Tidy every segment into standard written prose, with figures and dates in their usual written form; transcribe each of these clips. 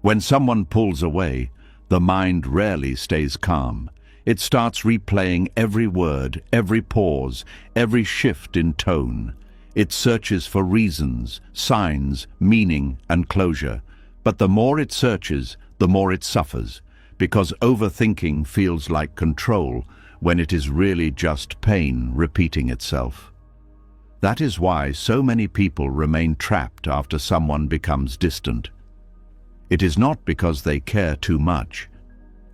When someone pulls away, the mind rarely stays calm. It starts replaying every word, every pause, every shift in tone. It searches for reasons, signs, meaning, and closure. But the more it searches, the more it suffers, because overthinking feels like control when it is really just pain repeating itself. That is why so many people remain trapped after someone becomes distant. It is not because they care too much.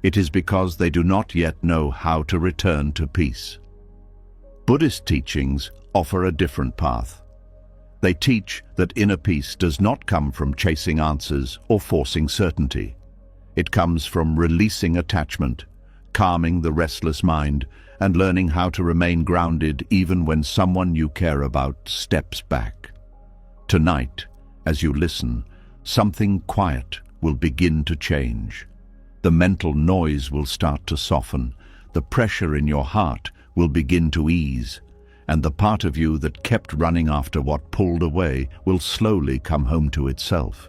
It is because they do not yet know how to return to peace. Buddhist teachings offer a different path. They teach that inner peace does not come from chasing answers or forcing certainty. It comes from releasing attachment, calming the restless mind, and learning how to remain grounded even when someone you care about steps back. Tonight, as you listen, something quiet will begin to change. The mental noise will start to soften, the pressure in your heart will begin to ease, and the part of you that kept running after what pulled away will slowly come home to itself.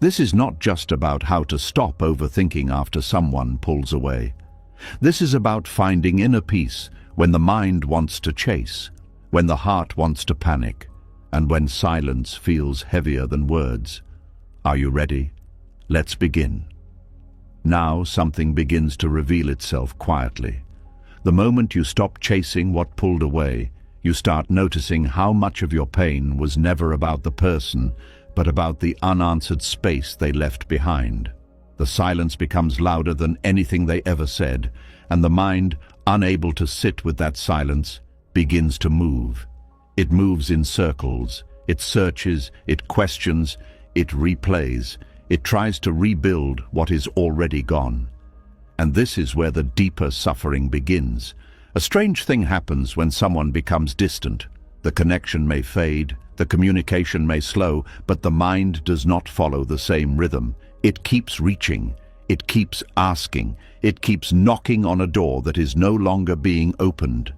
This is not just about how to stop overthinking after someone pulls away. This is about finding inner peace when the mind wants to chase, when the heart wants to panic, and when silence feels heavier than words. Are you ready? Let's begin. Now something begins to reveal itself quietly. The moment you stop chasing what pulled away, you start noticing how much of your pain was never about the person, but about the unanswered space they left behind. The silence becomes louder than anything they ever said, and the mind, unable to sit with that silence, begins to move. It moves in circles. It searches, it questions, it replays. It tries to rebuild what is already gone. And this is where the deeper suffering begins. A strange thing happens when someone becomes distant. The connection may fade, the communication may slow, but the mind does not follow the same rhythm. It keeps reaching, it keeps asking, it keeps knocking on a door that is no longer being opened.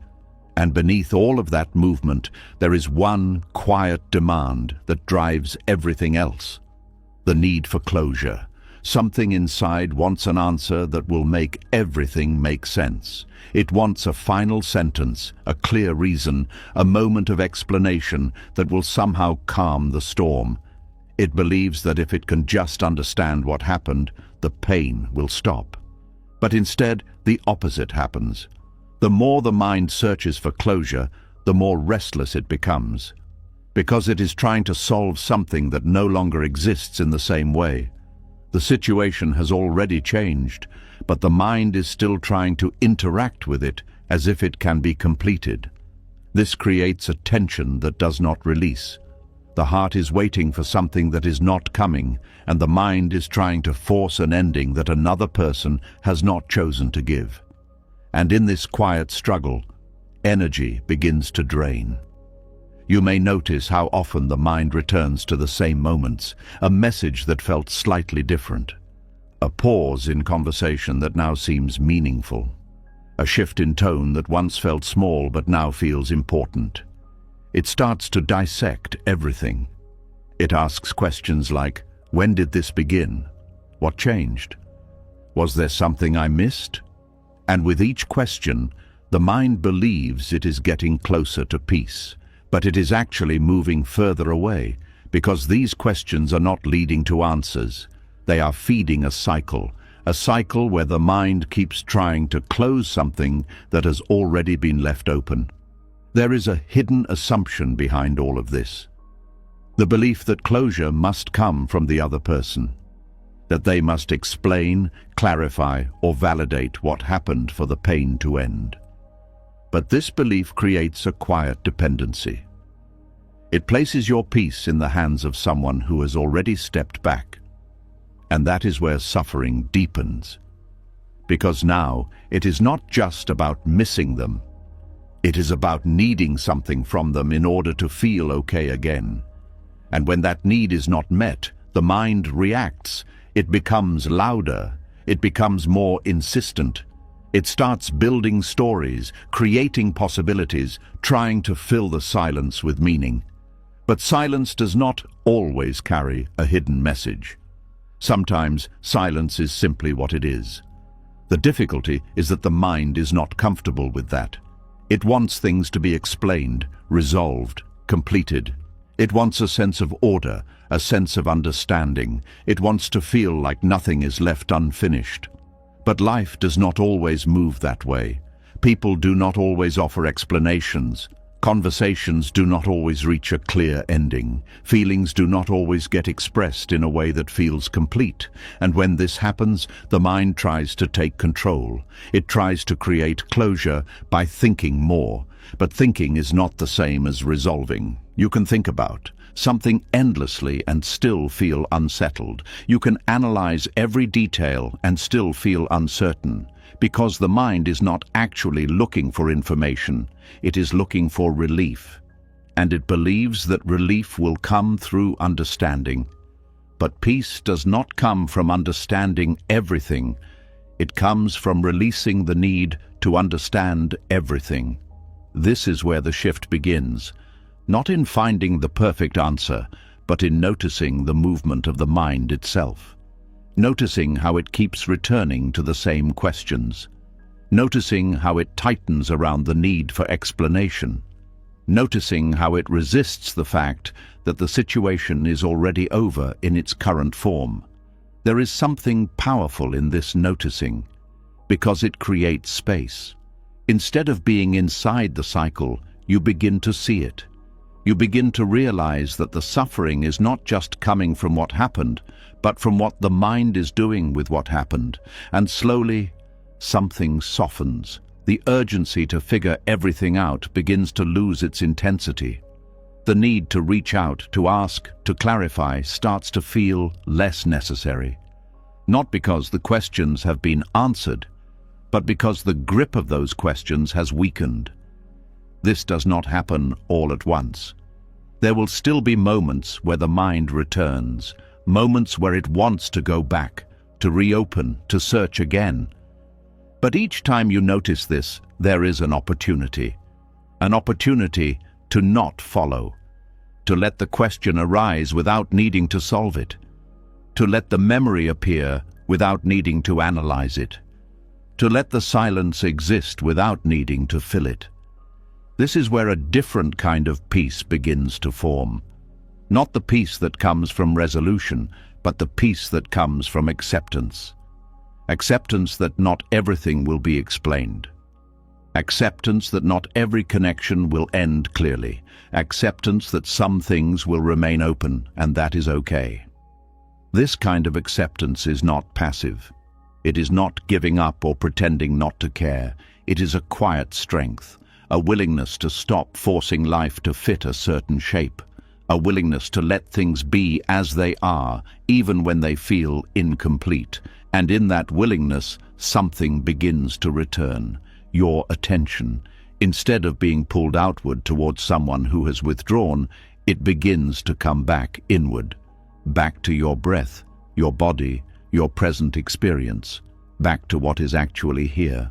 And beneath all of that movement, there is one quiet demand that drives everything else. The need for closure. Something inside wants an answer that will make everything make sense. It wants a final sentence, a clear reason, a moment of explanation that will somehow calm the storm. It believes that if it can just understand what happened, the pain will stop. But instead, the opposite happens. The more the mind searches for closure, the more restless it becomes, because it is trying to solve something that no longer exists in the same way. The situation has already changed, but the mind is still trying to interact with it as if it can be completed. This creates a tension that does not release. The heart is waiting for something that is not coming, and the mind is trying to force an ending that another person has not chosen to give. And in this quiet struggle, energy begins to drain. You may notice how often the mind returns to the same moments, a message that felt slightly different, a pause in conversation that now seems meaningful, a shift in tone that once felt small but now feels important. It starts to dissect everything. It asks questions like, when did this begin? What changed? Was there something I missed? And with each question, the mind believes it is getting closer to peace. But it is actually moving further away, because these questions are not leading to answers. They are feeding a cycle where the mind keeps trying to close something that has already been left open. There is a hidden assumption behind all of this. The belief that closure must come from the other person, that they must explain, clarify, or validate what happened for the pain to end. But this belief creates a quiet dependency. It places your peace in the hands of someone who has already stepped back. And that is where suffering deepens. Because now it is not just about missing them. It is about needing something from them in order to feel okay again. And when that need is not met, the mind reacts. It becomes louder. It becomes more insistent. It starts building stories, creating possibilities, trying to fill the silence with meaning. But silence does not always carry a hidden message. Sometimes silence is simply what it is. The difficulty is that the mind is not comfortable with that. It wants things to be explained, resolved, completed. It wants a sense of order, a sense of understanding. It wants to feel like nothing is left unfinished. But life does not always move that way. People do not always offer explanations. Conversations do not always reach a clear ending. Feelings do not always get expressed in a way that feels complete. And when this happens, the mind tries to take control. It tries to create closure by thinking more. But thinking is not the same as resolving. You can think about something endlessly and still feel unsettled. You can analyze every detail and still feel uncertain. Because the mind is not actually looking for information, it is looking for relief. And it believes that relief will come through understanding. But peace does not come from understanding everything. It comes from releasing the need to understand everything. This is where the shift begins, not in finding the perfect answer, but in noticing the movement of the mind itself. Noticing how it keeps returning to the same questions. Noticing how it tightens around the need for explanation. Noticing how it resists the fact that the situation is already over in its current form. There is something powerful in this noticing, because it creates space. Instead of being inside the cycle, you begin to see it. You begin to realize that the suffering is not just coming from what happened, but from what the mind is doing with what happened. And slowly, something softens. The urgency to figure everything out begins to lose its intensity. The need to reach out, to ask, to clarify starts to feel less necessary. Not because the questions have been answered, but because the grip of those questions has weakened. This does not happen all at once. There will still be moments where the mind returns, moments where it wants to go back, to reopen, to search again. But each time you notice this, there is an opportunity to not follow, to let the question arise without needing to solve it, to let the memory appear without needing to analyze it, to let the silence exist without needing to fill it. This is where a different kind of peace begins to form. Not the peace that comes from resolution, but the peace that comes from acceptance. Acceptance that not everything will be explained. Acceptance that not every connection will end clearly. Acceptance that some things will remain open, and that is okay. This kind of acceptance is not passive. It is not giving up or pretending not to care. It is a quiet strength, a willingness to stop forcing life to fit a certain shape, a willingness to let things be as they are, even when they feel incomplete. And in that willingness, something begins to return. Your attention. Instead of being pulled outward towards someone who has withdrawn, it begins to come back inward, back to your breath, your body, your present experience, back to what is actually here.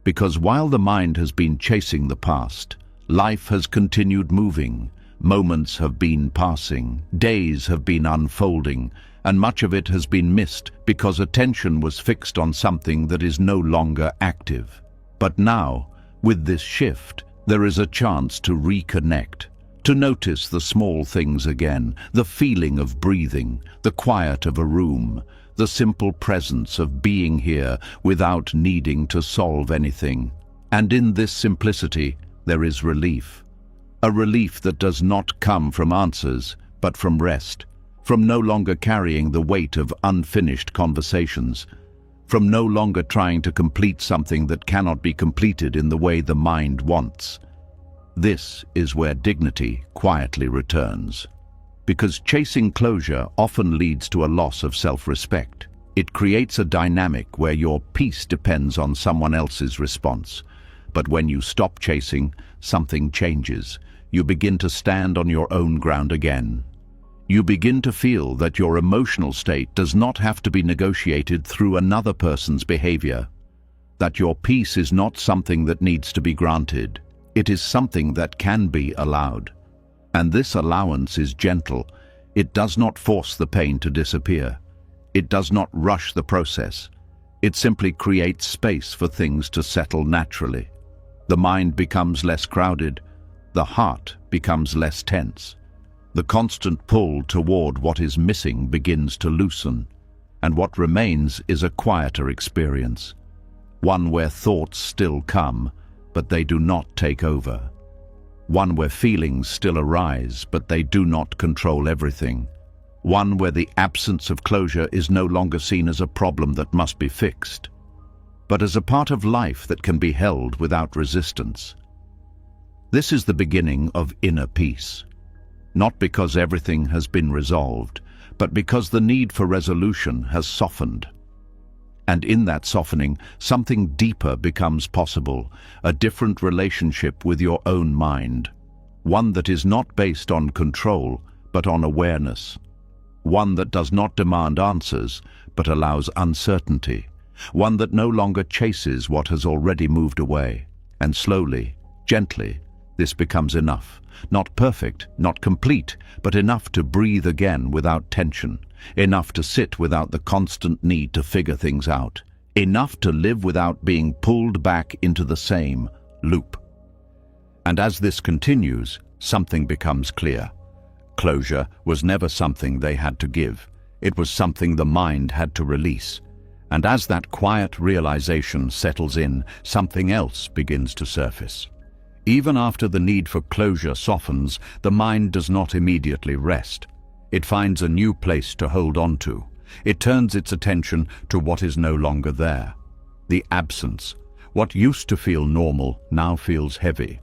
Because while the mind has been chasing the past, life has continued moving. Moments have been passing, days have been unfolding, and much of it has been missed because attention was fixed on something that is no longer active. But now, with this shift, there is a chance to reconnect, to notice the small things again, the feeling of breathing, the quiet of a room, the simple presence of being here without needing to solve anything. And in this simplicity, there is relief. A relief that does not come from answers, but from rest, from no longer carrying the weight of unfinished conversations, from no longer trying to complete something that cannot be completed in the way the mind wants. This is where dignity quietly returns. Because chasing closure often leads to a loss of self-respect. It creates a dynamic where your peace depends on someone else's response. But when you stop chasing, something changes. You begin to stand on your own ground again. You begin to feel that your emotional state does not have to be negotiated through another person's behavior. That your peace is not something that needs to be granted. It is something that can be allowed. And this allowance is gentle. It does not force the pain to disappear. It does not rush the process. It simply creates space for things to settle naturally. The mind becomes less crowded. The heart becomes less tense. The constant pull toward what is missing begins to loosen, and what remains is a quieter experience, one where thoughts still come, but they do not take over. One where feelings still arise, but they do not control everything. One where the absence of closure is no longer seen as a problem that must be fixed, but as a part of life that can be held without resistance. This is the beginning of inner peace, not because everything has been resolved, but because the need for resolution has softened. And in that softening, something deeper becomes possible, a different relationship with your own mind, one that is not based on control, but on awareness, one that does not demand answers, but allows uncertainty, one that no longer chases what has already moved away. And slowly, gently, this becomes enough. Not perfect, not complete, but enough to breathe again without tension, enough to sit without the constant need to figure things out, enough to live without being pulled back into the same loop. And as this continues, something becomes clear. Closure was never something they had to give. It was something the mind had to release. And as that quiet realization settles in, something else begins to surface. Even after the need for closure softens, the mind does not immediately rest. It finds a new place to hold on to. It turns its attention to what is no longer there. The absence. What used to feel normal now feels heavy.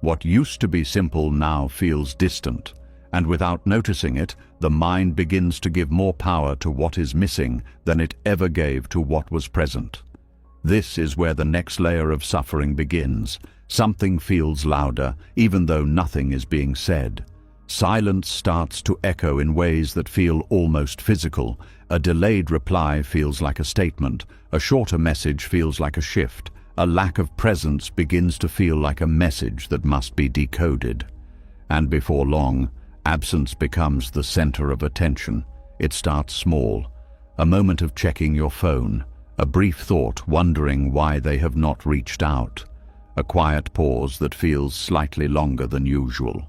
What used to be simple now feels distant. And without noticing it, the mind begins to give more power to what is missing than it ever gave to what was present. This is where the next layer of suffering begins. Something feels louder, even though nothing is being said. Silence starts to echo in ways that feel almost physical. A delayed reply feels like a statement. A shorter message feels like a shift. A lack of presence begins to feel like a message that must be decoded. And before long, absence becomes the center of attention. It starts small. A moment of checking your phone. A brief thought wondering why they have not reached out. A quiet pause that feels slightly longer than usual.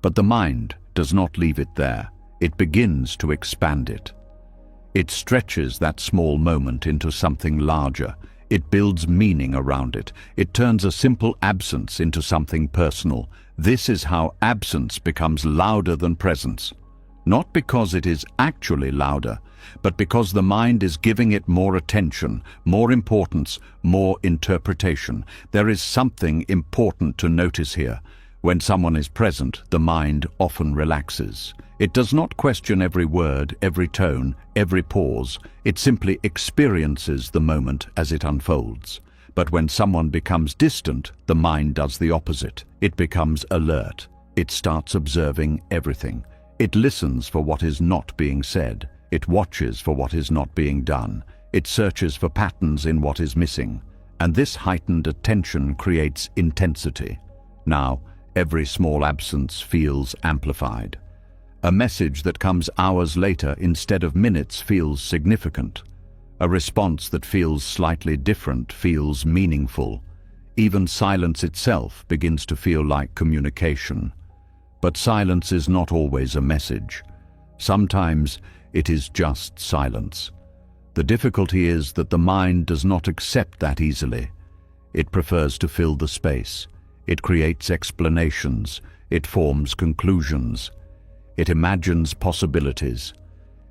But the mind does not leave it there. It begins to expand it. It stretches that small moment into something larger. It builds meaning around it. It turns a simple absence into something personal. This is how absence becomes louder than presence. Not because it is actually louder, but because the mind is giving it more attention, more importance, more interpretation. There is something important to notice here. When someone is present, the mind often relaxes. It does not question every word, every tone, every pause. It simply experiences the moment as it unfolds. But when someone becomes distant, the mind does the opposite. It becomes alert. It starts observing everything. It listens for what is not being said. It watches for what is not being done. It searches for patterns in what is missing. And this heightened attention creates intensity. Now, every small absence feels amplified. A message that comes hours later instead of minutes feels significant. A response that feels slightly different feels meaningful. Even silence itself begins to feel like communication. But silence is not always a message. Sometimes it is just silence. The difficulty is that the mind does not accept that easily. It prefers to fill the space. It creates explanations. It forms conclusions. It imagines possibilities.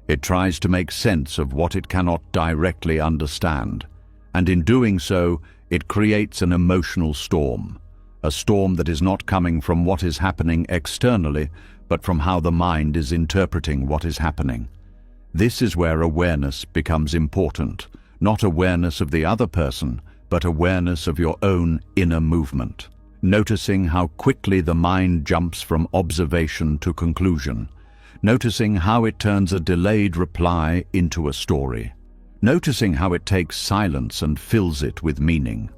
It tries to make sense of what it cannot directly understand. And in doing so, it creates an emotional storm. A storm that is not coming from what is happening externally, but from how the mind is interpreting what is happening. This is where awareness becomes important. Not awareness of the other person, but awareness of your own inner movement. Noticing how quickly the mind jumps from observation to conclusion. Noticing how it turns a delayed reply into a story. Noticing how it takes silence and fills it with meaning.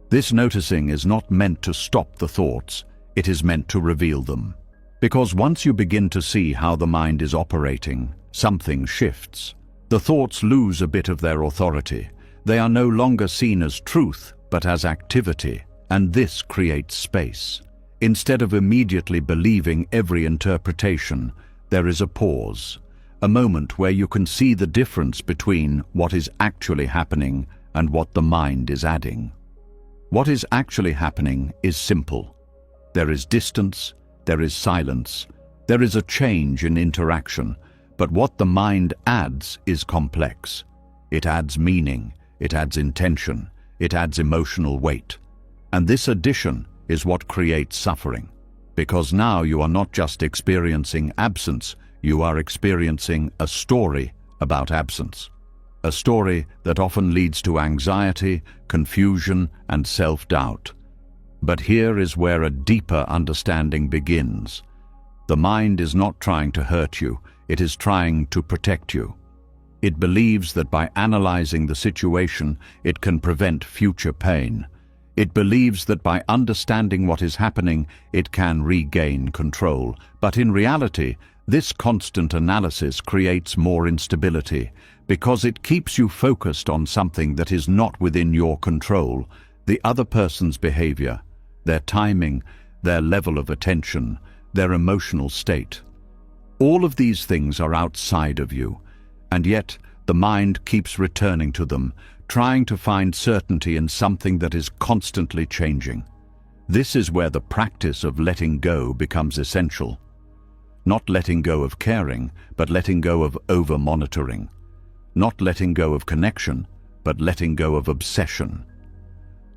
This noticing is not meant to stop the thoughts, it is meant to reveal them. Because once you begin to see how the mind is operating, something shifts. The thoughts lose a bit of their authority. They are no longer seen as truth, but as activity, and this creates space. Instead of immediately believing every interpretation, there is a pause, a moment where you can see the difference between what is actually happening and what the mind is adding. What is actually happening is simple. There is distance, there is silence, there is a change in interaction, but what the mind adds is complex. It adds meaning, it adds intention, it adds emotional weight. And this addition is what creates suffering. Because now you are not just experiencing absence, you are experiencing a story about absence. A story that often leads to anxiety, confusion, and self-doubt. But here is where a deeper understanding begins. The mind is not trying to hurt you, it is trying to protect you. It believes that by analyzing the situation, it can prevent future pain. It believes that by understanding what is happening, it can regain control. But in reality, this constant analysis creates more instability, because it keeps you focused on something that is not within your control, the other person's behavior, their timing, their level of attention, their emotional state. All of these things are outside of you, and yet the mind keeps returning to them, trying to find certainty in something that is constantly changing. This is where the practice of letting go becomes essential. Not letting go of caring, but letting go of over-monitoring. Not letting go of connection, but letting go of obsession.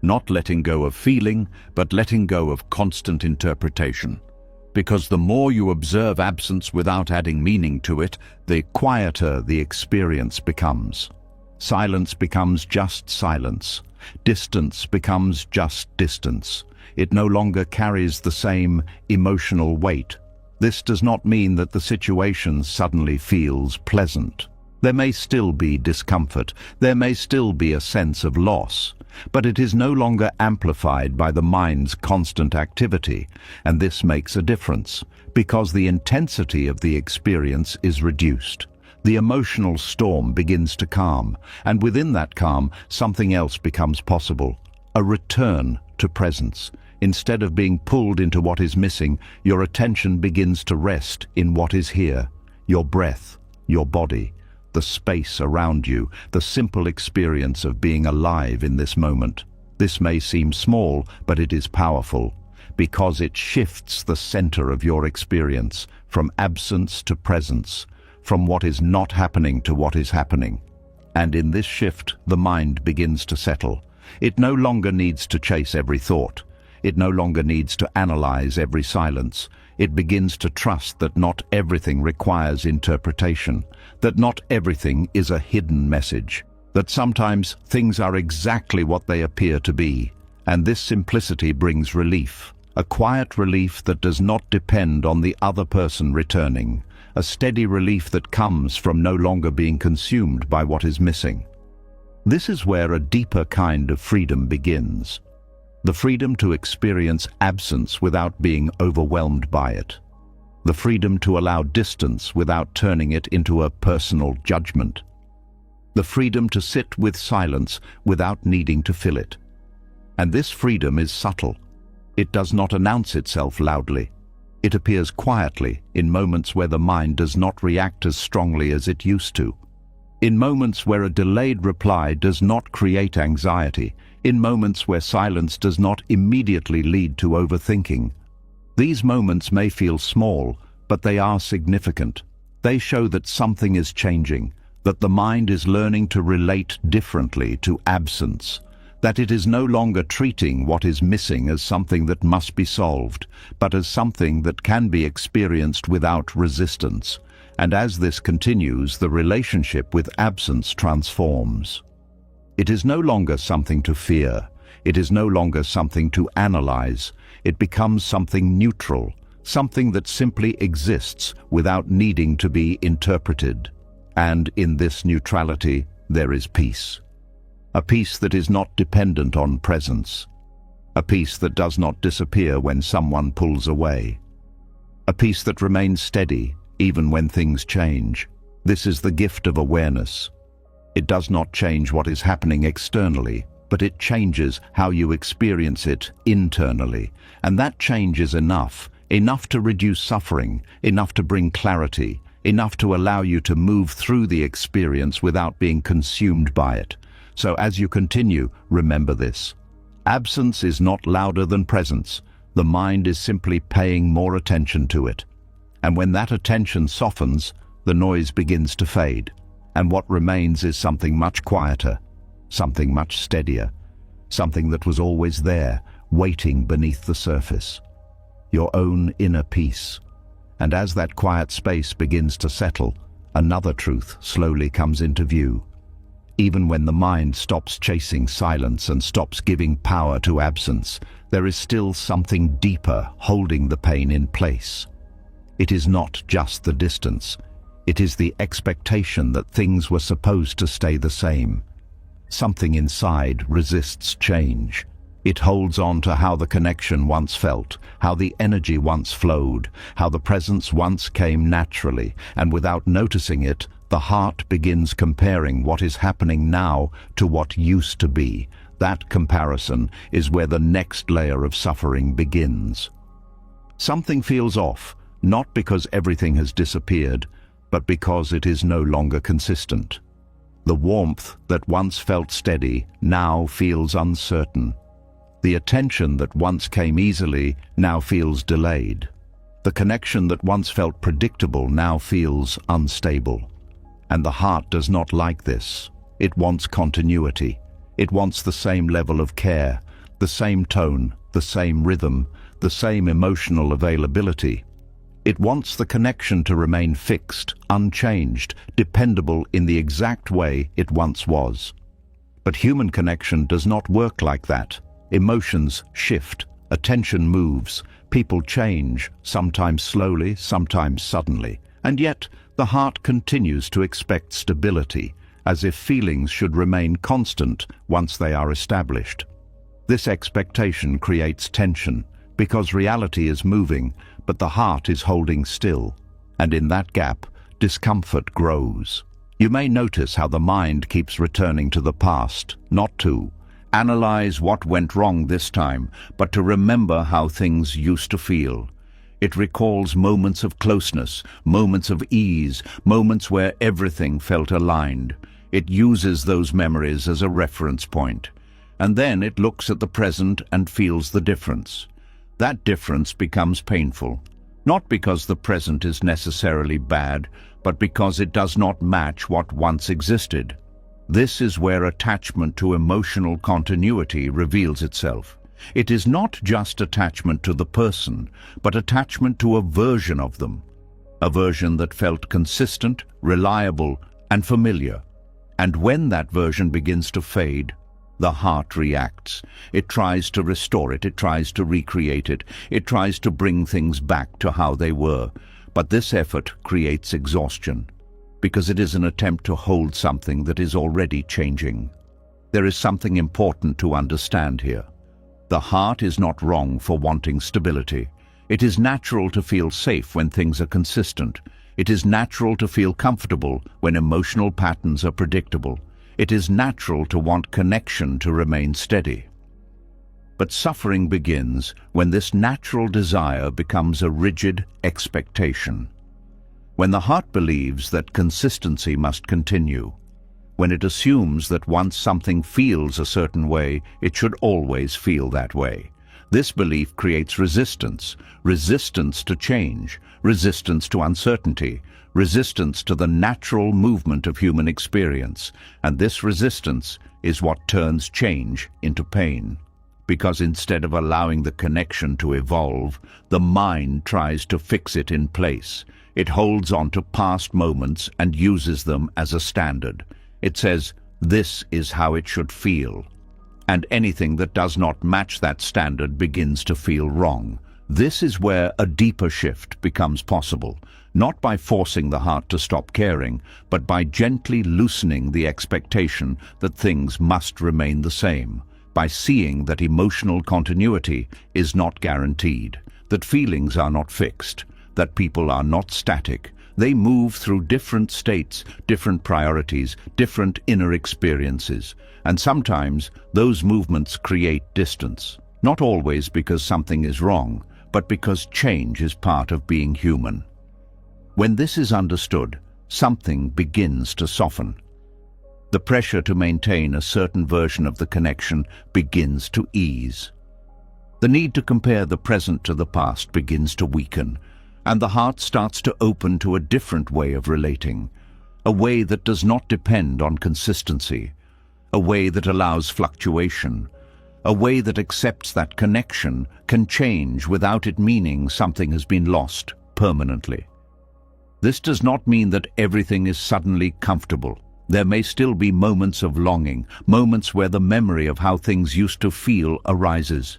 Not letting go of feeling, but letting go of constant interpretation. Because the more you observe absence without adding meaning to it, the quieter the experience becomes. Silence becomes just silence. Distance becomes just distance. It no longer carries the same emotional weight. This does not mean that the situation suddenly feels pleasant. There may still be discomfort, there may still be a sense of loss, but it is no longer amplified by the mind's constant activity, and this makes a difference, because the intensity of the experience is reduced. The emotional storm begins to calm, and within that calm, something else becomes possible, a return to presence. Instead of being pulled into what is missing, your attention begins to rest in what is here, your breath, your body, the space around you, the simple experience of being alive in this moment. This may seem small, but it is powerful, because it shifts the center of your experience from absence to presence, from what is not happening to what is happening. And in this shift, the mind begins to settle. It no longer needs to chase every thought. It no longer needs to analyze every silence. It begins to trust that not everything requires interpretation, that not everything is a hidden message, that sometimes things are exactly what they appear to be. And this simplicity brings relief, a quiet relief that does not depend on the other person returning, a steady relief that comes from no longer being consumed by what is missing. This is where a deeper kind of freedom begins. The freedom to experience absence without being overwhelmed by it. The freedom to allow distance without turning it into a personal judgment. The freedom to sit with silence without needing to fill it. And this freedom is subtle. It does not announce itself loudly. It appears quietly in moments where the mind does not react as strongly as it used to. In moments where a delayed reply does not create anxiety, in moments where silence does not immediately lead to overthinking. These moments may feel small, but they are significant. They show that something is changing, that the mind is learning to relate differently to absence, that it is no longer treating what is missing as something that must be solved, but as something that can be experienced without resistance. And as this continues, the relationship with absence transforms. It is no longer something to fear. It is no longer something to analyze. It becomes something neutral, something that simply exists without needing to be interpreted. And in this neutrality, there is peace. A peace that is not dependent on presence. A peace that does not disappear when someone pulls away. A peace that remains steady even when things change. This is the gift of awareness. It does not change what is happening externally, but it changes how you experience it internally. And that change is enough to reduce suffering, enough to bring clarity, enough to allow you to move through the experience without being consumed by it. So as you continue, remember this. Absence is not louder than presence. The mind is simply paying more attention to it. And when that attention softens, the noise begins to fade. And what remains is something much quieter, something much steadier, something that was always there, waiting beneath the surface. Your own inner peace. And as that quiet space begins to settle, another truth slowly comes into view. Even when the mind stops chasing silence and stops giving power to absence, there is still something deeper holding the pain in place. It is not just the distance. It is the expectation that things were supposed to stay the same. Something inside resists change. It holds on to how the connection once felt, how the energy once flowed, how the presence once came naturally, and without noticing it, the heart begins comparing what is happening now to what used to be. That comparison is where the next layer of suffering begins. Something feels off, not because everything has disappeared, but because it is no longer consistent. The warmth that once felt steady now feels uncertain. The attention that once came easily now feels delayed. The connection that once felt predictable now feels unstable. And the heart does not like this. It wants continuity. It wants the same level of care, the same tone, the same rhythm, the same emotional availability. It wants the connection to remain fixed, unchanged, dependable in the exact way it once was. But human connection does not work like that. Emotions shift, attention moves, people change, sometimes slowly, sometimes suddenly. And yet, the heart continues to expect stability, as if feelings should remain constant once they are established. This expectation creates tension, because reality is moving, but the heart is holding still. And in that gap, discomfort grows. You may notice how the mind keeps returning to the past, not to analyze what went wrong this time, but to remember how things used to feel. It recalls moments of closeness, moments of ease, moments where everything felt aligned. It uses those memories as a reference point. And then it looks at the present and feels the difference. That difference becomes painful, not because the present is necessarily bad, but because it does not match what once existed. This is where attachment to emotional continuity reveals itself. It is not just attachment to the person, but attachment to a version of them. A version that felt consistent, reliable, and familiar. And when that version begins to fade, the heart reacts. It tries to restore it, it tries to recreate it, it tries to bring things back to how they were. But this effort creates exhaustion, because it is an attempt to hold something that is already changing. There is something important to understand here. The heart is not wrong for wanting stability. It is natural to feel safe when things are consistent. It is natural to feel comfortable when emotional patterns are predictable. It is natural to want connection to remain steady. But suffering begins when this natural desire becomes a rigid expectation. When the heart believes that consistency must continue, when it assumes that once something feels a certain way, it should always feel that way. This belief creates resistance to change, resistance to uncertainty, resistance to the natural movement of human experience. And this resistance is what turns change into pain. Because instead of allowing the connection to evolve, the mind tries to fix it in place. It holds on to past moments and uses them as a standard. It says, this is how it should feel. And anything that does not match that standard begins to feel wrong. This is where a deeper shift becomes possible, not by forcing the heart to stop caring, but by gently loosening the expectation that things must remain the same, by seeing that emotional continuity is not guaranteed, that feelings are not fixed, that people are not static, They move through different states, different priorities, different inner experiences, and sometimes those movements create distance. Not always because something is wrong, but because change is part of being human. When this is understood, something begins to soften. The pressure to maintain a certain version of the connection begins to ease. The need to compare the present to the past begins to weaken, and the heart starts to open to a different way of relating, a way that does not depend on consistency, a way that allows fluctuation, a way that accepts that connection can change without it meaning something has been lost permanently. This does not mean that everything is suddenly comfortable. There may still be moments of longing, moments where the memory of how things used to feel arises.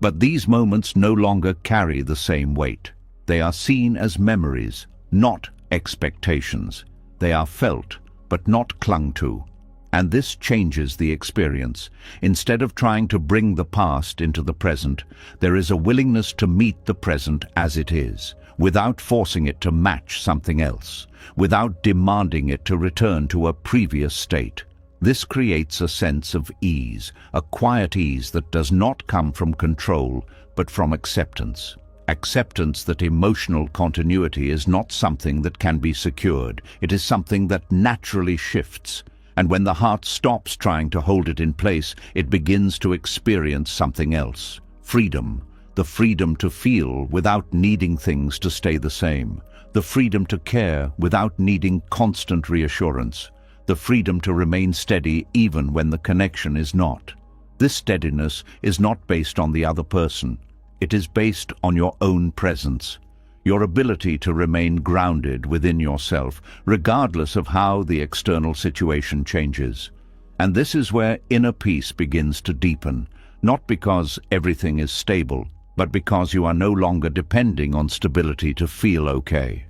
But these moments no longer carry the same weight. They are seen as memories, not expectations. They are felt, but not clung to. And this changes the experience. Instead of trying to bring the past into the present, there is a willingness to meet the present as it is, without forcing it to match something else, without demanding it to return to a previous state. This creates a sense of ease, a quiet ease that does not come from control, but from acceptance. Acceptance that emotional continuity is not something that can be secured. It is something that naturally shifts. And when the heart stops trying to hold it in place, it begins to experience something else. Freedom. The freedom to feel without needing things to stay the same. The freedom to care without needing constant reassurance. The freedom to remain steady even when the connection is not. This steadiness is not based on the other person. It is based on your own presence, your ability to remain grounded within yourself, regardless of how the external situation changes. And this is where inner peace begins to deepen, not because everything is stable, but because you are no longer depending on stability to feel okay.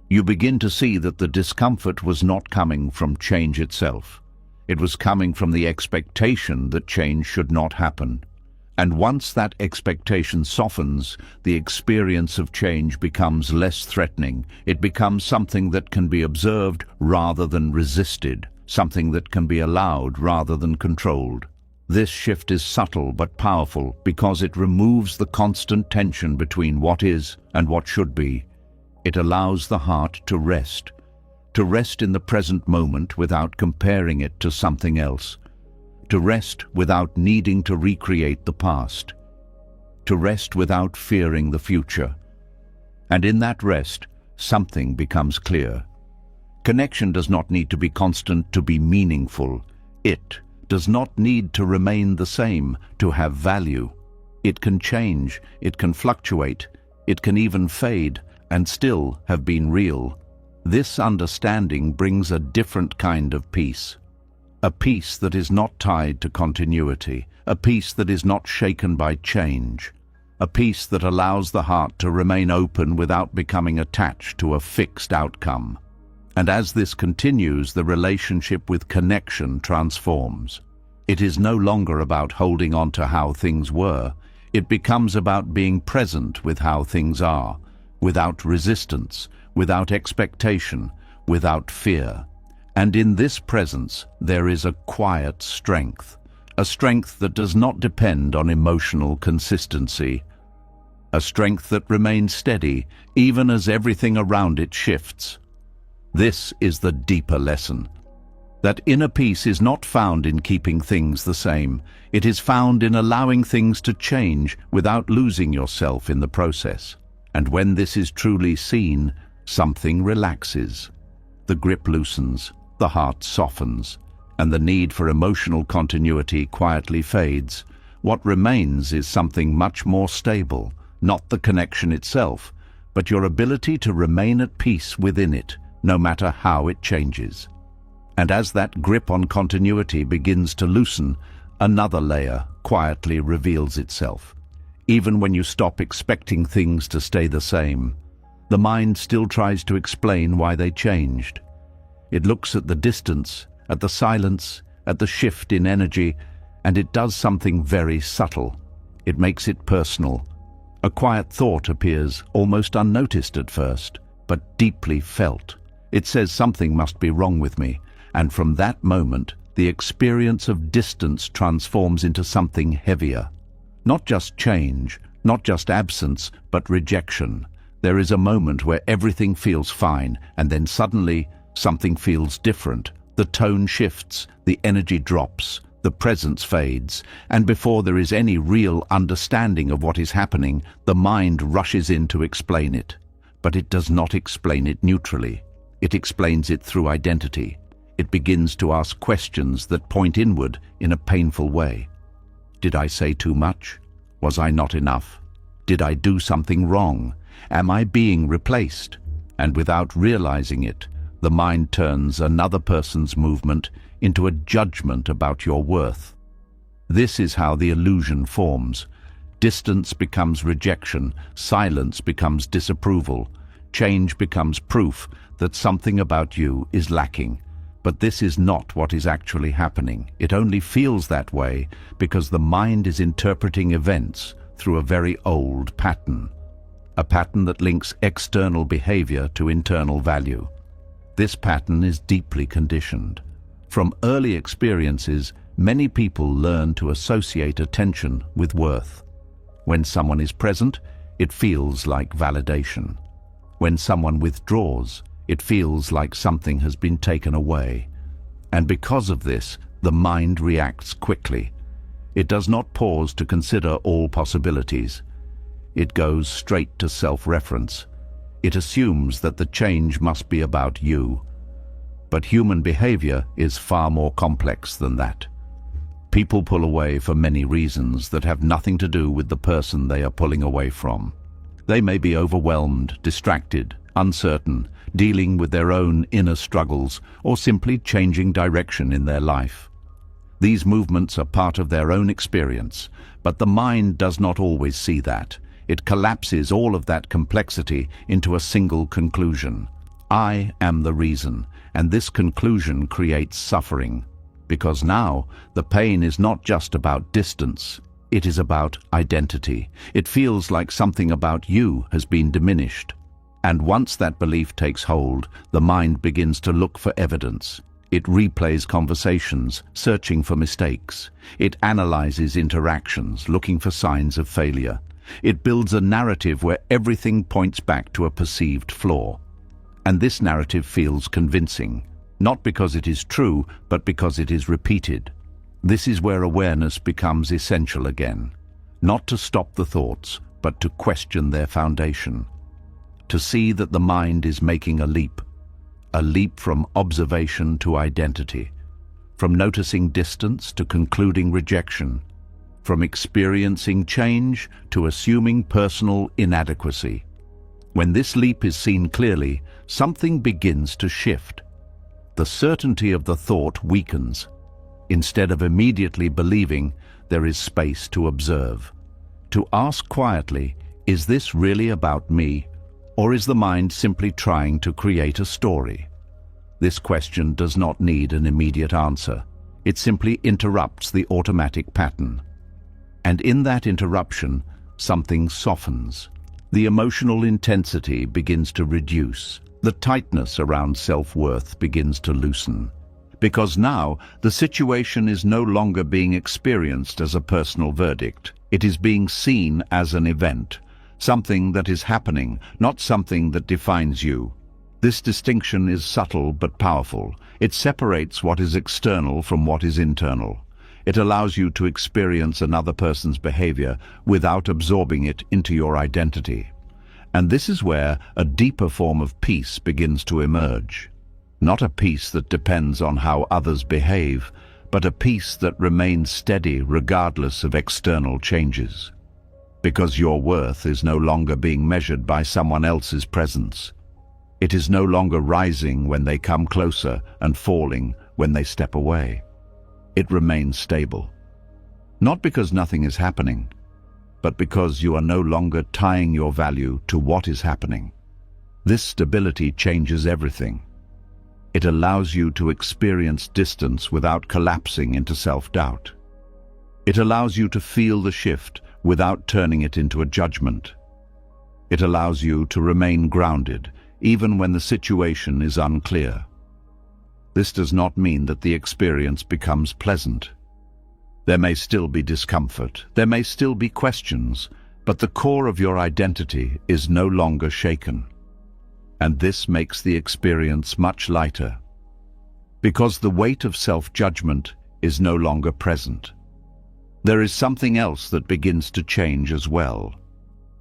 You begin to see that the discomfort was not coming from change itself. It was coming from the expectation that change should not happen. And once that expectation softens, the experience of change becomes less threatening. It becomes something that can be observed rather than resisted, something that can be allowed rather than controlled. This shift is subtle but powerful because it removes the constant tension between what is and what should be. It allows the heart to rest in the present moment without comparing it to something else, to rest without needing to recreate the past, to rest without fearing the future. And in that rest, something becomes clear. Connection does not need to be constant to be meaningful. It does not need to remain the same to have value. It can change, it can fluctuate, it can even fade and still have been real. This understanding brings a different kind of peace. A peace that is not tied to continuity, a peace that is not shaken by change, a peace that allows the heart to remain open without becoming attached to a fixed outcome. And as this continues, the relationship with connection transforms. It is no longer about holding on to how things were. It becomes about being present with how things are, without resistance, without expectation, without fear. And in this presence, there is a quiet strength, a strength that does not depend on emotional consistency, a strength that remains steady even as everything around it shifts. This is the deeper lesson. That inner peace is not found in keeping things the same. It is found in allowing things to change without losing yourself in the process. And when this is truly seen, something relaxes. The grip loosens, the heart softens, and the need for emotional continuity quietly fades. What remains is something much more stable, not the connection itself, but your ability to remain at peace within it, no matter how it changes. And as that grip on continuity begins to loosen, another layer quietly reveals itself. Even when you stop expecting things to stay the same, the mind still tries to explain why they changed. It looks at the distance, at the silence, at the shift in energy, and it does something very subtle. It makes it personal. A quiet thought appears almost unnoticed at first. but deeply felt. It says something must be wrong with me, and from that moment, the experience of distance transforms into something heavier. Not just change, not just absence, but rejection. There is a moment where everything feels fine, and then suddenly, something feels different. The tone shifts, the energy drops, the presence fades, and before there is any real understanding of what is happening, the mind rushes in to explain it. But it does not explain it neutrally. It explains it through identity. It begins to ask questions that point inward in a painful way. Did I say too much? Was I not enough? Did I do something wrong? Am I being replaced? And without realizing it, the mind turns another person's movement into a judgment about your worth. This is how the illusion forms. Distance becomes rejection, silence becomes disapproval, change becomes proof that something about you is lacking. But this is not what is actually happening. It only feels that way because the mind is interpreting events through a very old pattern. A pattern that links external behavior to internal value. This pattern is deeply conditioned. From early experiences, many people learn to associate attention with worth. When someone is present, it feels like validation. When someone withdraws, it feels like something has been taken away. And because of this, the mind reacts quickly. It does not pause to consider all possibilities. It goes straight to self-reference. It assumes that the change must be about you. But human behavior is far more complex than that. People pull away for many reasons that have nothing to do with the person they are pulling away from. They may be overwhelmed, distracted, uncertain, dealing with their own inner struggles, or simply changing direction in their life. These movements are part of their own experience, but the mind does not always see that. It collapses all of that complexity into a single conclusion. I am the reason, and this conclusion creates suffering. Because now, the pain is not just about distance, it is about identity. It feels like something about you has been diminished. And once that belief takes hold, the mind begins to look for evidence. It replays conversations, searching for mistakes. It analyzes interactions, looking for signs of failure. It builds a narrative where everything points back to a perceived flaw. And this narrative feels convincing, not because it is true, but because it is repeated. This is where awareness becomes essential again. Not to stop the thoughts, but to question their foundation. To see that the mind is making a leap from observation to identity, from noticing distance to concluding rejection, from experiencing change to assuming personal inadequacy. When this leap is seen clearly, something begins to shift. The certainty of the thought weakens. Instead of immediately believing, there is space to observe. To ask quietly, is this really about me? Or is the mind simply trying to create a story? This question does not need an immediate answer. It simply interrupts the automatic pattern. And in that interruption, something softens. The emotional intensity begins to reduce. The tightness around self-worth begins to loosen. Because now, the situation is no longer being experienced as a personal verdict. It is being seen as an event. Something that is happening, not something that defines you. This distinction is subtle but powerful. It separates what is external from what is internal. It allows you to experience another person's behavior without absorbing it into your identity. And this is where a deeper form of peace begins to emerge. Not a peace that depends on how others behave, but a peace that remains steady regardless of external changes. Because your worth is no longer being measured by someone else's presence. It is no longer rising when they come closer and falling when they step away. It remains stable. Not because nothing is happening, but because you are no longer tying your value to what is happening. This stability changes everything. It allows you to experience distance without collapsing into self-doubt. It allows you to feel the shift without turning it into a judgment. It allows you to remain grounded even when the situation is unclear. This does not mean that the experience becomes pleasant. There may still be discomfort, there may still be questions, but the core of your identity is no longer shaken. And this makes the experience much lighter, because the weight of self-judgment is no longer present. There is something else that begins to change as well.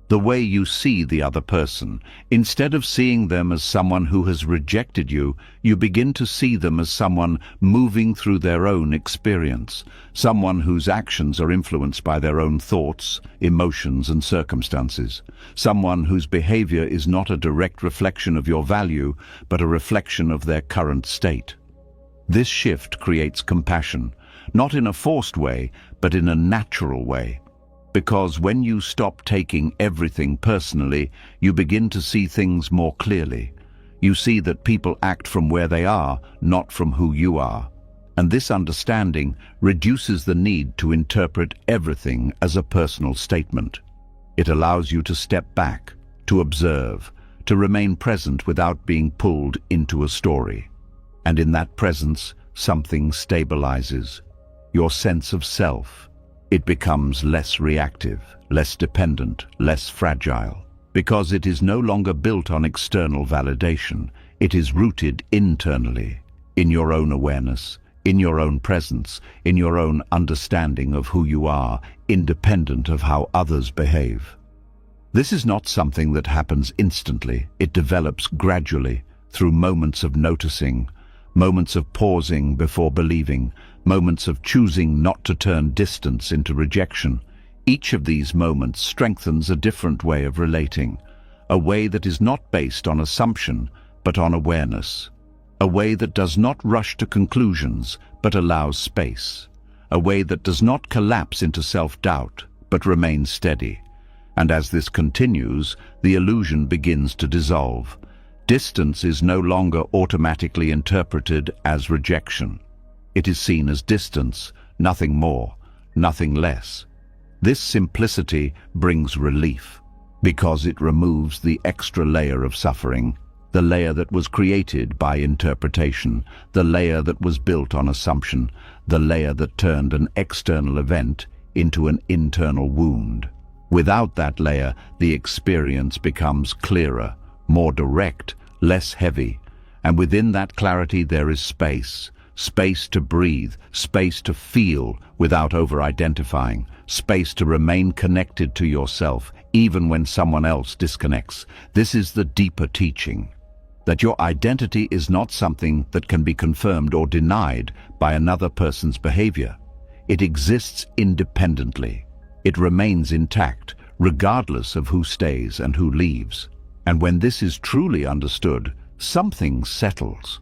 The way you see the other person. Instead of seeing them as someone who has rejected you, you begin to see them as someone moving through their own experience, someone whose actions are influenced by their own thoughts, emotions, and circumstances, someone whose behavior is not a direct reflection of your value, but a reflection of their current state. This shift creates compassion, not in a forced way, but in a natural way. Because when you stop taking everything personally, you begin to see things more clearly. You see that people act from where they are, not from who you are. And this understanding reduces the need to interpret everything as a personal statement. It allows you to step back, to observe, to remain present without being pulled into a story. And in that presence, something stabilizes. Your sense of self. It becomes less reactive, less dependent, less fragile, because it is no longer built on external validation. It is rooted internally, in your own awareness, in your own presence, in your own understanding of who you are, independent of how others behave. This is not something that happens instantly. It develops gradually, through moments of noticing, moments of pausing before believing, moments of choosing not to turn distance into rejection. Each of these moments strengthens a different way of relating, a way that is not based on assumption, but on awareness, a way that does not rush to conclusions, but allows space, a way that does not collapse into self-doubt, but remains steady. And as this continues, the illusion begins to dissolve. Distance is no longer automatically interpreted as rejection. It is seen as distance, nothing more, nothing less. This simplicity brings relief, because it removes the extra layer of suffering, the layer that was created by interpretation, the layer that was built on assumption, the layer that turned an external event into an internal wound. Without that layer, the experience becomes clearer, more direct, less heavy, and within that clarity there is space. Space to breathe, space to feel without over-identifying, space to remain connected to yourself, even when someone else disconnects. This is the deeper teaching, that your identity is not something that can be confirmed or denied by another person's behavior. It exists independently. It remains intact, regardless of who stays and who leaves. And when this is truly understood, something settles.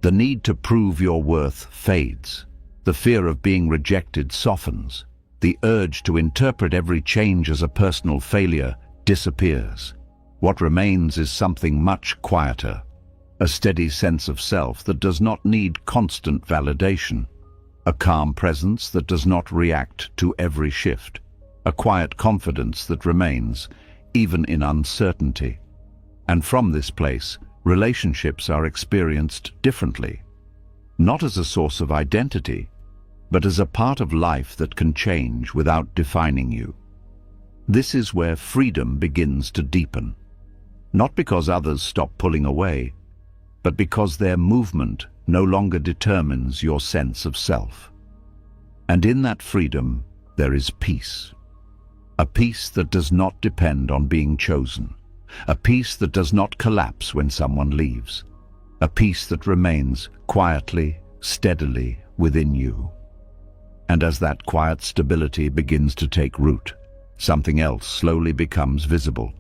The need to prove your worth fades. The fear of being rejected softens. The urge to interpret every change as a personal failure disappears. What remains is something much quieter, a steady sense of self that does not need constant validation, a calm presence that does not react to every shift, a quiet confidence that remains, even in uncertainty. And from this place, relationships are experienced differently, not as a source of identity, but as a part of life that can change without defining you. This is where freedom begins to deepen, not because others stop pulling away, but because their movement no longer determines your sense of self. And in that freedom, there is peace. A peace that does not depend on being chosen. A peace that does not collapse when someone leaves. A peace that remains quietly, steadily within you. And as that quiet stability begins to take root, something else slowly becomes visible.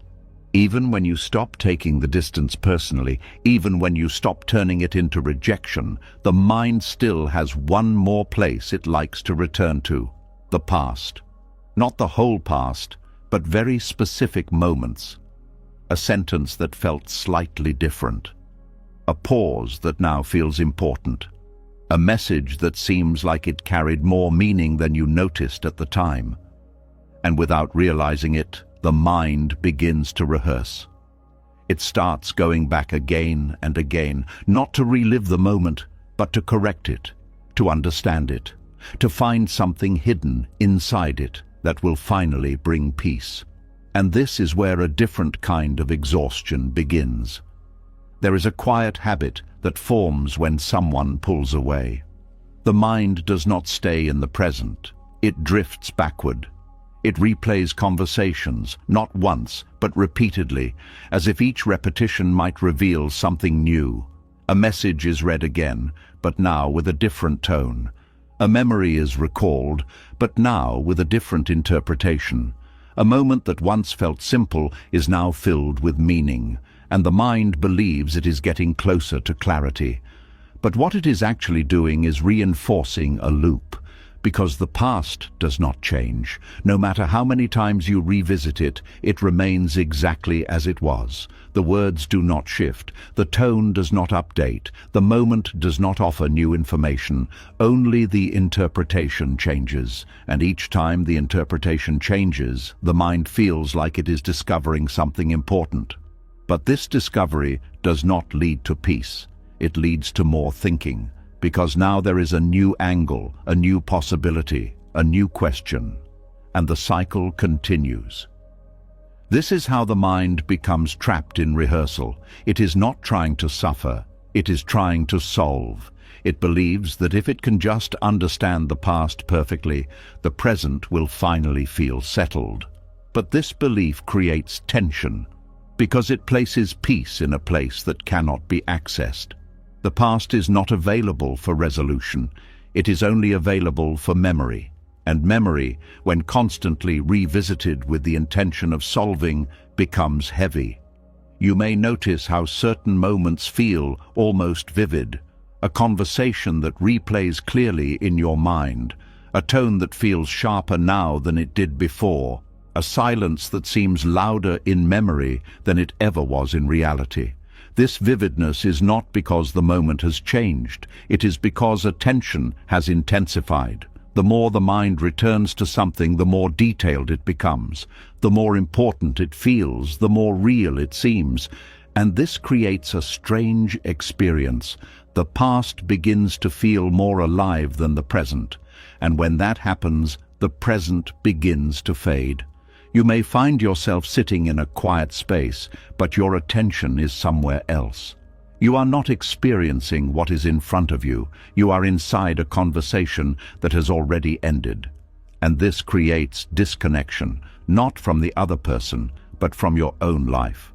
Even when you stop taking the distance personally, even when you stop turning it into rejection, the mind still has one more place it likes to return to: the past. Not the whole past, but very specific moments. A sentence that felt slightly different. A pause that now feels important. A message that seems like it carried more meaning than you noticed at the time. And without realizing it, the mind begins to rehearse. It starts going back again and again, not to relive the moment, but to correct it, to understand it, to find something hidden inside it that will finally bring peace. And this is where a different kind of exhaustion begins. There is a quiet habit that forms when someone pulls away. The mind does not stay in the present. It drifts backward. It replays conversations, not once, but repeatedly, as if each repetition might reveal something new. A message is read again, but now with a different tone. A memory is recalled, but now with a different interpretation. A moment that once felt simple is now filled with meaning, and the mind believes it is getting closer to clarity. But what it is actually doing is reinforcing a loop, because the past does not change. No matter how many times you revisit it, it remains exactly as it was. The words do not shift, the tone does not update, the moment does not offer new information, only the interpretation changes. And each time the interpretation changes, the mind feels like it is discovering something important. But this discovery does not lead to peace. It leads to more thinking, because now there is a new angle, a new possibility, a new question, and the cycle continues. This is how the mind becomes trapped in rehearsal. It is not trying to suffer, it is trying to solve. It believes that if it can just understand the past perfectly, the present will finally feel settled. But this belief creates tension, because it places peace in a place that cannot be accessed. The past is not available for resolution. It is only available for memory. And memory, when constantly revisited with the intention of solving, becomes heavy. You may notice how certain moments feel almost vivid. A conversation that replays clearly in your mind. A tone that feels sharper now than it did before. A silence that seems louder in memory than it ever was in reality. This vividness is not because the moment has changed. It is because attention has intensified. The more the mind returns to something, the more detailed it becomes. The more important it feels, the more real it seems. And this creates a strange experience. The past begins to feel more alive than the present. And when that happens, the present begins to fade. You may find yourself sitting in a quiet space, but your attention is somewhere else. You are not experiencing what is in front of you. You are inside a conversation that has already ended. And this creates disconnection, not from the other person, but from your own life.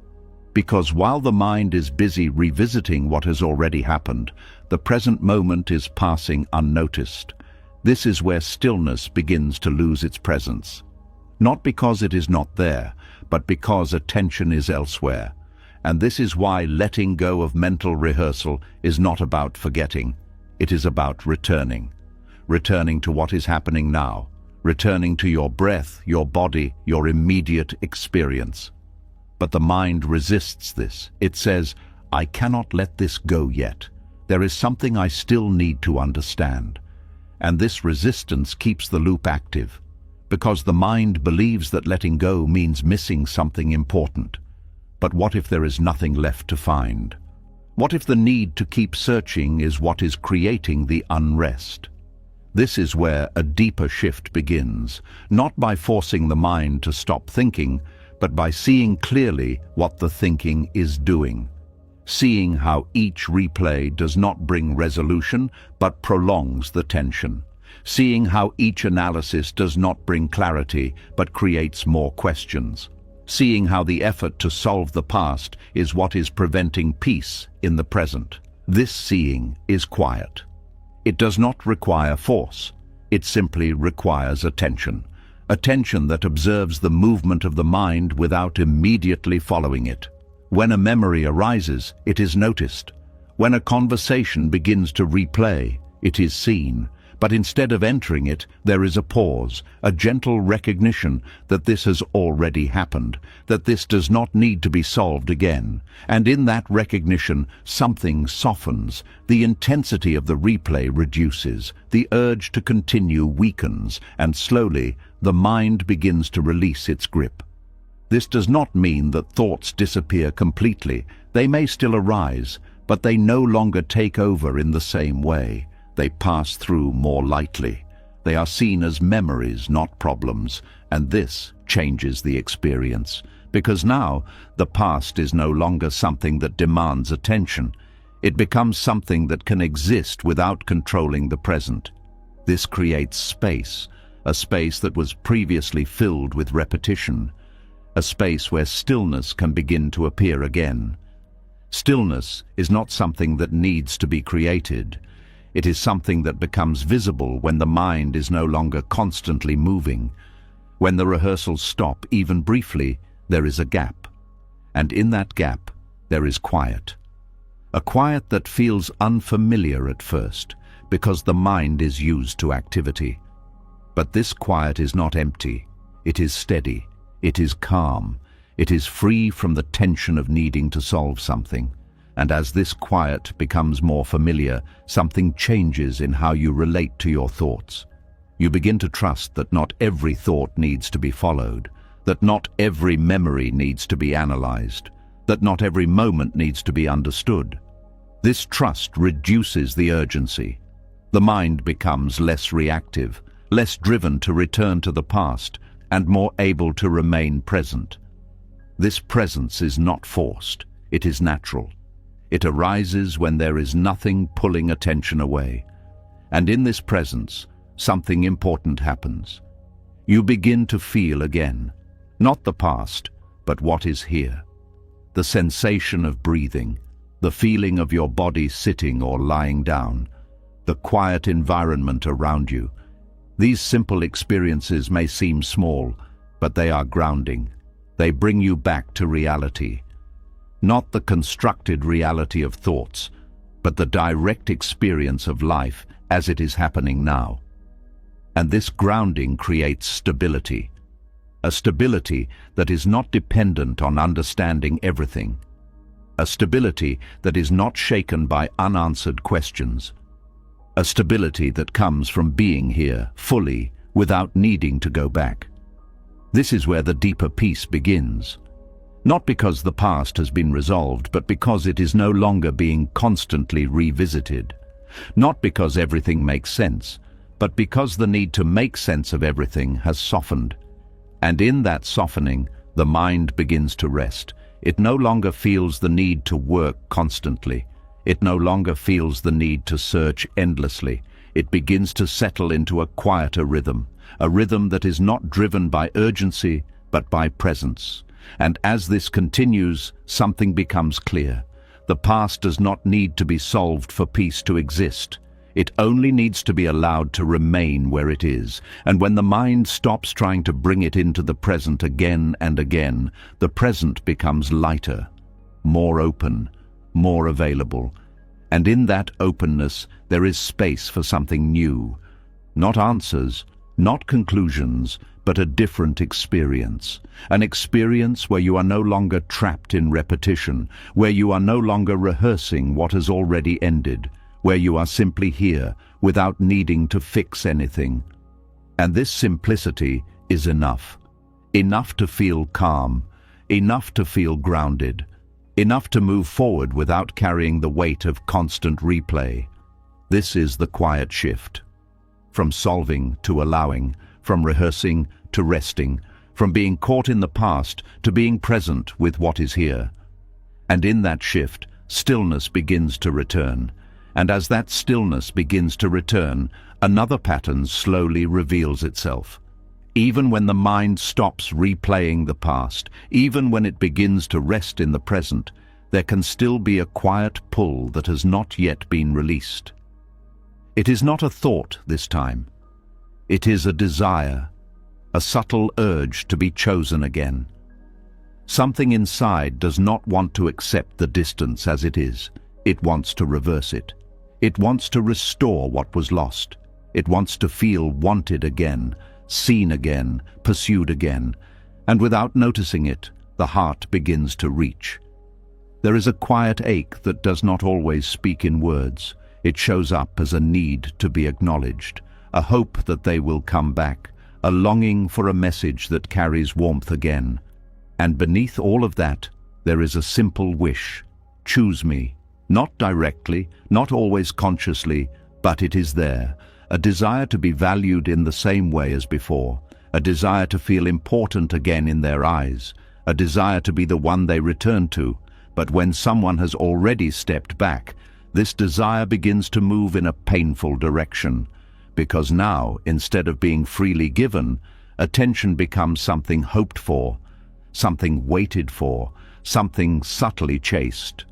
Because while the mind is busy revisiting what has already happened, the present moment is passing unnoticed. This is where stillness begins to lose its presence. Not because it is not there, but because attention is elsewhere. And this is why letting go of mental rehearsal is not about forgetting. It is about returning. Returning to what is happening now. Returning to your breath, your body, your immediate experience. But the mind resists this. It says, I cannot let this go yet. There is something I still need to understand. And this resistance keeps the loop active. Because the mind believes that letting go means missing something important. But what if there is nothing left to find? What if the need to keep searching is what is creating the unrest? This is where a deeper shift begins, not by forcing the mind to stop thinking, but by seeing clearly what the thinking is doing. Seeing how each replay does not bring resolution, but prolongs the tension. Seeing how each analysis does not bring clarity, but creates more questions. Seeing how the effort to solve the past is what is preventing peace in the present. This seeing is quiet. It does not require force. It simply requires attention. Attention that observes the movement of the mind without immediately following it. When a memory arises, it is noticed. When a conversation begins to replay, it is seen. But instead of entering it, there is a pause, a gentle recognition that this has already happened, that this does not need to be solved again. And in that recognition, something softens. The intensity of the replay reduces, the urge to continue weakens, and slowly, the mind begins to release its grip. This does not mean that thoughts disappear completely. They may still arise, but they no longer take over in the same way. They pass through more lightly. They are seen as memories, not problems, and this changes the experience, because now the past is no longer something that demands attention. It becomes something that can exist without controlling the present. This creates space, a space that was previously filled with repetition, a space where stillness can begin to appear again. Stillness is not something that needs to be created. It is something that becomes visible when the mind is no longer constantly moving. When the rehearsals stop, even briefly, there is a gap. And in that gap, there is quiet. A quiet that feels unfamiliar at first, because the mind is used to activity. But this quiet is not empty. It is steady. It is calm. It is free from the tension of needing to solve something. And as this quiet becomes more familiar, something changes in how you relate to your thoughts. You begin to trust that not every thought needs to be followed, that not every memory needs to be analyzed, that not every moment needs to be understood. This trust reduces the urgency. The mind becomes less reactive, less driven to return to the past, and more able to remain present. This presence is not forced, it is natural. It arises when there is nothing pulling attention away. And in this presence, something important happens. You begin to feel again, not the past, but what is here. The sensation of breathing, the feeling of your body sitting or lying down, the quiet environment around you. These simple experiences may seem small, but they are grounding. They bring you back to reality. Not the constructed reality of thoughts, but the direct experience of life as it is happening now. And this grounding creates stability. A stability that is not dependent on understanding everything. A stability that is not shaken by unanswered questions. A stability that comes from being here fully without needing to go back. This is where the deeper peace begins. Not because the past has been resolved, but because it is no longer being constantly revisited. Not because everything makes sense, but because the need to make sense of everything has softened. And in that softening, the mind begins to rest. It no longer feels the need to work constantly. It no longer feels the need to search endlessly. It begins to settle into a quieter rhythm, a rhythm that is not driven by urgency, but by presence. And as this continues, something becomes clear. The past does not need to be solved for peace to exist. It only needs to be allowed to remain where it is. And when the mind stops trying to bring it into the present again and again, the present becomes lighter, more open, more available. And in that openness, there is space for something new. Not answers, not conclusions, but a different experience. An experience where you are no longer trapped in repetition, where you are no longer rehearsing what has already ended, where you are simply here without needing to fix anything. And this simplicity is enough. Enough to feel calm, enough to feel grounded, enough to move forward without carrying the weight of constant replay. This is the quiet shift. From solving to allowing, from rehearsing to resting, from being caught in the past to being present with what is here. And in that shift, stillness begins to return. And as that stillness begins to return, another pattern slowly reveals itself. Even when the mind stops replaying the past, even when it begins to rest in the present, there can still be a quiet pull that has not yet been released. It is not a thought this time. It is a desire, a subtle urge to be chosen again. Something inside does not want to accept the distance as it is. It wants to reverse it. It wants to restore what was lost. It wants to feel wanted again, seen again, pursued again. And without noticing it, the heart begins to reach. There is a quiet ache that does not always speak in words. It shows up as a need to be acknowledged, a hope that they will come back, a longing for a message that carries warmth again. And beneath all of that, there is a simple wish. Choose me. Not directly, not always consciously, but it is there. A desire to be valued in the same way as before. A desire to feel important again in their eyes. A desire to be the one they return to. But when someone has already stepped back, this desire begins to move in a painful direction. Because now, instead of being freely given, attention becomes something hoped for, something waited for, something subtly chased.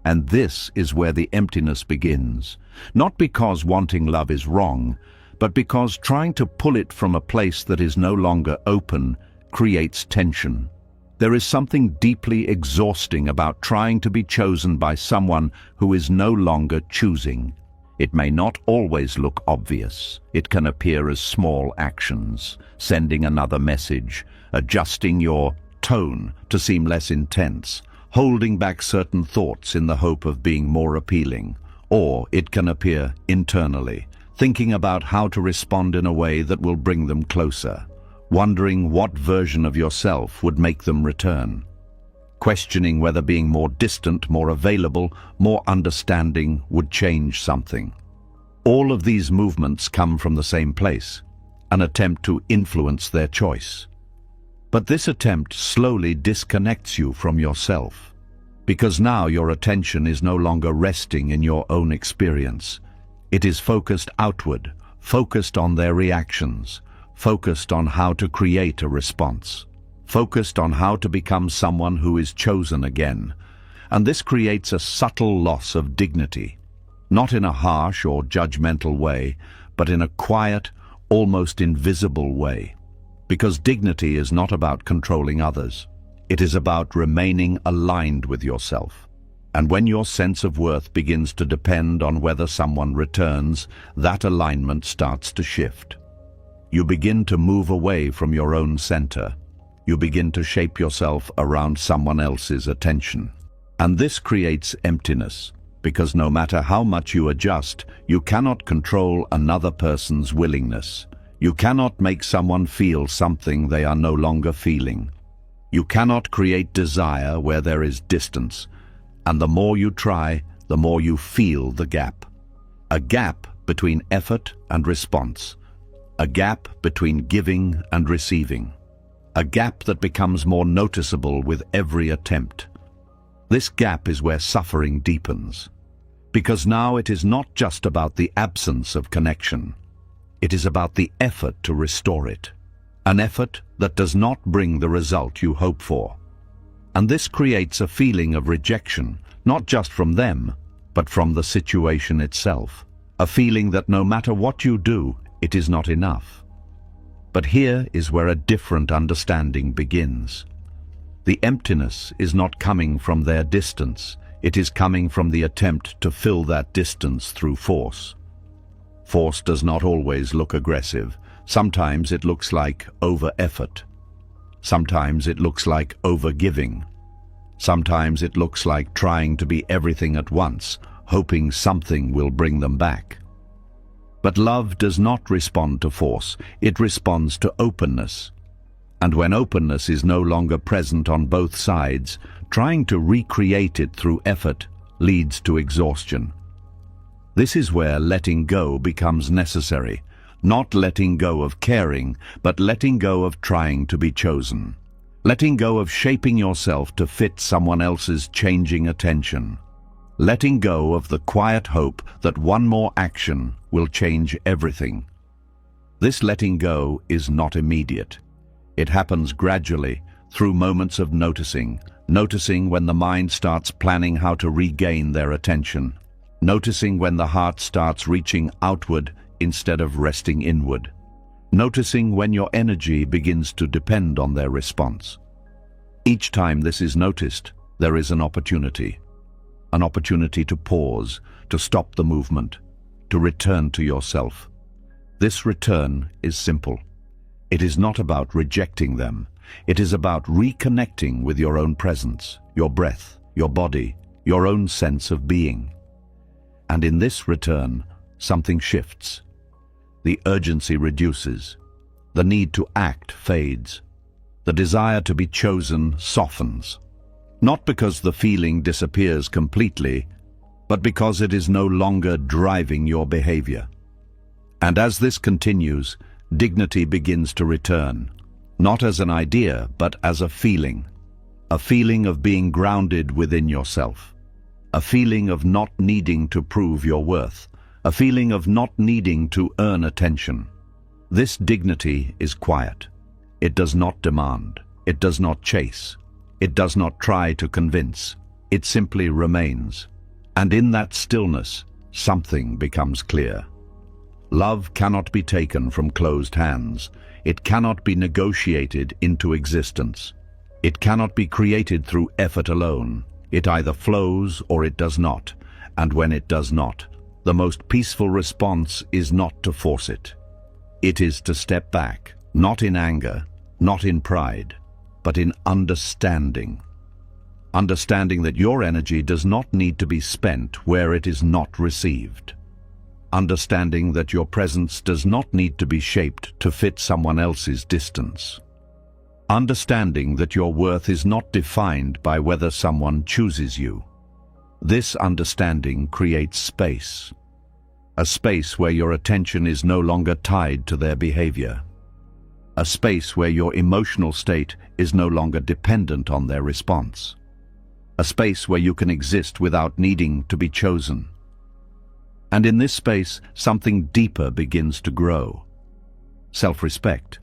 And this is where the emptiness begins. Not because wanting love is wrong, but because trying to pull it from a place that is no longer open creates tension. There is something deeply exhausting about trying to be chosen by someone who is no longer choosing. It may not always look obvious. It can appear as small actions, sending another message, adjusting your tone to seem less intense, holding back certain thoughts in the hope of being more appealing. Or it can appear internally, thinking about how to respond in a way that will bring them closer, wondering what version of yourself would make them return, questioning whether being more distant, more available, more understanding would change something. All of these movements come from the same place, an attempt to influence their choice. But this attempt slowly disconnects you from yourself, because now your attention is no longer resting in your own experience. It is focused outward, focused on their reactions, focused on how to create a response, focused on how to become someone who is chosen again. And this creates a subtle loss of dignity, not in a harsh or judgmental way, but in a quiet, almost invisible way. Because dignity is not about controlling others. It is about remaining aligned with yourself. And when your sense of worth begins to depend on whether someone returns, that alignment starts to shift. You begin to move away from your own center. You begin to shape yourself around someone else's attention. And this creates emptiness, because no matter how much you adjust, you cannot control another person's willingness. You cannot make someone feel something they are no longer feeling. You cannot create desire where there is distance. And the more you try, the more you feel the gap. A gap between effort and response. A gap between giving and receiving. A gap that becomes more noticeable with every attempt. This gap is where suffering deepens. Because now it is not just about the absence of connection. It is about the effort to restore it. An effort that does not bring the result you hope for. And this creates a feeling of rejection, not just from them, but from the situation itself. A feeling that no matter what you do, it is not enough. But here is where a different understanding begins. The emptiness is not coming from their distance. It is coming from the attempt to fill that distance through force. Force does not always look aggressive. Sometimes it looks like over-effort. Sometimes it looks like over-giving. Sometimes it looks like trying to be everything at once, hoping something will bring them back. But love does not respond to force. It responds to openness. And when openness is no longer present on both sides, trying to recreate it through effort leads to exhaustion. This is where letting go becomes necessary. Not letting go of caring, but letting go of trying to be chosen. Letting go of shaping yourself to fit someone else's changing attention. Letting go of the quiet hope that one more action will change everything. This letting go is not immediate. It happens gradually, through moments of noticing when the mind starts planning how to regain their attention. Noticing when the heart starts reaching outward instead of resting inward. Noticing when your energy begins to depend on their response. Each time this is noticed, there is an opportunity. An opportunity to pause, to stop the movement, to return to yourself. This return is simple. It is not about rejecting them. It is about reconnecting with your own presence, your breath, your body, your own sense of being. And in this return, something shifts. The urgency reduces. The need to act fades. The desire to be chosen softens. Not because the feeling disappears completely, but because it is no longer driving your behavior. And as this continues, dignity begins to return, not as an idea, but as a feeling of being grounded within yourself, a feeling of not needing to prove your worth, a feeling of not needing to earn attention. This dignity is quiet. It does not demand. It does not chase. It does not try to convince. It simply remains. And in that stillness, something becomes clear. Love cannot be taken from closed hands. It cannot be negotiated into existence. It cannot be created through effort alone. It either flows or it does not. And when it does not, the most peaceful response is not to force it. It is to step back, not in anger, not in pride, but in understanding. Understanding that your energy does not need to be spent where it is not received. Understanding that your presence does not need to be shaped to fit someone else's distance. Understanding that your worth is not defined by whether someone chooses you. This understanding creates space. A space where your attention is no longer tied to their behavior. A space where your emotional state is no longer dependent on their response. A space where you can exist without needing to be chosen. And in this space, something deeper begins to grow. Self-respect.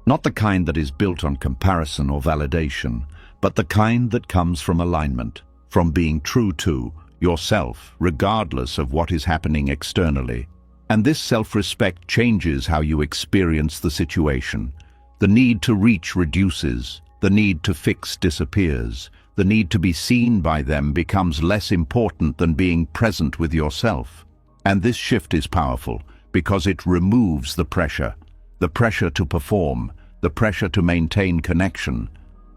Not the kind that is built on comparison or validation, but the kind that comes from alignment, from being true to yourself, regardless of what is happening externally. And this self-respect changes how you experience the situation. The need to reach reduces. The need to fix disappears. The need to be seen by them becomes less important than being present with yourself. And this shift is powerful because it removes the pressure to perform, the pressure to maintain connection,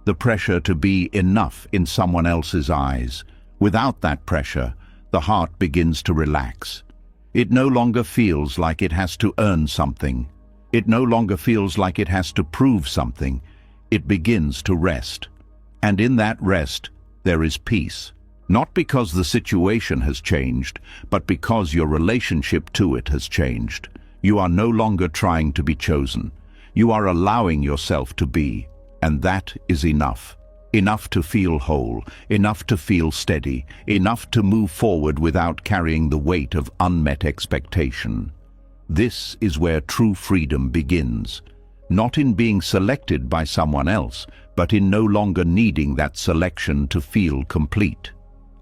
the pressure to be enough in someone else's eyes. Without that pressure, the heart begins to relax. It no longer feels like it has to earn something. It no longer feels like it has to prove something. It begins to rest. And in that rest, there is peace. Not because the situation has changed, but because your relationship to it has changed. You are no longer trying to be chosen. You are allowing yourself to be, and that is enough. Enough to feel whole, enough to feel steady, enough to move forward without carrying the weight of unmet expectation. This is where true freedom begins, not in being selected by someone else, but in no longer needing that selection to feel complete.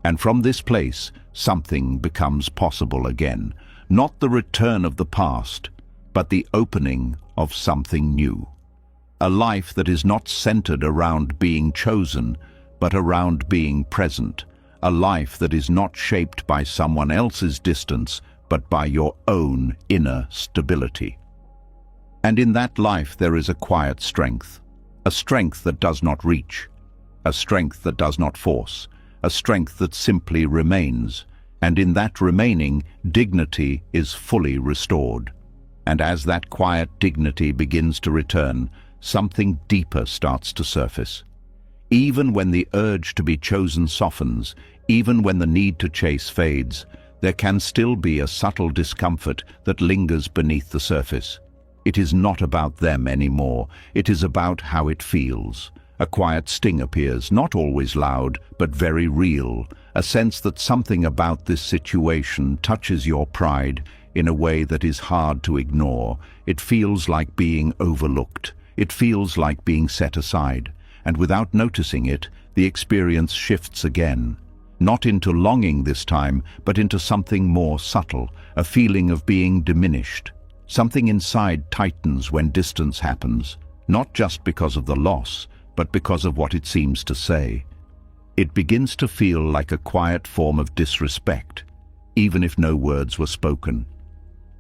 And from this place, something becomes possible again, not the return of the past, but the opening of something new. A life that is not centered around being chosen, but around being present. A life that is not shaped by someone else's distance, but by your own inner stability. And in that life there is a quiet strength. A strength that does not reach. A strength that does not force. A strength that simply remains. And in that remaining, dignity is fully restored. And as that quiet dignity begins to return, something deeper starts to surface. Even when the urge to be chosen softens, even when the need to chase fades, there can still be a subtle discomfort that lingers beneath the surface. It is not about them anymore. It is about how it feels. A quiet sting appears, not always loud, but very real. A sense that something about this situation touches your pride in a way that is hard to ignore. It feels like being overlooked. It feels like being set aside, and without noticing it, the experience shifts again. Not into longing this time, but into something more subtle, a feeling of being diminished. Something inside tightens when distance happens, not just because of the loss, but because of what it seems to say. It begins to feel like a quiet form of disrespect, even if no words were spoken.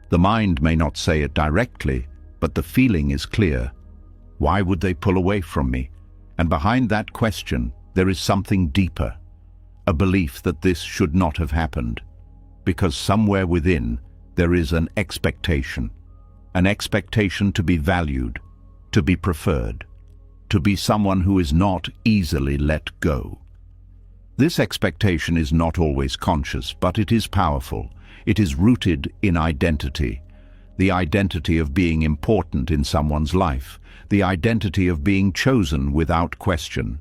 The mind may not say it directly, but the feeling is clear. Why would they pull away from me? And behind that question, there is something deeper. A belief that this should not have happened. Because somewhere within, there is an expectation to be valued, to be preferred. to be someone who is not easily let go. This expectation is not always conscious, but it is powerful. It is rooted in identity. The identity of being important in someone's life. The identity of being chosen without question.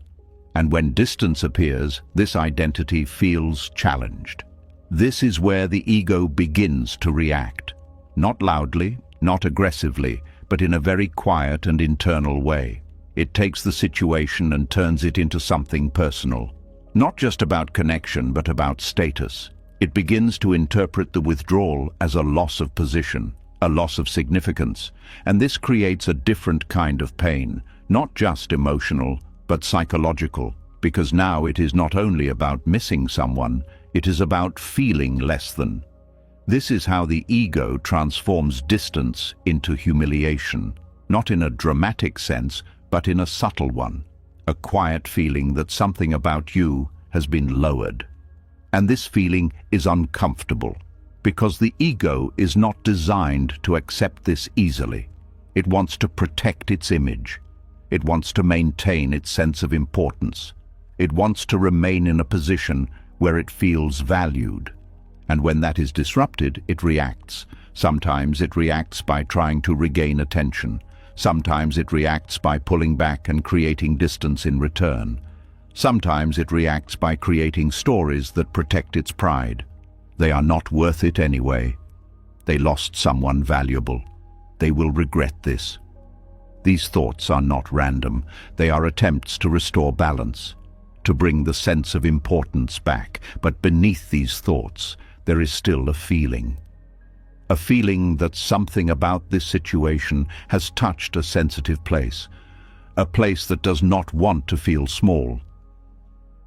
And when distance appears, this identity feels challenged. This is where the ego begins to react. Not loudly, not aggressively, but in a very quiet and internal way. It takes the situation and turns it into something personal. Not just about connection, but about status. It begins to interpret the withdrawal as a loss of position, a loss of significance, and this creates a different kind of pain, not just emotional, but psychological, because now it is not only about missing someone, it is about feeling less than. This is how the ego transforms distance into humiliation, not in a dramatic sense, but in a subtle one, a quiet feeling that something about you has been lowered. And this feeling is uncomfortable, because the ego is not designed to accept this easily. It wants to protect its image. It wants to maintain its sense of importance. It wants to remain in a position where it feels valued. And when that is disrupted, it reacts. Sometimes it reacts by trying to regain attention. Sometimes it reacts by pulling back and creating distance in return. Sometimes it reacts by creating stories that protect its pride. They are not worth it anyway. They lost someone valuable. They will regret this. These thoughts are not random. They are attempts to restore balance, to bring the sense of importance back. But beneath these thoughts, there is still a feeling. A feeling that something about this situation has touched a sensitive place, a place that does not want to feel small.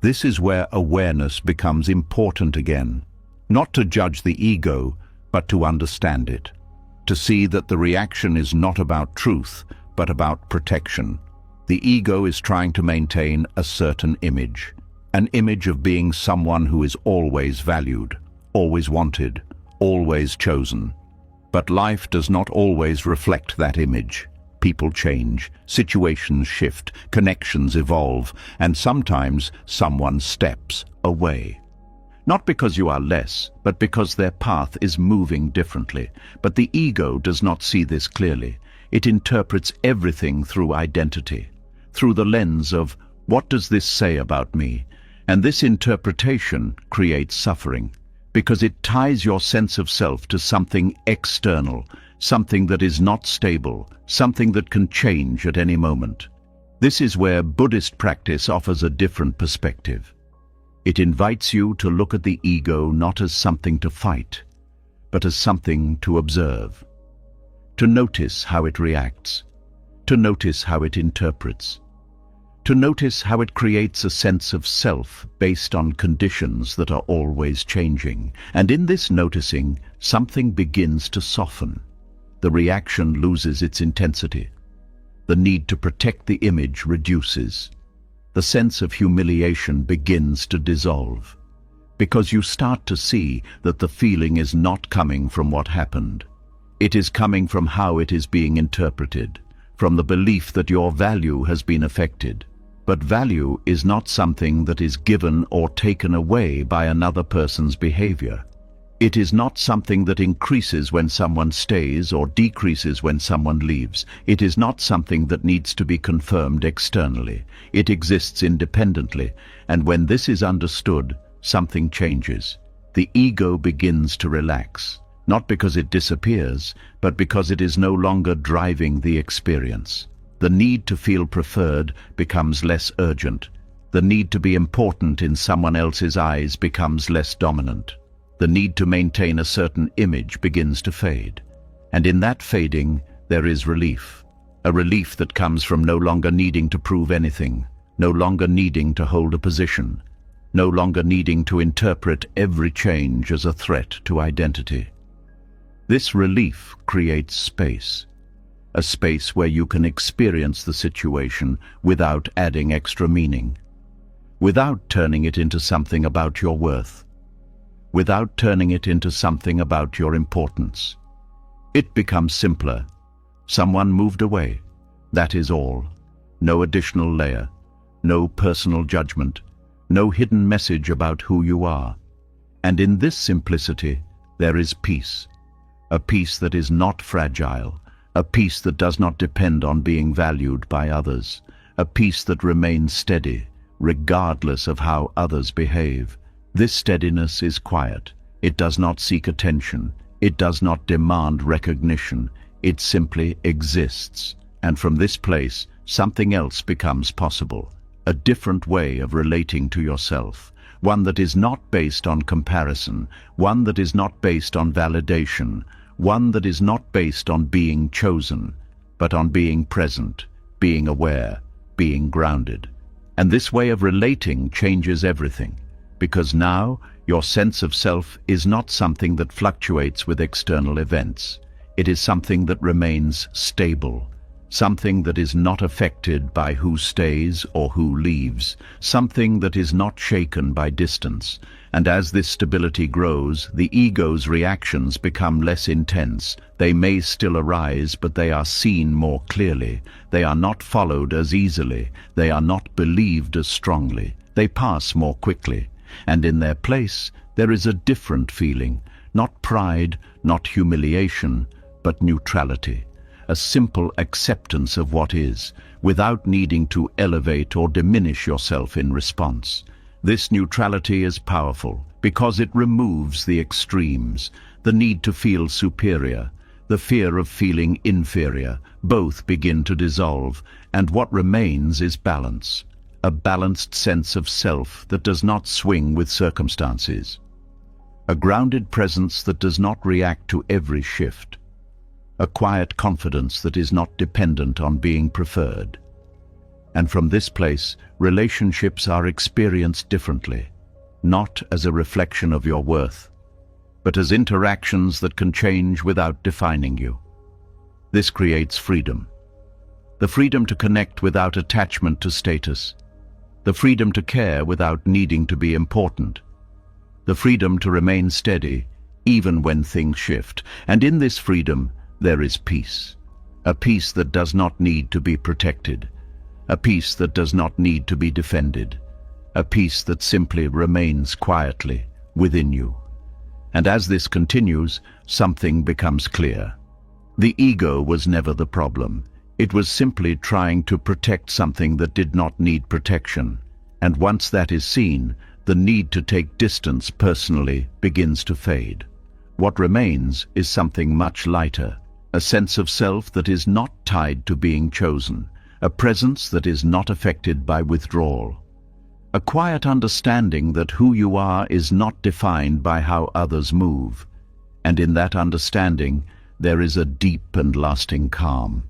This is where awareness becomes important again, not to judge the ego, but to understand it, to see that the reaction is not about truth, but about protection. The ego is trying to maintain a certain image, an image of being someone who is always valued, always wanted, always chosen. But life does not always reflect that image. People change, situations shift, connections evolve, and sometimes someone steps away. Not because you are less, but because their path is moving differently. But the ego does not see this clearly. It interprets everything through identity, through the lens of, what does this say about me? And this interpretation creates suffering, because it ties your sense of self to something external, something that is not stable, something that can change at any moment. This is where Buddhist practice offers a different perspective. It invites you to look at the ego not as something to fight, but as something to observe, to notice how it reacts, to notice how it interprets, to notice how it creates a sense of self based on conditions that are always changing. And in this noticing, something begins to soften. The reaction loses its intensity. The need to protect the image reduces. The sense of humiliation begins to dissolve, because you start to see that the feeling is not coming from what happened. It is coming from how it is being interpreted, from the belief that your value has been affected. But value is not something that is given or taken away by another person's behavior. It is not something that increases when someone stays or decreases when someone leaves. It is not something that needs to be confirmed externally. It exists independently, and when this is understood, something changes. The ego begins to relax, not because it disappears, but because it is no longer driving the experience. The need to feel preferred becomes less urgent. The need to be important in someone else's eyes becomes less dominant. The need to maintain a certain image begins to fade. And in that fading, there is relief. A relief that comes from no longer needing to prove anything, no longer needing to hold a position, no longer needing to interpret every change as a threat to identity. This relief creates space. A space where you can experience the situation without adding extra meaning, without turning it into something about your worth, without turning it into something about your importance. It becomes simpler. Someone moved away. That is all. no additional layer, no personal judgment, no hidden message about who you are. And in this simplicity, there is peace. A peace that is not fragile, a peace that does not depend on being valued by others, a peace that remains steady, regardless of how others behave. This steadiness is quiet. It does not seek attention. It does not demand recognition. It simply exists. And from this place, something else becomes possible. A different way of relating to yourself. One that is not based on comparison. One that is not based on validation. One that is not based on being chosen, but on being present, being aware, being grounded. And this way of relating changes everything, because now your sense of self is not something that fluctuates with external events. It is something that remains stable, something that is not affected by who stays or who leaves, something that is not shaken by distance. And as this stability grows, the ego's reactions become less intense. They may still arise, but they are seen more clearly. They are not followed as easily. They are not believed as strongly. They pass more quickly. And in their place, there is a different feeling, not pride, not humiliation, but neutrality. A simple acceptance of what is, without needing to elevate or diminish yourself in response. This neutrality is powerful because it removes the extremes, the need to feel superior, the fear of feeling inferior. Both begin to dissolve, and what remains is balance, a balanced sense of self that does not swing with circumstances, a grounded presence that does not react to every shift, a quiet confidence that is not dependent on being preferred. And from this place, relationships are experienced differently, not as a reflection of your worth, but as interactions that can change without defining you. This creates freedom. The freedom to connect without attachment to status. The freedom to care without needing to be important. The freedom to remain steady, even when things shift. And in this freedom, there is peace. A peace that does not need to be protected. A peace that does not need to be defended. A peace that simply remains quietly within you. And as this continues, something becomes clear. The ego was never the problem. It was simply trying to protect something that did not need protection. And once that is seen, the need to take distance personally begins to fade. What remains is something much lighter, a sense of self that is not tied to being chosen, a presence that is not affected by withdrawal, a quiet understanding that who you are is not defined by how others move. And in that understanding, there is a deep and lasting calm,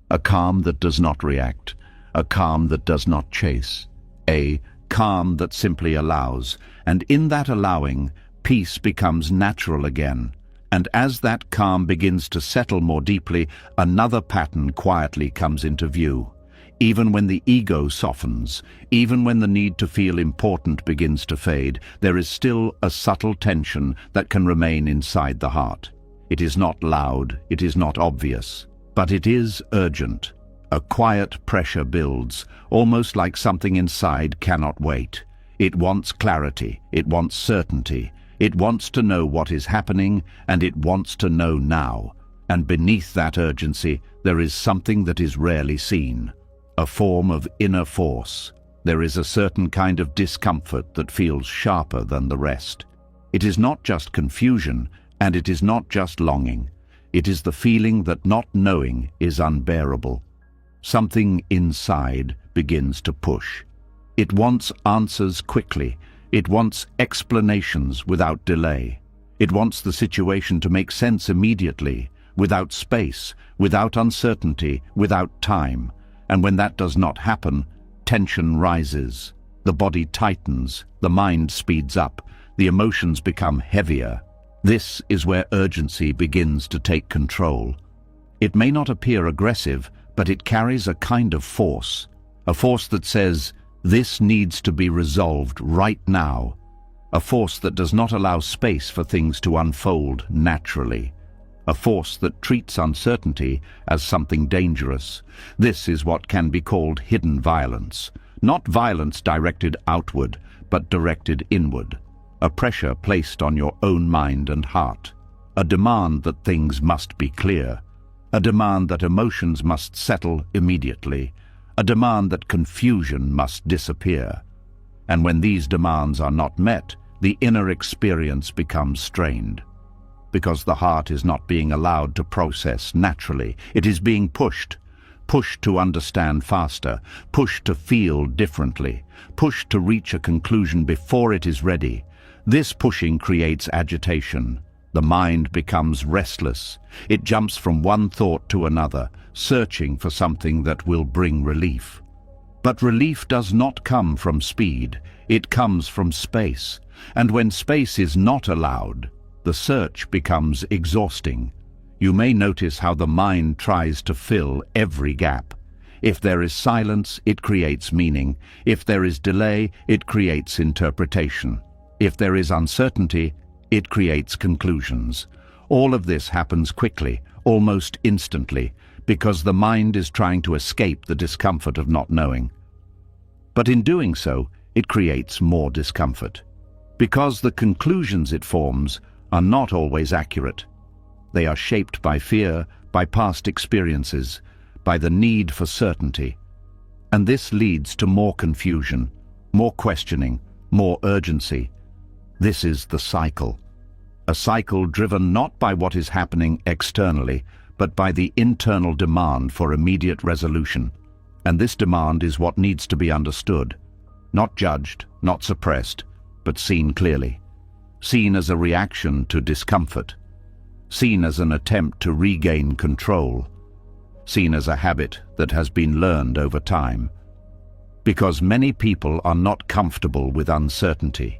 a calm that does not react, a calm that does not chase, a calm that simply allows. And in that allowing, peace becomes natural again. And as that calm begins to settle more deeply, another pattern quietly comes into view. Even when the ego softens, even when the need to feel important begins to fade, there is still a subtle tension that can remain inside the heart. It is not loud, it is not obvious, but it is urgent. A quiet pressure builds, almost like something inside cannot wait. It wants clarity, it wants certainty. It wants to know what is happening, and it wants to know now. And beneath that urgency, there is something that is rarely seen, a form of inner force. There is a certain kind of discomfort that feels sharper than the rest. It is not just confusion, and it is not just longing. It is the feeling that not knowing is unbearable. Something inside begins to push. It wants answers quickly. It wants explanations without delay. It wants the situation to make sense immediately, without space, without uncertainty, without time. And when that does not happen, tension rises. The body tightens, the mind speeds up, the emotions become heavier. This is where urgency begins to take control. It may not appear aggressive, but it carries a kind of force. A force that says, this needs to be resolved right now. A force that does not allow space for things to unfold naturally. a force that treats uncertainty as something dangerous. This is what can be called hidden violence, not violence directed outward, but directed inward, a pressure placed on your own mind and heart, a demand that things must be clear, a demand that emotions must settle immediately, a demand that confusion must disappear. And when these demands are not met, the inner experience becomes strained. Because the heart is not being allowed to process naturally, it is being pushed to understand faster, pushed to feel differently, pushed to reach a conclusion before it is ready. This pushing creates agitation. The mind becomes restless. It jumps from one thought to another, searching for something that will bring relief. But relief does not come from speed, it comes from space. And when space is not allowed, the search becomes exhausting. You may notice how the mind tries to fill every gap. If there is silence, it creates meaning. If there is delay, it creates interpretation. If there is uncertainty, it creates conclusions. All of this happens quickly, almost instantly, because the mind is trying to escape the discomfort of not knowing. But in doing so, it creates more discomfort, because the conclusions it forms are not always accurate. They are shaped by fear, by past experiences, by the need for certainty. And this leads to more confusion, more questioning, more urgency. This is the cycle. A cycle driven not by what is happening externally, but by the internal demand for immediate resolution. And this demand is what needs to be understood, not judged, not suppressed, but seen clearly. Seen as a reaction to discomfort. Seen as an attempt to regain control. Seen as a habit that has been learned over time. Because many people are not comfortable with uncertainty.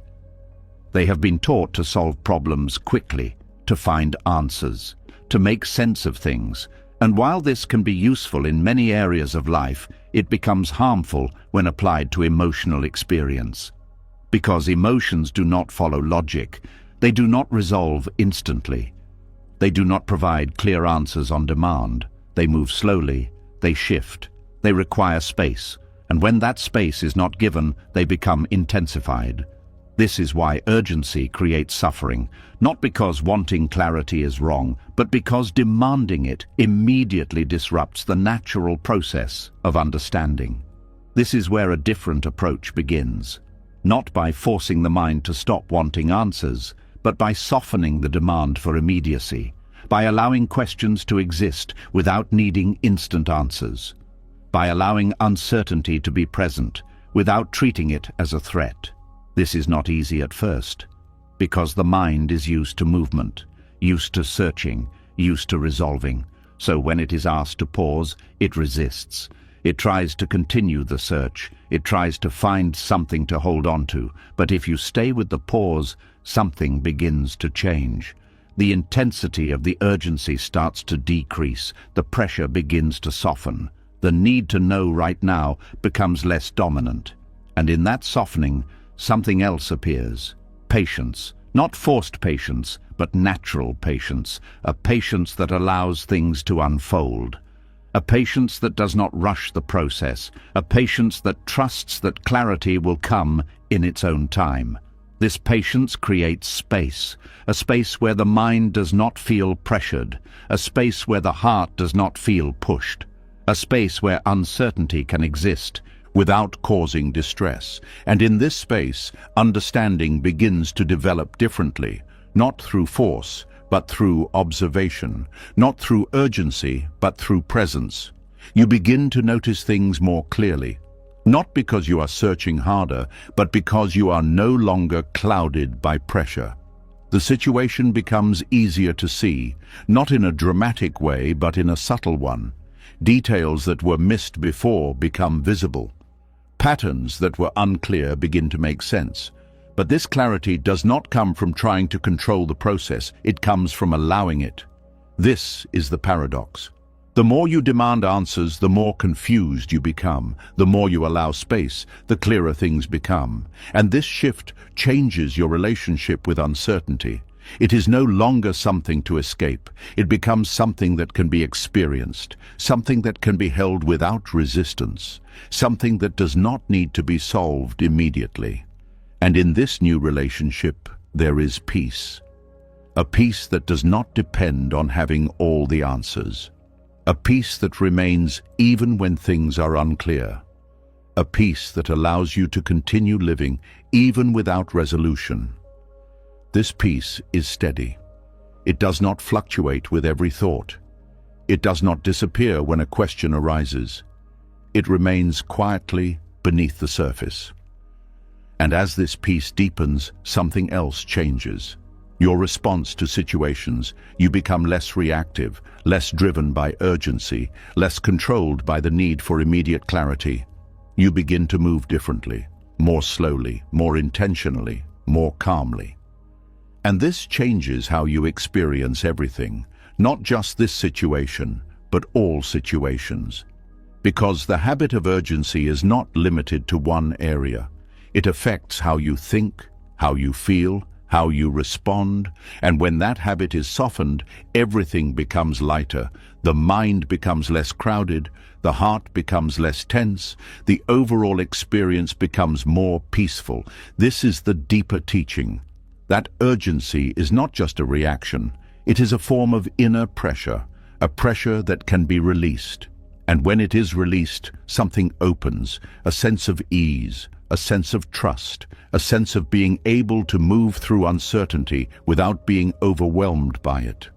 They have been taught to solve problems quickly, to find answers, to make sense of things. And while this can be useful in many areas of life, it becomes harmful when applied to emotional experience. Because emotions do not follow logic, they do not resolve instantly. They do not provide clear answers on demand. They move slowly, they shift, they require space, and when that space is not given, they become intensified. This is why urgency creates suffering, not because wanting clarity is wrong, but because demanding it immediately disrupts the natural process of understanding. This is where a different approach begins, not by forcing the mind to stop wanting answers, but by softening the demand for immediacy, by allowing questions to exist without needing instant answers, by allowing uncertainty to be present without treating it as a threat. This is not easy at first, because the mind is used to movement, used to searching, used to resolving. So when it is asked to pause, it resists. It tries to continue the search. It tries to find something to hold on to. But if you stay with the pause, something begins to change. The intensity of the urgency starts to decrease. The pressure begins to soften. The need to know right now becomes less dominant. And in that softening, something else appears. Patience. Not forced patience, but natural patience. A patience that allows things to unfold. A patience that does not rush the process. A patience that trusts that clarity will come in its own time. This patience creates space. A space where the mind does not feel pressured. A space where the heart does not feel pushed. A space where uncertainty can exist without causing distress. And in this space, understanding begins to develop differently, not through force, but through observation, not through urgency, but through presence. You begin to notice things more clearly, not because you are searching harder, but because you are no longer clouded by pressure. The situation becomes easier to see, not in a dramatic way, but in a subtle one. Details that were missed before become visible. Patterns that were unclear begin to make sense. But this clarity does not come from trying to control the process, it comes from allowing it. This is the paradox. The more you demand answers, the more confused you become. The more you allow space, the clearer things become. And this shift changes your relationship with uncertainty. It is no longer something to escape. It becomes something that can be experienced, something that can be held without resistance, something that does not need to be solved immediately. And in this new relationship, there is peace. A peace that does not depend on having all the answers. A peace that remains even when things are unclear. A peace that allows you to continue living even without resolution. This peace is steady. It does not fluctuate with every thought. It does not disappear when a question arises. It remains quietly beneath the surface. And as this peace deepens, something else changes. Your response to situations, you become less reactive, less driven by urgency, less controlled by the need for immediate clarity. You begin to move differently, more slowly, more intentionally, more calmly. And this changes how you experience everything, not just this situation, but all situations. Because the habit of urgency is not limited to one area. It affects how you think, how you feel, how you respond, and when that habit is softened, everything becomes lighter, the mind becomes less crowded, the heart becomes less tense, the overall experience becomes more peaceful. This is the deeper teaching. That urgency is not just a reaction, it is a form of inner pressure, a pressure that can be released. And when it is released, something opens, a sense of ease, a sense of trust, a sense of being able to move through uncertainty without being overwhelmed by it.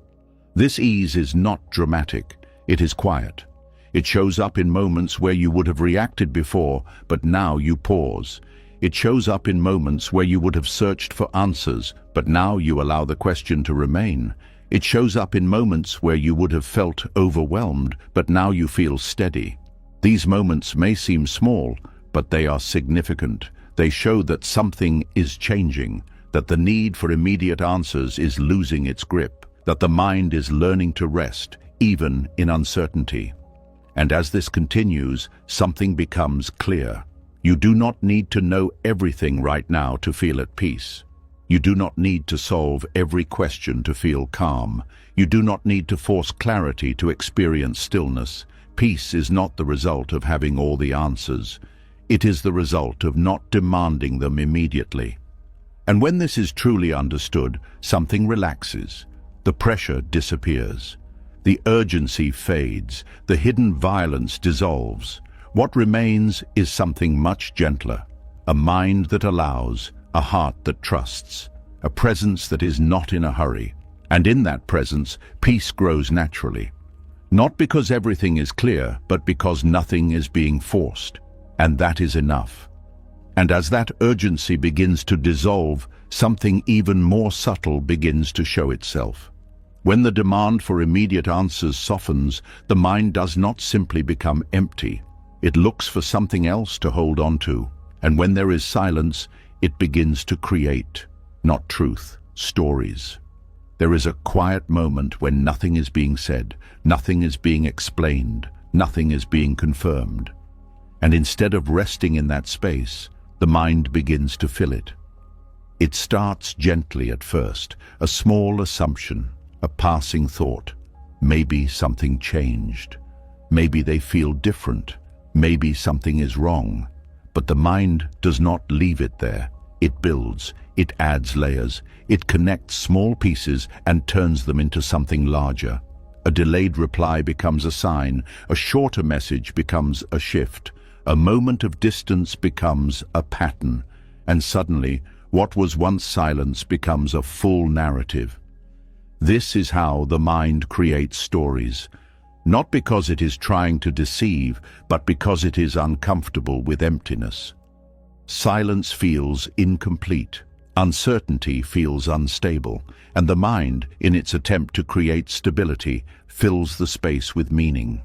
This ease is not dramatic, it is quiet. It shows up in moments where you would have reacted before, but now you pause. It shows up in moments where you would have searched for answers, but now you allow the question to remain. It shows up in moments where you would have felt overwhelmed, but now you feel steady. These moments may seem small, but they are significant. They show that something is changing, that the need for immediate answers is losing its grip, that the mind is learning to rest, even in uncertainty. And as this continues, something becomes clear. You do not need to know everything right now to feel at peace. You do not need to solve every question to feel calm. You do not need to force clarity to experience stillness. Peace is not the result of having all the answers. It is the result of not demanding them immediately. And when this is truly understood, something relaxes. The pressure disappears. The urgency fades. The hidden violence dissolves. What remains is something much gentler, a mind that allows, a heart that trusts, a presence that is not in a hurry. And in that presence, peace grows naturally. Not because everything is clear, but because nothing is being forced. And that is enough. And as that urgency begins to dissolve, something even more subtle begins to show itself. When the demand for immediate answers softens, the mind does not simply become empty. It looks for something else to hold on to, and when there is silence, it begins to create, not truth, stories. There is a quiet moment when nothing is being said, nothing is being explained, nothing is being confirmed. And instead of resting in that space, the mind begins to fill it. It starts gently at first, a small assumption, a passing thought. Maybe something changed. Maybe they feel different. Maybe something is wrong, but the mind does not leave it there. It builds, it adds layers, it connects small pieces and turns them into something larger. A delayed reply becomes a sign, a shorter message becomes a shift, a moment of distance becomes a pattern, and suddenly what was once silence becomes a full narrative. This is how the mind creates stories. Not because it is trying to deceive, but because it is uncomfortable with emptiness. Silence feels incomplete, uncertainty feels unstable, and the mind, in its attempt to create stability, fills the space with meaning.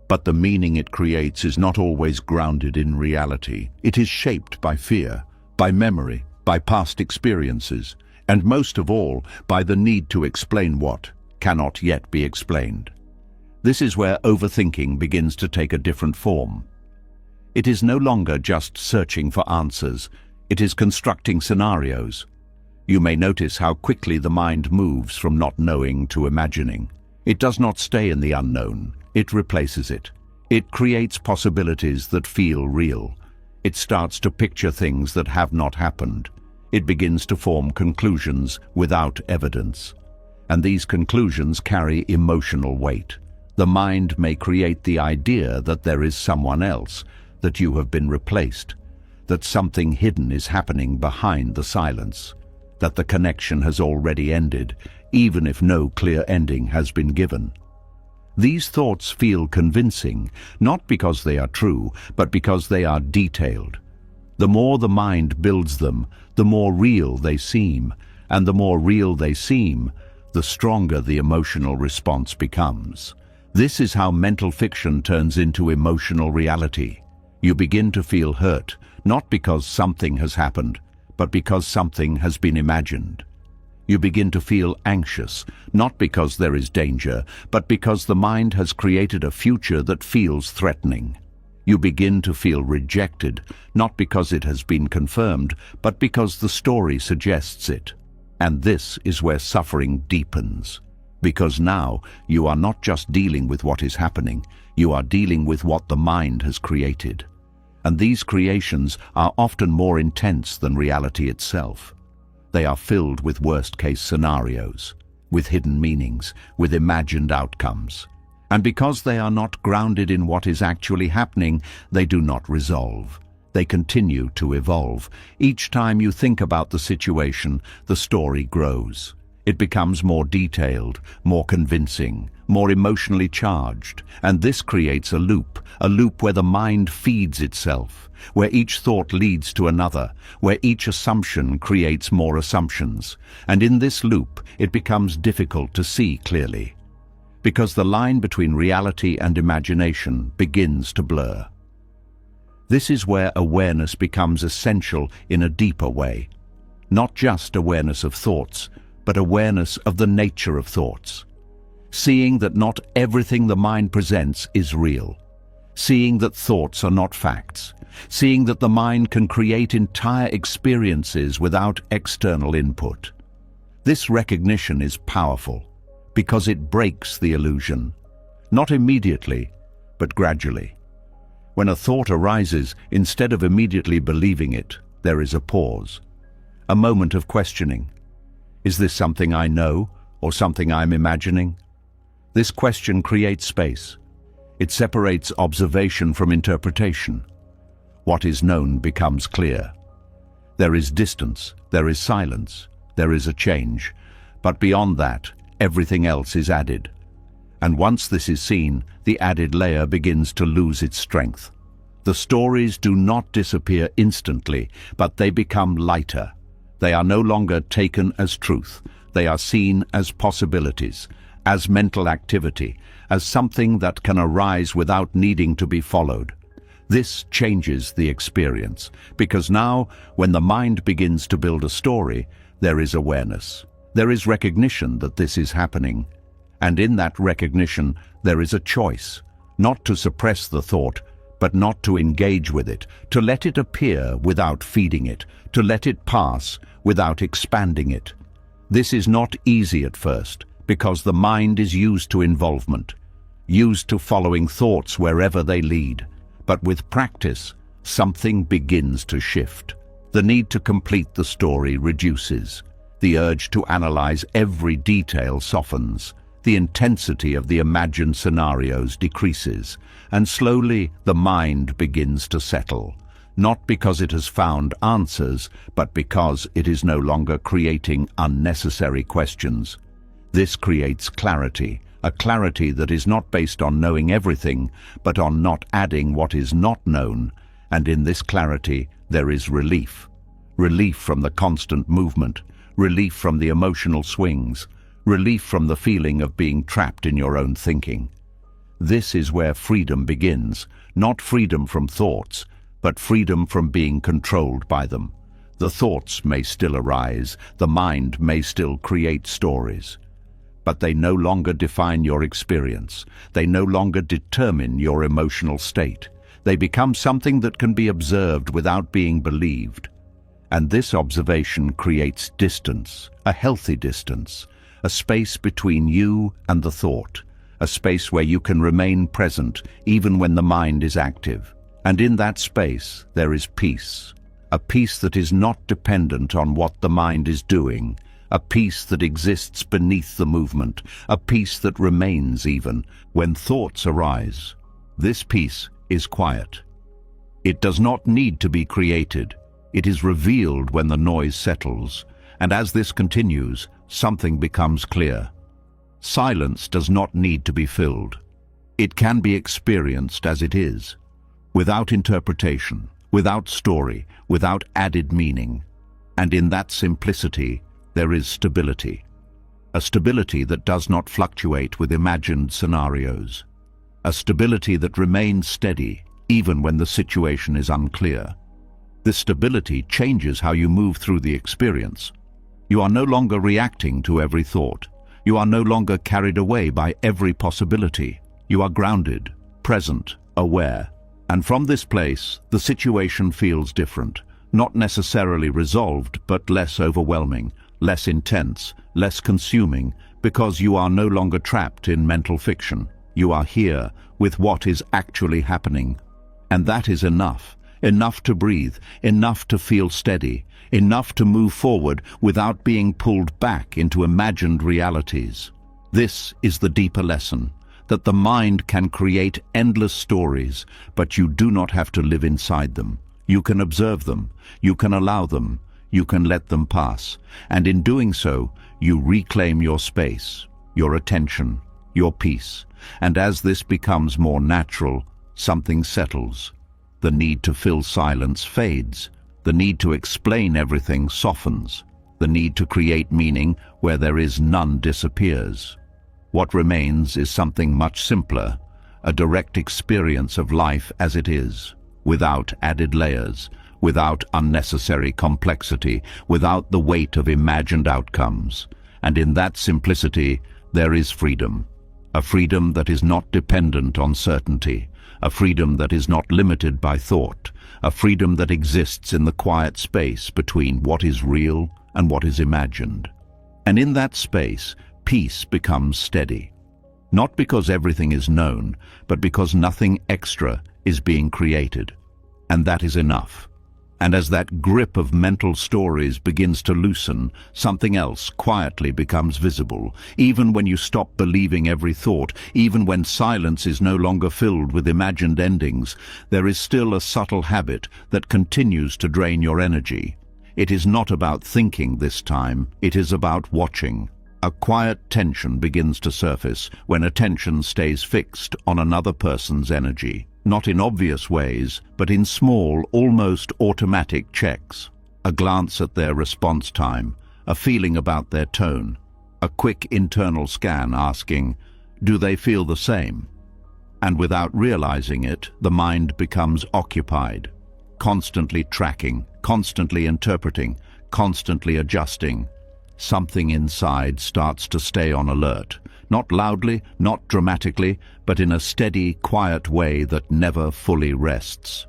But the meaning it creates is not always grounded in reality. It is shaped by fear, by memory, by past experiences, and most of all, by the need to explain what cannot yet be explained. This is where overthinking begins to take a different form. It is no longer just searching for answers, it is constructing scenarios. You may notice how quickly the mind moves from not knowing to imagining. It does not stay in the unknown, it replaces it. It creates possibilities that feel real. It starts to picture things that have not happened. It begins to form conclusions without evidence. And these conclusions carry emotional weight. The mind may create the idea that there is someone else, that you have been replaced, that something hidden is happening behind the silence, that the connection has already ended, even if no clear ending has been given. These thoughts feel convincing, not because they are true, but because they are detailed. The more the mind builds them, the more real they seem, and the more real they seem, the stronger the emotional response becomes. This is how mental fiction turns into emotional reality. You begin to feel hurt, not because something has happened, but because something has been imagined. You begin to feel anxious, not because there is danger, but because the mind has created a future that feels threatening. You begin to feel rejected, not because it has been confirmed, but because the story suggests it. And this is where suffering deepens. Because now you are not just dealing with what is happening, you are dealing with what the mind has created. And these creations are often more intense than reality itself. They are filled with worst-case scenarios, with hidden meanings, with imagined outcomes. And because they are not grounded in what is actually happening, they do not resolve. They continue to evolve. Each time you think about the situation, the story grows. It becomes more detailed, more convincing, more emotionally charged. And this creates a loop where the mind feeds itself, where each thought leads to another, where each assumption creates more assumptions. And in this loop, it becomes difficult to see clearly, because the line between reality and imagination begins to blur. This is where awareness becomes essential in a deeper way. Not just awareness of thoughts, but awareness of the nature of thoughts. Seeing that not everything the mind presents is real. Seeing that thoughts are not facts. Seeing that the mind can create entire experiences without external input. This recognition is powerful because it breaks the illusion. Not immediately, but gradually. When a thought arises, instead of immediately believing it, there is a pause. A moment of questioning. Is this something I know or something I'm imagining? This question creates space. It separates observation from interpretation. What is known becomes clear. There is distance, there is silence, there is a change, but beyond that, everything else is added. And once this is seen, the added layer begins to lose its strength. The stories do not disappear instantly, but they become lighter. They are no longer taken as truth. They are seen as possibilities, as mental activity, as something that can arise without needing to be followed. This changes the experience, because now, when the mind begins to build a story, there is awareness. There is recognition that this is happening. And in that recognition, there is a choice, not to suppress the thought, but not to engage with it, to let it appear without feeding it, to let it pass without expanding it. This is not easy at first, because the mind is used to involvement, used to following thoughts wherever they lead. But with practice, something begins to shift. The need to complete the story reduces. The urge to analyze every detail softens. The intensity of the imagined scenarios decreases, and slowly the mind begins to settle, not because it has found answers, but because it is no longer creating unnecessary questions. This creates clarity, a clarity that is not based on knowing everything, but on not adding what is not known, and in this clarity there is relief. Relief from the constant movement, relief from the emotional swings, relief from the feeling of being trapped in your own thinking. This is where freedom begins, not freedom from thoughts, but freedom from being controlled by them. The thoughts may still arise, the mind may still create stories, but they no longer define your experience. They no longer determine your emotional state. They become something that can be observed without being believed. And this observation creates distance, a healthy distance, a space between you and the thought, a space where you can remain present even when the mind is active. And in that space, there is peace, a peace that is not dependent on what the mind is doing, a peace that exists beneath the movement, a peace that remains even when thoughts arise. This peace is quiet. It does not need to be created. It is revealed when the noise settles, and as this continues, something becomes clear. Silence does not need to be filled. It can be experienced as it is, without interpretation, without story, without added meaning. And in that simplicity, there is stability. A stability that does not fluctuate with imagined scenarios. A stability that remains steady, even when the situation is unclear. This stability changes how you move through the experience. You are no longer reacting to every thought. You are no longer carried away by every possibility. You are grounded, present, aware. And from this place, the situation feels different, not necessarily resolved, but less overwhelming, less intense, less consuming, because you are no longer trapped in mental fiction. You are here with what is actually happening. And that is enough. Enough to breathe, enough to feel steady, enough to move forward without being pulled back into imagined realities. This is the deeper lesson, that the mind can create endless stories, but you do not have to live inside them. You can observe them, you can allow them, you can let them pass, and in doing so, you reclaim your space, your attention, your peace. And as this becomes more natural, something settles. The need to fill silence fades. The need to explain everything softens. The need to create meaning where there is none disappears. What remains is something much simpler, a direct experience of life as it is, without added layers, without unnecessary complexity, without the weight of imagined outcomes. And in that simplicity, there is freedom. A freedom that is not dependent on certainty, a freedom that is not limited by thought, a freedom that exists in the quiet space between what is real and what is imagined. And in that space, peace becomes steady. Not because everything is known, but because nothing extra is being created. And that is enough. And as that grip of mental stories begins to loosen, something else quietly becomes visible. Even when you stop believing every thought, even when silence is no longer filled with imagined endings, there is still a subtle habit that continues to drain your energy. It is not about thinking this time, it is about watching. A quiet tension begins to surface when attention stays fixed on another person's energy. Not in obvious ways, but in small, almost automatic checks. A glance at their response time, a feeling about their tone, a quick internal scan asking, do they feel the same? And without realizing it, the mind becomes occupied, constantly tracking, constantly interpreting, constantly adjusting. Something inside starts to stay on alert. Not loudly, not dramatically, but in a steady, quiet way that never fully rests.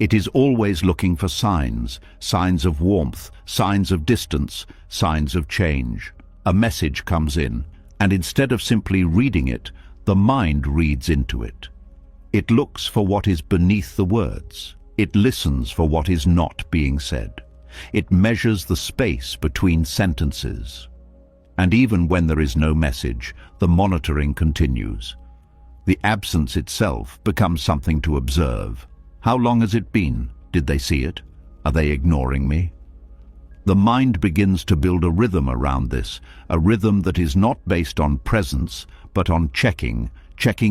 It is always looking for signs, signs of warmth, signs of distance, signs of change. A message comes in, and instead of simply reading it, the mind reads into it. It looks for what is beneath the words. It listens for what is not being said. It measures the space between sentences. And even when there is no message, the monitoring continues. The absence itself becomes something to observe. How long has it been? Did they see it? Are they ignoring me? The mind begins to build a rhythm around this, a rhythm that is not based on presence, but on checking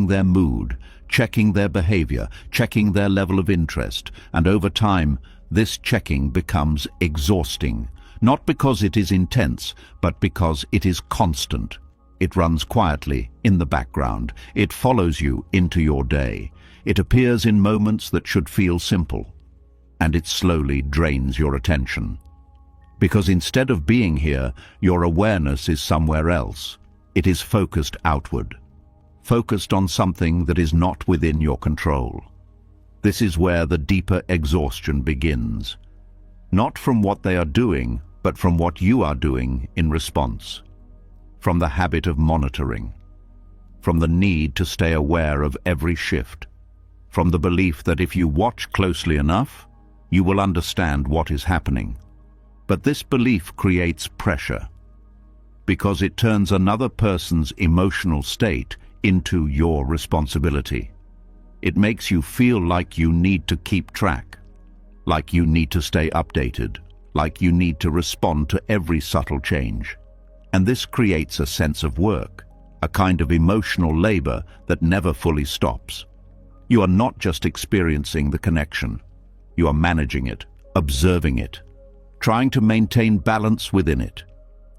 their mood, checking their behavior, checking their level of interest, and over time, this checking becomes exhausting. Not because it is intense, but because it is constant. It runs quietly, in the background. It follows you into your day. It appears in moments that should feel simple. And it slowly drains your attention. Because instead of being here, your awareness is somewhere else. It is focused outward. Focused on something that is not within your control. This is where the deeper exhaustion begins. not from what they are doing, but from what you are doing in response. From the habit of monitoring. From the need to stay aware of every shift. From the belief that if you watch closely enough, you will understand what is happening. But this belief creates pressure, because it turns another person's emotional state into your responsibility. It makes you feel like you need to keep track, like you need to stay updated, like you need to respond to every subtle change. And this creates a sense of work, a kind of emotional labor that never fully stops. You are not just experiencing the connection. You are managing it, observing it, trying to maintain balance within it.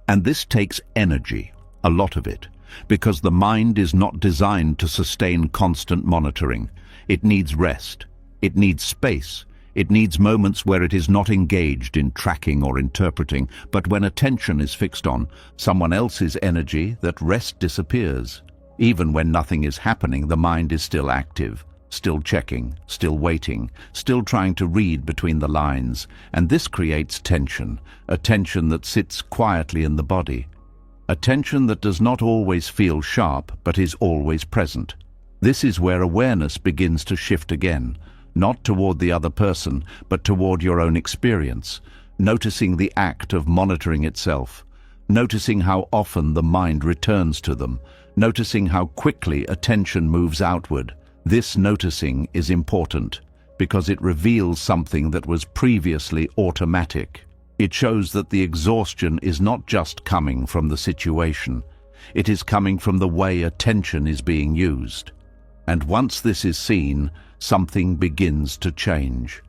And this takes energy, a lot of it, because the mind is not designed to sustain constant monitoring. It needs rest. It needs space. It needs moments where it is not engaged in tracking or interpreting, but when attention is fixed on someone else's energy, that rest disappears. Even when nothing is happening, the mind is still active, still checking, still waiting, still trying to read between the lines. And this creates tension, a tension that sits quietly in the body, a tension that does not always feel sharp, but is always present. This is where awareness begins to shift again, not toward the other person, but toward your own experience, noticing the act of monitoring itself, noticing how often the mind returns to them, noticing how quickly attention moves outward. This noticing is important because it reveals something that was previously automatic. It shows that the exhaustion is not just coming from the situation, it is coming from the way attention is being used. And once this is seen, something begins to change.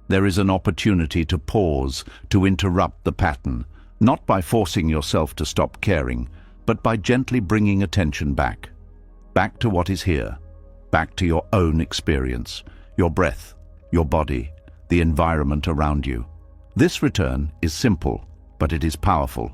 There is an opportunity to pause, to interrupt the pattern, not by forcing yourself to stop caring, but by gently bringing attention back to what is here, back to your own experience, your breath, your body, the environment around you. This return is simple, but it is powerful,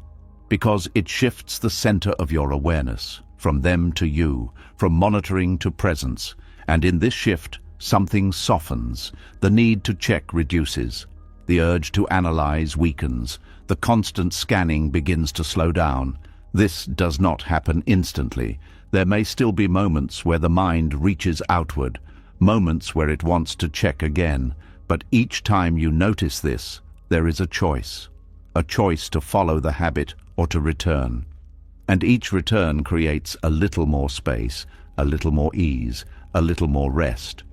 because it shifts the center of your awareness, from them to you, from monitoring to presence. And in this shift, something softens. The need to check reduces. The urge to analyze weakens. The constant scanning begins to slow down. This does not happen instantly. There may still be moments where the mind reaches outward, moments where it wants to check again. But each time you notice this, there is a choice to follow the habit or to return. And each return creates a little more space, a little more ease, a little more rest.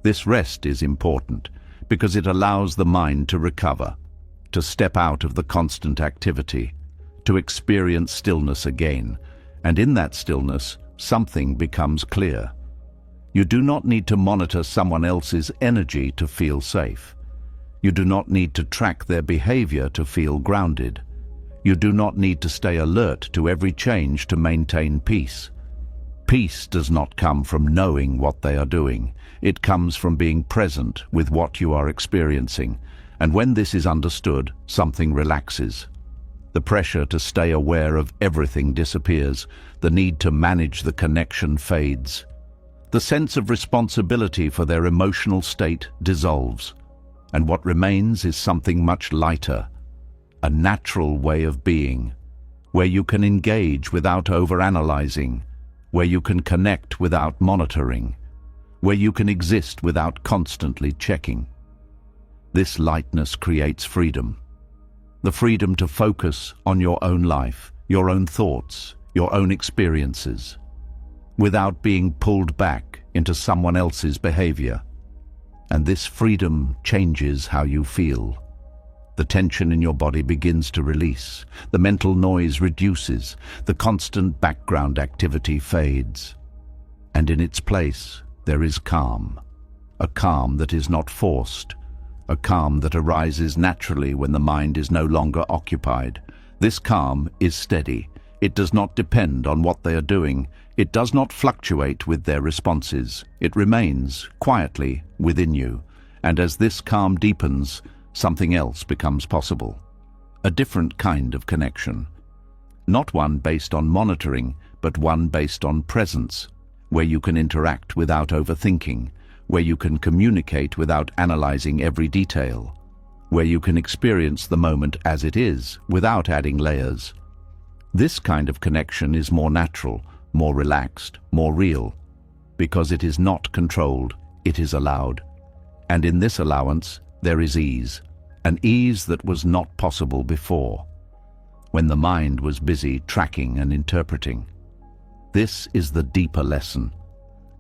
This rest is important because it allows the mind to recover, to step out of the constant activity, to experience stillness again. And in that stillness, something becomes clear. You do not need to monitor someone else's energy to feel safe. You do not need to track their behavior to feel grounded. You do not need to stay alert to every change to maintain peace. Peace does not come from knowing what they are doing. It comes from being present with what you are experiencing. And when this is understood, something relaxes. The pressure to stay aware of everything disappears. The need to manage the connection fades. The sense of responsibility for their emotional state dissolves. And what remains is something much lighter, a natural way of being, where you can engage without overanalyzing, where you can connect without monitoring, where you can exist without constantly checking. This lightness creates freedom. The freedom to focus on your own life, your own thoughts, your own experiences, without being pulled back into someone else's behavior. And this freedom changes how you feel. The tension in your body begins to release. The mental noise reduces. The constant background activity fades. And in its place, there is calm. A calm that is not forced. A calm that arises naturally when the mind is no longer occupied. This calm is steady. It does not depend on what they are doing. It does not fluctuate with their responses. It remains quietly within you. And as this calm deepens, something else becomes possible. A different kind of connection. Not one based on monitoring, but one based on presence, where you can interact without overthinking, where you can communicate without analyzing every detail. where you can experience the moment as it is, without adding layers. This kind of connection is more natural, more relaxed, more real, because it is not controlled, it is allowed. And in this allowance, there is ease, an ease that was not possible before, when the mind was busy tracking and interpreting. This is the deeper lesson,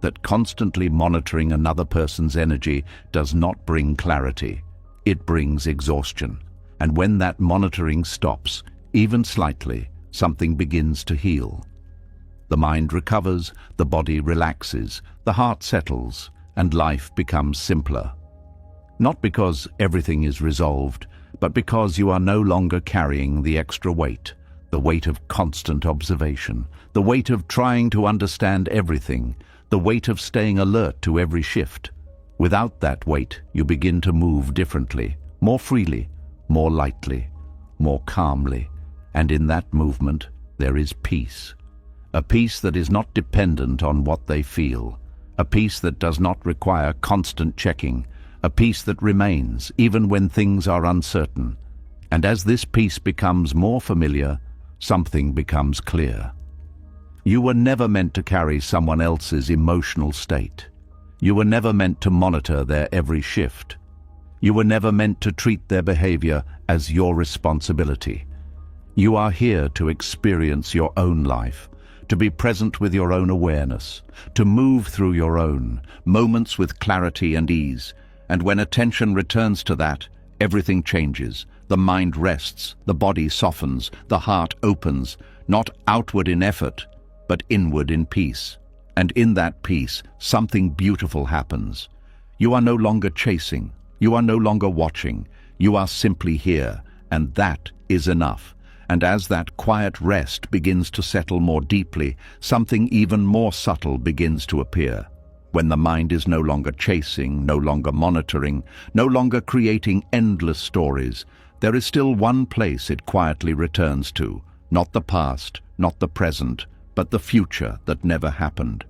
that constantly monitoring another person's energy does not bring clarity, it brings exhaustion. And when that monitoring stops, even slightly, something begins to heal. The mind recovers, the body relaxes, the heart settles, and life becomes simpler. Not because everything is resolved, but because you are no longer carrying the extra weight, the weight of constant observation, the weight of trying to understand everything, the weight of staying alert to every shift. Without that weight, you begin to move differently, more freely, more lightly, more calmly, and in that movement there is peace. A peace that is not dependent on what they feel, a peace that does not require constant checking, a peace that remains even when things are uncertain. And as this peace becomes more familiar, something becomes clear. You were never meant to carry someone else's emotional state. You were never meant to monitor their every shift. You were never meant to treat their behavior as your responsibility. You are here to experience your own life, to be present with your own awareness, to move through your own moments with clarity and ease. And when attention returns to that, everything changes. The mind rests, the body softens, the heart opens, not outward in effort, but inward in peace. And in that peace, something beautiful happens. You are no longer chasing, you are no longer watching, you are simply here, and that is enough. And as that quiet rest begins to settle more deeply, something even more subtle begins to appear. When the mind is no longer chasing, no longer monitoring, no longer creating endless stories, there is still one place it quietly returns to, not the past, not the present, but the future that never happened.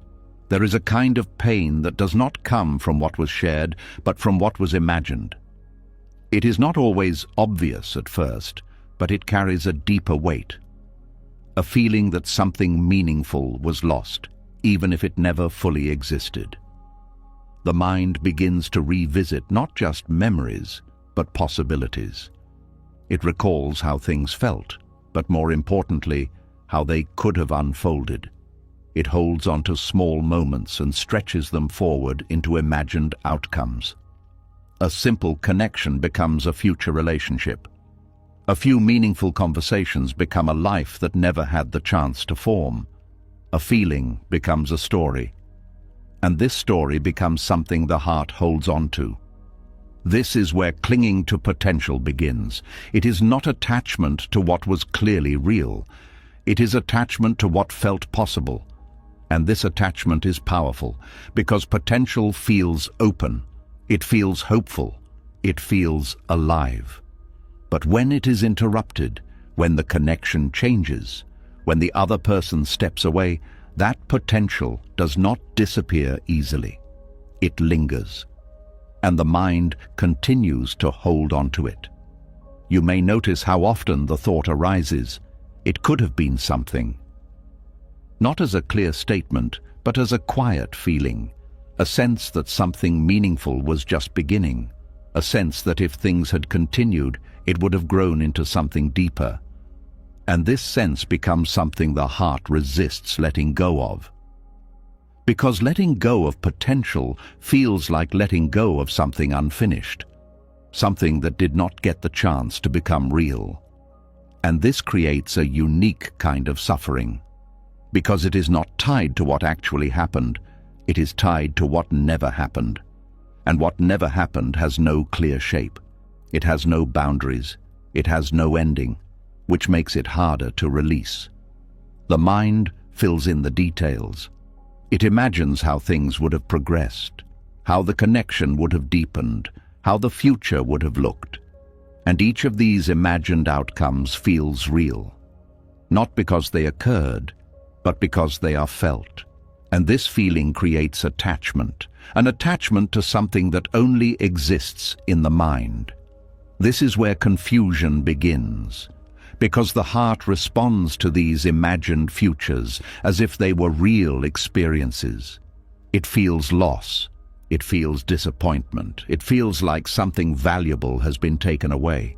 There is a kind of pain that does not come from what was shared, but from what was imagined. It is not always obvious at first, but it carries a deeper weight. A feeling that something meaningful was lost, even if it never fully existed. The mind begins to revisit not just memories, but possibilities. It recalls how things felt, but more importantly, how they could have unfolded. It holds on to small moments and stretches them forward into imagined outcomes. A simple connection becomes a future relationship. A few meaningful conversations become a life that never had the chance to form. A feeling becomes a story. And this story becomes something the heart holds on to. This is where clinging to potential begins. It is not attachment to what was clearly real. It is attachment to what felt possible. And this attachment is powerful because potential feels open. It feels hopeful. It feels alive. But when it is interrupted, when the connection changes, when the other person steps away, that potential does not disappear easily. It lingers, and the mind continues to hold on to it. You may notice how often the thought arises, it could have been something. Not as a clear statement, but as a quiet feeling, a sense that something meaningful was just beginning, a sense that if things had continued, it would have grown into something deeper. And this sense becomes something the heart resists letting go of. Because letting go of potential feels like letting go of something unfinished, something that did not get the chance to become real. And this creates a unique kind of suffering, because it is not tied to what actually happened, it is tied to what never happened. And what never happened has no clear shape. It has no boundaries. It has no ending, which makes it harder to release. The mind fills in the details. It imagines how things would have progressed, how the connection would have deepened, how the future would have looked. And each of these imagined outcomes feels real, not because they occurred, but because they are felt. And this feeling creates attachment, an attachment to something that only exists in the mind. This is where confusion begins, because the heart responds to these imagined futures as if they were real experiences. It feels loss, it feels disappointment, it feels like something valuable has been taken away.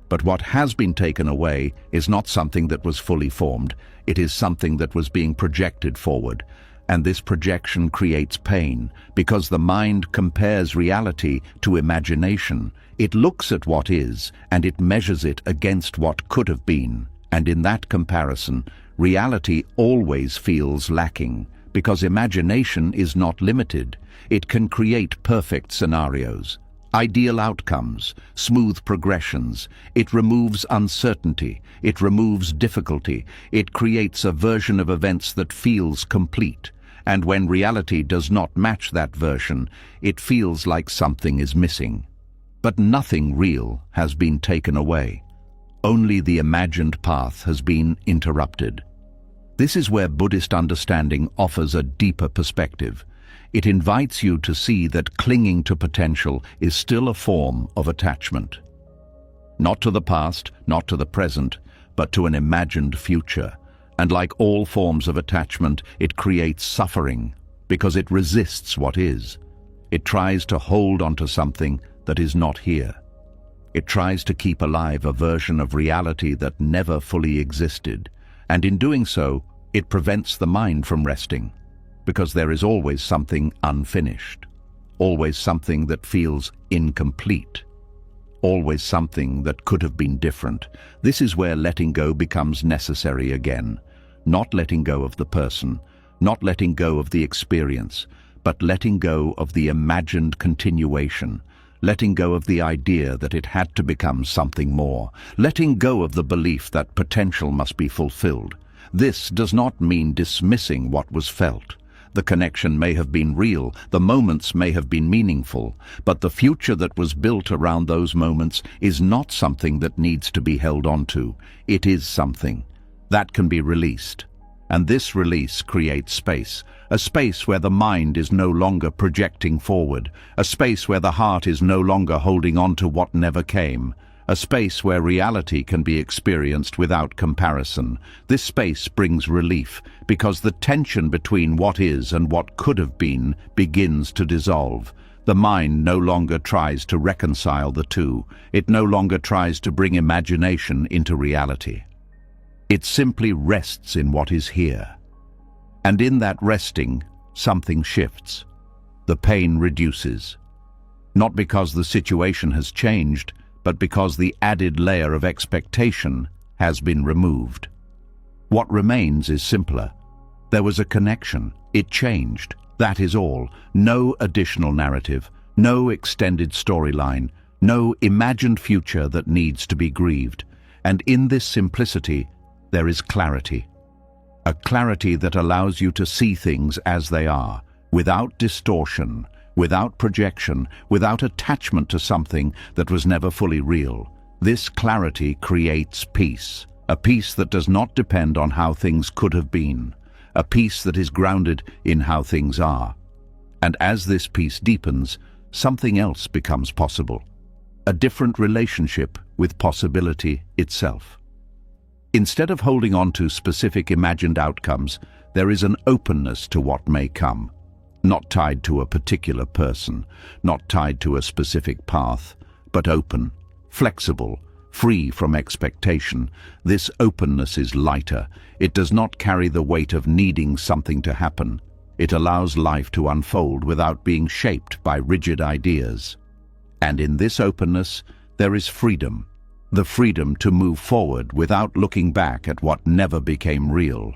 But what has been taken away is not something that was fully formed, it is something that was being projected forward. And this projection creates pain, because the mind compares reality to imagination. It looks at what is, and it measures it against what could have been. And in that comparison, reality always feels lacking, because imagination is not limited. It can create perfect scenarios, ideal outcomes, smooth progressions. It removes uncertainty, it removes difficulty, it creates a version of events that feels complete. And when reality does not match that version, it feels like something is missing. But nothing real has been taken away. Only the imagined path has been interrupted. This is where Buddhist understanding offers a deeper perspective. It invites you to see that clinging to potential is still a form of attachment. Not to the past, not to the present, but to an imagined future. And like all forms of attachment, it creates suffering because it resists what is. It tries to hold onto something that is not here. It tries to keep alive a version of reality that never fully existed. And in doing so, it prevents the mind from resting, because there is always something unfinished, always something that feels incomplete, always something that could have been different. This is where letting go becomes necessary again. Not letting go of the person, not letting go of the experience, but letting go of the imagined continuation, letting go of the idea that it had to become something more, letting go of the belief that potential must be fulfilled. This does not mean dismissing what was felt. The connection may have been real, the moments may have been meaningful, but the future that was built around those moments is not something that needs to be held onto. It is something that can be released. And this release creates space, a space where the mind is no longer projecting forward, a space where the heart is no longer holding on to what never came, a space where reality can be experienced without comparison. This space brings relief, because the tension between what is and what could have been begins to dissolve. The mind no longer tries to reconcile the two. It no longer tries to bring imagination into reality. It simply rests in what is here. And in that resting, something shifts. The pain reduces. Not because the situation has changed, but because the added layer of expectation has been removed. What remains is simpler. There was a connection. It changed. That is all. No additional narrative, no extended storyline, no imagined future that needs to be grieved. And in this simplicity, there is clarity. A clarity that allows you to see things as they are, without distortion, without projection, without attachment to something that was never fully real. This clarity creates peace, a peace that does not depend on how things could have been, a peace that is grounded in how things are. And as this peace deepens, something else becomes possible, a different relationship with possibility itself. Instead of holding on to specific imagined outcomes, there is an openness to what may come, not tied to a particular person, not tied to a specific path, but open, flexible, free from expectation. This openness is lighter. It does not carry the weight of needing something to happen. It allows life to unfold without being shaped by rigid ideas. And in this openness, there is freedom. The freedom to move forward without looking back at what never became real.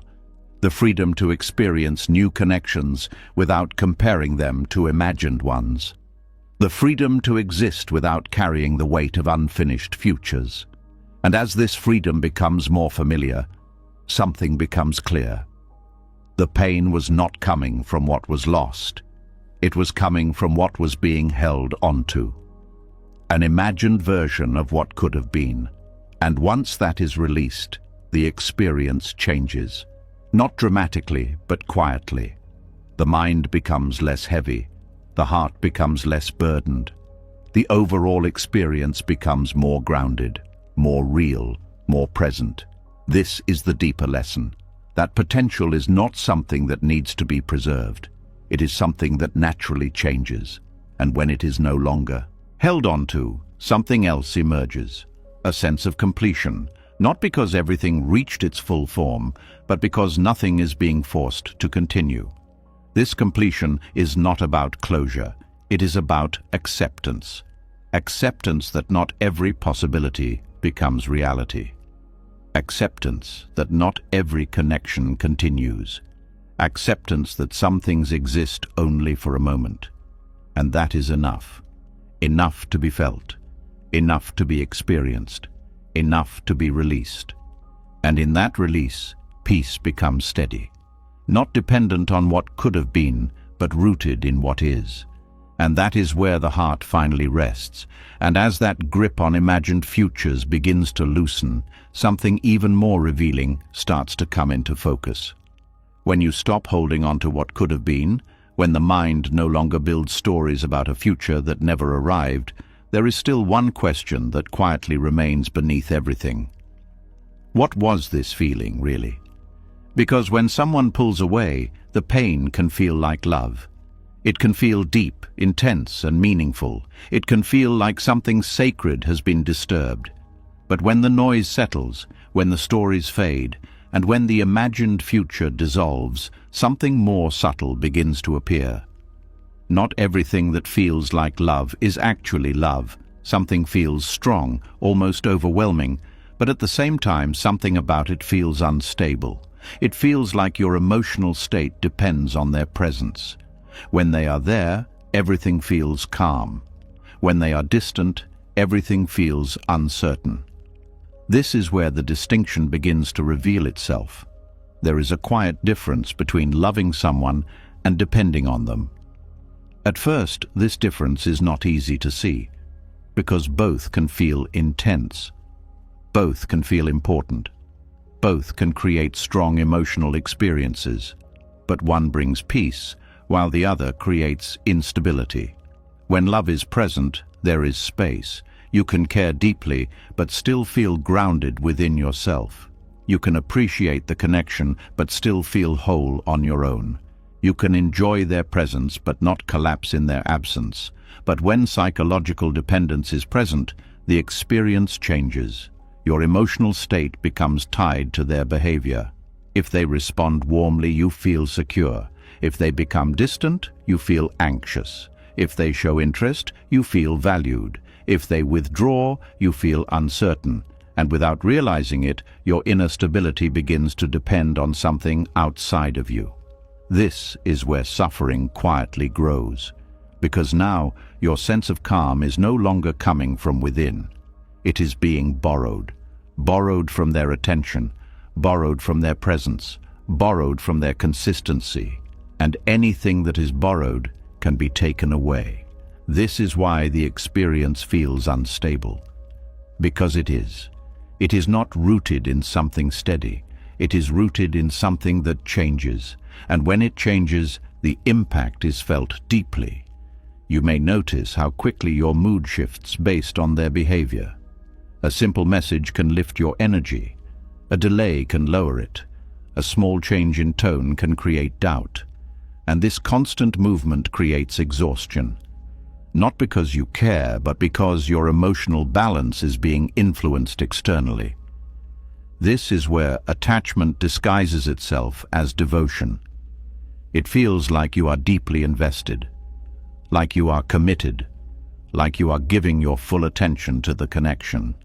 The freedom to experience new connections without comparing them to imagined ones. The freedom to exist without carrying the weight of unfinished futures. And as this freedom becomes more familiar, something becomes clear. The pain was not coming from what was lost. It was coming from what was being held onto. An imagined version of what could have been. And once that is released, the experience changes. Not dramatically, but quietly. The mind becomes less heavy. The heart becomes less burdened. the overall experience becomes more grounded, more real, more present. This is the deeper lesson, that potential is not something that needs to be preserved. It is something that naturally changes, and when it is no longer held on to, something else emerges, a sense of completion, not because everything reached its full form, but because nothing is being forced to continue. This completion is not about closure, it is about acceptance. Acceptance that not every possibility becomes reality. Acceptance that not every connection continues. Acceptance that some things exist only for a moment. And that is enough. Enough to be felt. Enough to be experienced. Enough to be released. And in that release, peace becomes steady. Not dependent on what could have been, but rooted in what is. And that is where the heart finally rests. And as that grip on imagined futures begins to loosen, something even more revealing starts to come into focus. When you stop holding on to what could have been, when the mind no longer builds stories about a future that never arrived, there is still one question that quietly remains beneath everything. What was this feeling, really? Because when someone pulls away, the pain can feel like love. It can feel deep, intense, and meaningful. It can feel like something sacred has been disturbed. But when the noise settles, when the stories fade, and when the imagined future dissolves, something more subtle begins to appear. Not everything that feels like love is actually love. Something feels strong, almost overwhelming, but at the same time something about it feels unstable. It feels like your emotional state depends on their presence. When they are there, everything feels calm. When they are distant, everything feels uncertain. This is where the distinction begins to reveal itself. There is a quiet difference between loving someone and depending on them. At first, this difference is not easy to see, because both can feel intense. Both can feel important. Both can create strong emotional experiences. But one brings peace, while the other creates instability. When love is present, there is space. You can care deeply, but still feel grounded within yourself. You can appreciate the connection, but still feel whole on your own. You can enjoy their presence, but not collapse in their absence. But when psychological dependence is present, the experience changes. Your emotional state becomes tied to their behavior. If they respond warmly, you feel secure. If they become distant, you feel anxious. If they show interest, you feel valued. If they withdraw, you feel uncertain. And without realizing it, your inner stability begins to depend on something outside of you. This is where suffering quietly grows, because now your sense of calm is no longer coming from within. It is being borrowed. Borrowed from their attention, borrowed from their presence, borrowed from their consistency. And anything that is borrowed can be taken away. This is why the experience feels unstable. Because it is. It is not rooted in something steady. It is rooted in something that changes. And when it changes, the impact is felt deeply. You may notice how quickly your mood shifts based on their behavior. A simple message can lift your energy. A delay can lower it. A small change in tone can create doubt. And this constant movement creates exhaustion. Not because you care, but because your emotional balance is being influenced externally. This is where attachment disguises itself as devotion. It feels like you are deeply invested, like you are committed, like you are giving your full attention to the connection.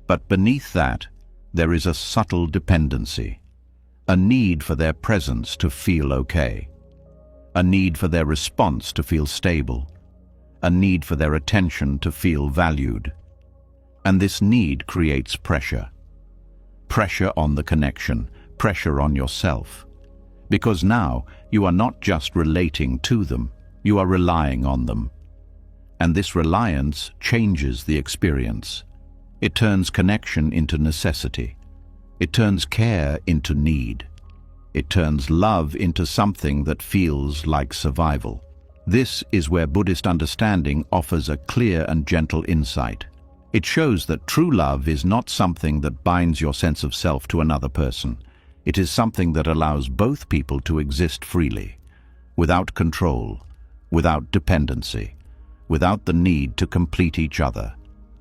But beneath that, there is a subtle dependency, a need for their presence to feel okay. A need for their response to feel stable, a need for their attention to feel valued. And this need creates pressure. Pressure on the connection, pressure on yourself. Because now you are not just relating to them, you are relying on them. And this reliance changes the experience. It turns connection into necessity. It turns care into need. It turns love into something that feels like survival. This is where Buddhist understanding offers a clear and gentle insight. It shows that true love is not something that binds your sense of self to another person. It is something that allows both people to exist freely, without control, without dependency, without the need to complete each other.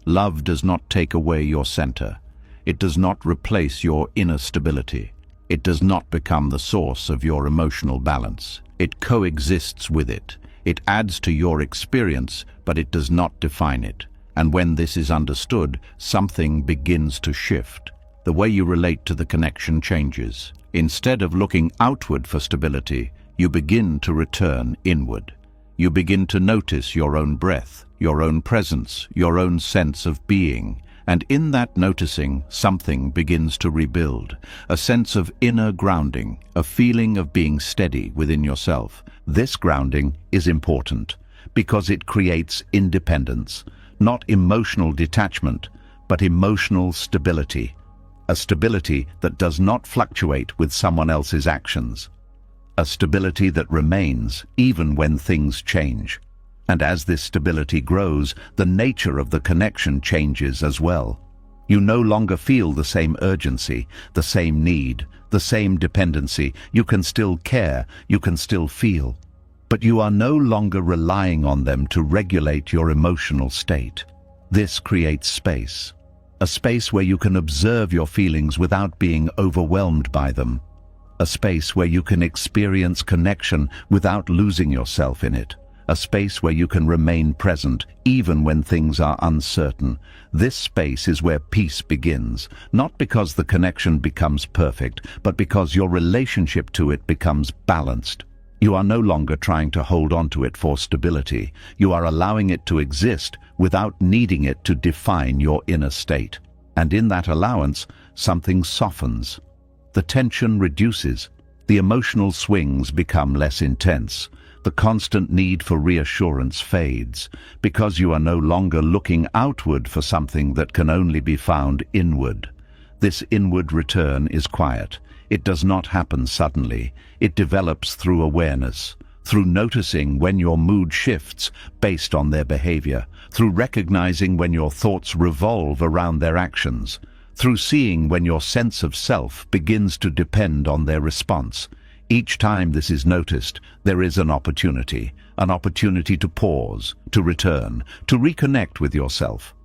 Love does not take away your center. It does not replace your inner stability. It does not become the source of your emotional balance. It coexists with it. It adds to your experience, but it does not define it. And when this is understood, something begins to shift. The way you relate to the connection changes. Instead of looking outward for stability, you begin to return inward. You begin to notice your own breath, your own presence, your own sense of being. And in that noticing, something begins to rebuild. A sense of inner grounding, a feeling of being steady within yourself. This grounding is important because it creates independence, not emotional detachment, but emotional stability. A stability that does not fluctuate with someone else's actions. A stability that remains even when things change. And as this stability grows, the nature of the connection changes as well. You no longer feel the same urgency, the same need, the same dependency. You can still care, you can still feel. But you are no longer relying on them to regulate your emotional state. This creates space. A space where you can observe your feelings without being overwhelmed by them. A space where you can experience connection without losing yourself in it. A space where you can remain present, even when things are uncertain. This space is where peace begins, not because the connection becomes perfect, but because your relationship to it becomes balanced. You are no longer trying to hold on to it for stability. You are allowing it to exist without needing it to define your inner state. And in that allowance, something softens. The tension reduces. The emotional swings become less intense. The constant need for reassurance fades, because you are no longer looking outward for something that can only be found inward. This inward return is quiet. It does not happen suddenly. It develops through awareness, through noticing when your mood shifts based on their behavior, through recognizing when your thoughts revolve around their actions, through seeing when your sense of self begins to depend on their response. Each time this is noticed, there is an opportunity to pause, to return, to reconnect with yourself.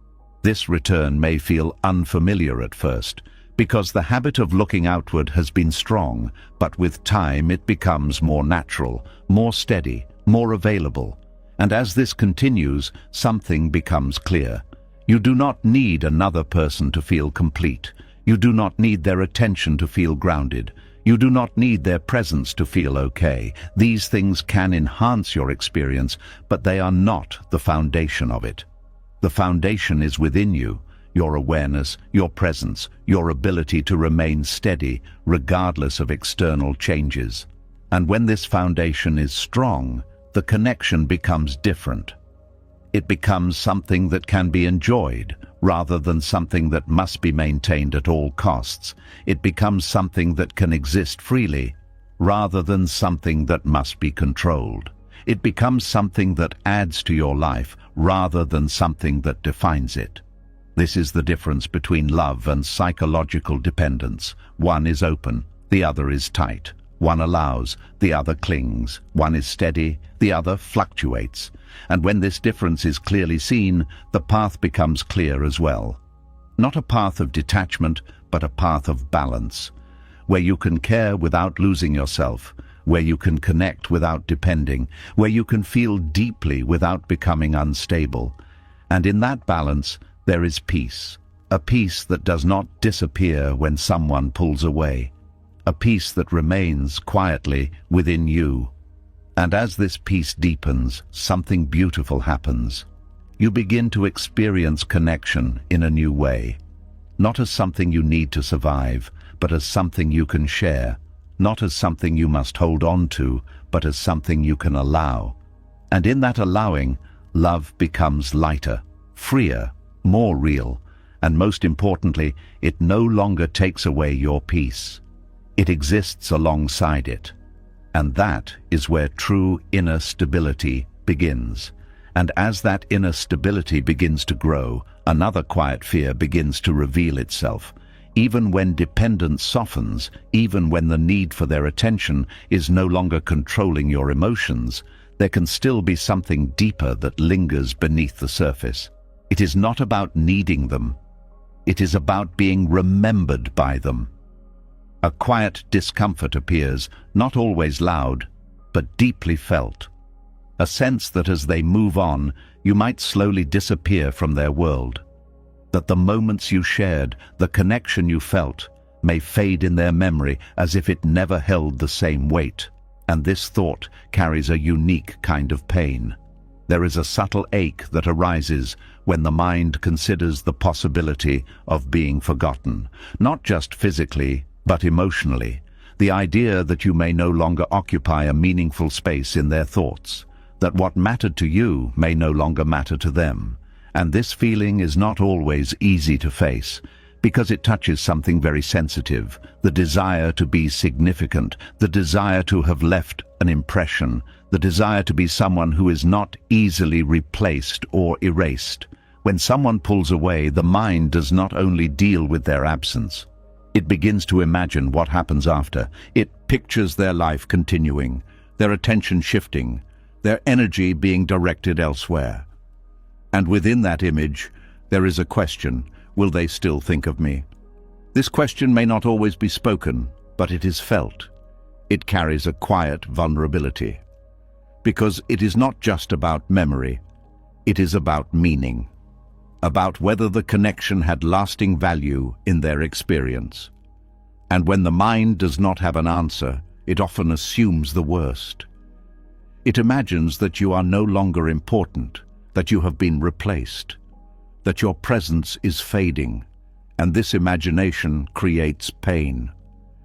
This return may feel unfamiliar at first, because the habit of looking outward has been strong, but with time it becomes more natural, more steady, more available. And as this continues, something becomes clear. You do not need another person to feel complete. You do not need their attention to feel grounded. You do not need their presence to feel okay. These things can enhance your experience, but they are not the foundation of it. The foundation is within you, your awareness, your presence, your ability to remain steady regardless of external changes. And when this foundation is strong, the connection becomes different. It becomes something that can be enjoyed, rather than something that must be maintained at all costs. It becomes something that can exist freely, rather than something that must be controlled. It becomes something that adds to your life, rather than something that defines it. This is the difference between love and psychological dependence. One is open, the other is tight. One allows, the other clings. One is steady, the other fluctuates. And when this difference is clearly seen, the path becomes clear as well. Not a path of detachment, but a path of balance, where you can care without losing yourself, where you can connect without depending, where you can feel deeply without becoming unstable. And in that balance, there is peace, a peace that does not disappear when someone pulls away, a peace that remains quietly within you. And as this peace deepens, something beautiful happens. You begin to experience connection in a new way, not as something you need to survive, but as something you can share, not as something you must hold on to, but as something you can allow. And in that allowing, love becomes lighter, freer, more real, and most importantly, it no longer takes away your peace. It exists alongside it. And that is where true inner stability begins. And as that inner stability begins to grow, another quiet fear begins to reveal itself. Even when dependence softens, even when the need for their attention is no longer controlling your emotions, there can still be something deeper that lingers beneath the surface. It is not about needing them. It is about being remembered by them. A quiet discomfort appears, not always loud, but deeply felt. A sense that as they move on, you might slowly disappear from their world. That the moments you shared, the connection you felt, may fade in their memory as if it never held the same weight. And this thought carries a unique kind of pain. There is a subtle ache that arises when the mind considers the possibility of being forgotten, not just physically, but emotionally. The idea that you may no longer occupy a meaningful space in their thoughts, that what mattered to you may no longer matter to them. And this feeling is not always easy to face, because it touches something very sensitive, the desire to be significant, the desire to have left an impression, the desire to be someone who is not easily replaced or erased. When someone pulls away, the mind does not only deal with their absence. It begins to imagine what happens after. It pictures their life continuing, their attention shifting, their energy being directed elsewhere. And within that image, there is a question: will they still think of me? This question may not always be spoken, but it is felt. It carries a quiet vulnerability. Because it is not just about memory, it is about meaning. About whether the connection had lasting value in their experience. And when the mind does not have an answer, it often assumes the worst. It imagines that you are no longer important, that you have been replaced, that your presence is fading, and this imagination creates pain,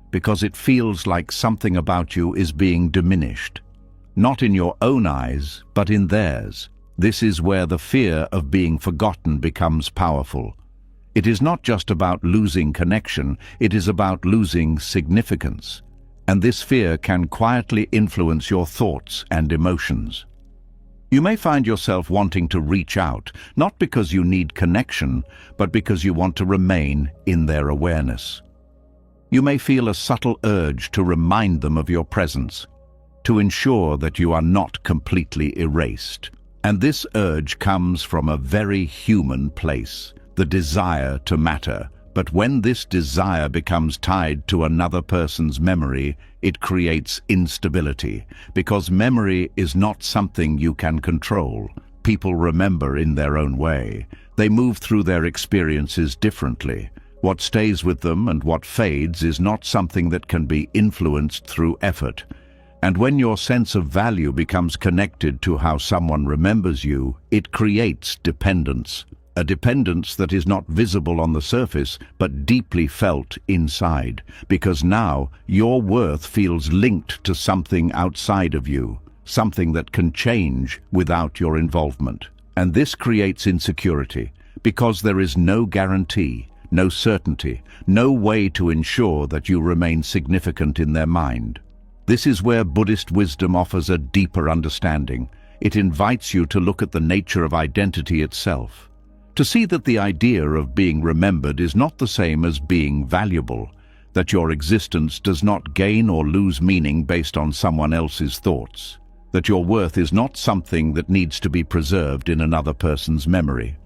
because it feels like something about you is being diminished, not in your own eyes, but in theirs. This is where the fear of being forgotten becomes powerful. It is not just about losing connection, it is about losing significance. And this fear can quietly influence your thoughts and emotions. You may find yourself wanting to reach out, not because you need connection, but because you want to remain in their awareness. You may feel a subtle urge to remind them of your presence, to ensure that you are not completely erased. And this urge comes from a very human place, the desire to matter. But when this desire becomes tied to another person's memory, it creates instability, because memory is not something you can control. People remember in their own way. They move through their experiences differently. What stays with them and what fades is not something that can be influenced through effort. And when your sense of value becomes connected to how someone remembers you, it creates dependence. A dependence that is not visible on the surface, but deeply felt inside, because now your worth feels linked to something outside of you, something that can change without your involvement. And this creates insecurity, because there is no guarantee, no certainty, no way to ensure that you remain significant in their mind. This is where Buddhist wisdom offers a deeper understanding. It invites you to look at the nature of identity itself, to see that the idea of being remembered is not the same as being valuable, that your existence does not gain or lose meaning based on someone else's thoughts, that your worth is not something that needs to be preserved in another person's memory.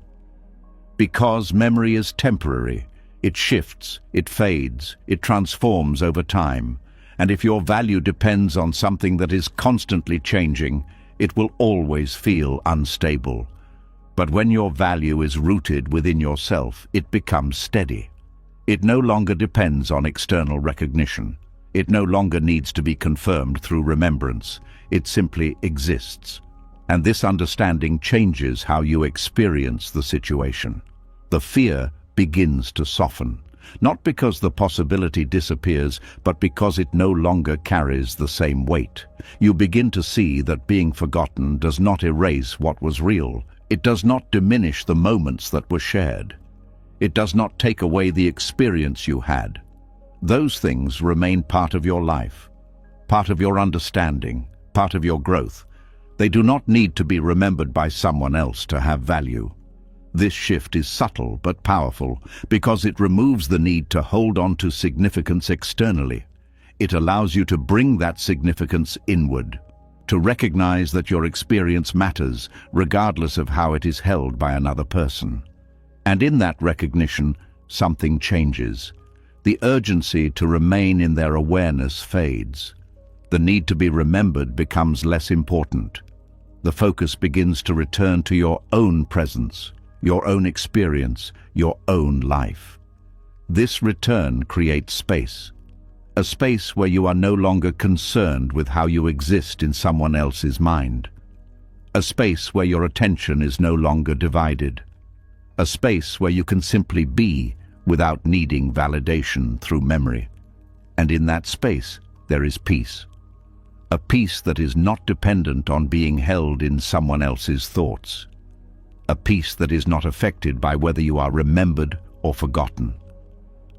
Because memory is temporary, it shifts, it fades, it transforms over time. And if your value depends on something that is constantly changing, it will always feel unstable. But when your value is rooted within yourself, it becomes steady. It no longer depends on external recognition. It no longer needs to be confirmed through remembrance. It simply exists. And this understanding changes how you experience the situation. The fear begins to soften. Not because the possibility disappears, but because it no longer carries the same weight. You begin to see that being forgotten does not erase what was real. It does not diminish the moments that were shared. It does not take away the experience you had. Those things remain part of your life. part of your understanding, part of your growth. They do not need to be remembered by someone else to have value. This shift is subtle but powerful because it removes the need to hold on to significance externally. It allows you to bring that significance inward, to recognize that your experience matters regardless of how it is held by another person. And in that recognition, something changes. The urgency to remain in their awareness fades. The need to be remembered becomes less important. The focus begins to return to your own presence, your own experience, your own life. This return creates space. A space where you are no longer concerned with how you exist in someone else's mind. A space where your attention is no longer divided. A space where you can simply be without needing validation through memory. And in that space, there is peace. A peace that is not dependent on being held in someone else's thoughts. A peace that is not affected by whether you are remembered or forgotten.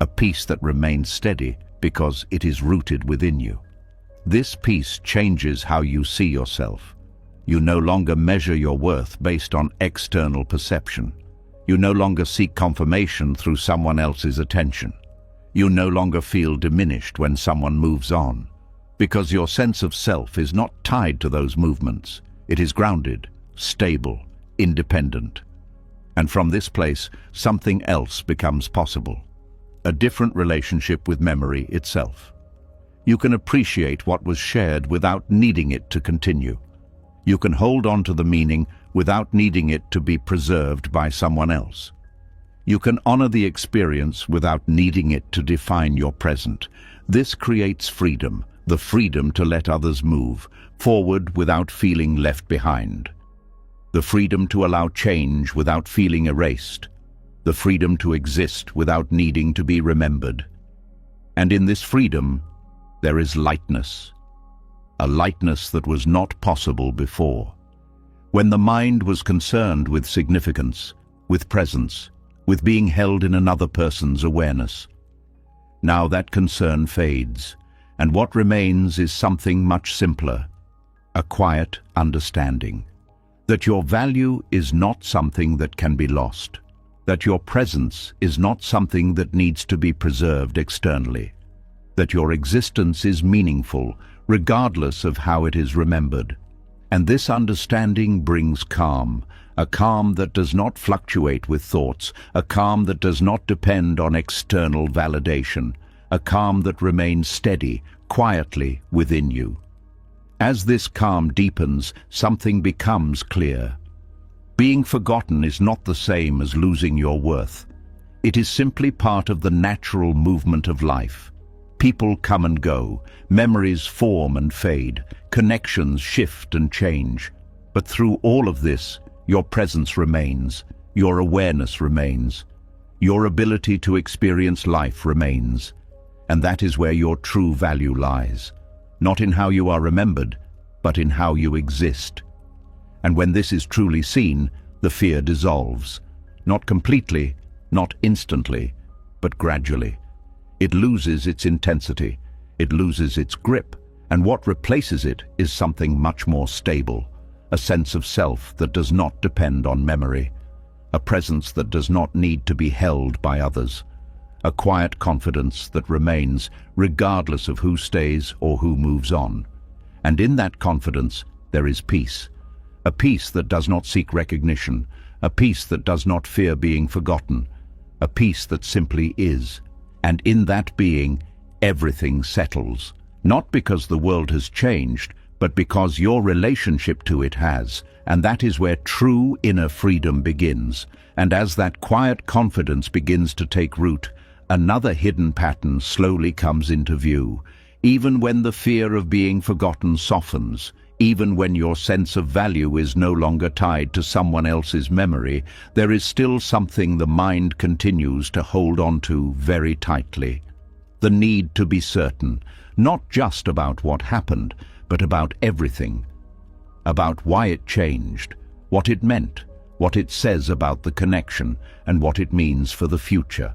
A peace that remains steady because it is rooted within you. This peace changes how you see yourself. You no longer measure your worth based on external perception. You no longer seek confirmation through someone else's attention. You no longer feel diminished when someone moves on, because your sense of self is not tied to those movements. It is grounded, stable, independent. And from this place, something else becomes possible. A different relationship with memory itself. You can appreciate what was shared without needing it to continue. You can hold on to the meaning without needing it to be preserved by someone else. You can honor the experience without needing it to define your present. This creates freedom, the freedom to let others move forward without feeling left behind. The freedom to allow change without feeling erased. The freedom to exist without needing to be remembered. And in this freedom, there is lightness. A lightness that was not possible before. When the mind was concerned with significance, with presence, with being held in another person's awareness. Now that concern fades, and what remains is something much simpler, a quiet understanding. That your value is not something that can be lost. That your presence is not something that needs to be preserved externally. That your existence is meaningful, regardless of how it is remembered. And this understanding brings calm, a calm that does not fluctuate with thoughts, a calm that does not depend on external validation, a calm that remains steady, quietly within you. As this calm deepens, something becomes clear. Being forgotten is not the same as losing your worth. It is simply part of the natural movement of life. People come and go, memories form and fade, connections shift and change. But through all of this, your presence remains, your awareness remains, your ability to experience life remains. And that is where your true value lies. Not in how you are remembered, but in how you exist. And when this is truly seen, the fear dissolves. Not completely, not instantly, but gradually. It loses its intensity, it loses its grip, and what replaces it is something much more stable, a sense of self that does not depend on memory, a presence that does not need to be held by others, a quiet confidence that remains regardless of who stays or who moves on. And in that confidence, there is peace. A peace that does not seek recognition, a peace that does not fear being forgotten, a peace that simply is. And in that being, everything settles. Not because the world has changed, but because your relationship to it has. And that is where true inner freedom begins. And as that quiet confidence begins to take root, another hidden pattern slowly comes into view. Even when the fear of being forgotten softens, even when your sense of value is no longer tied to someone else's memory, there is still something the mind continues to hold on to very tightly. The need to be certain, not just about what happened, but about everything. About why it changed, what it meant, what it says about the connection, and what it means for the future.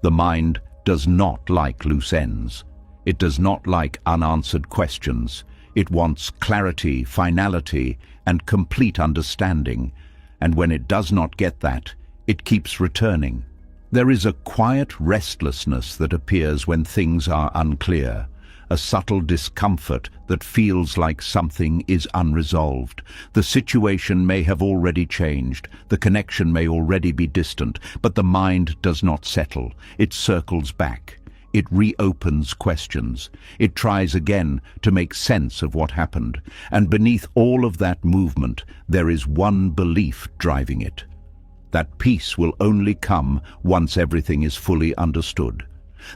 The mind does not like loose ends. It does not like unanswered questions. It wants clarity, finality, and complete understanding. And when it does not get that, it keeps returning. There is a quiet restlessness that appears when things are unclear, a subtle discomfort that feels like something is unresolved. The situation may have already changed, the connection may already be distant, but the mind does not settle. It circles back. It reopens questions. It tries again to make sense of what happened. And beneath all of that movement, there is one belief driving it: that peace will only come once everything is fully understood.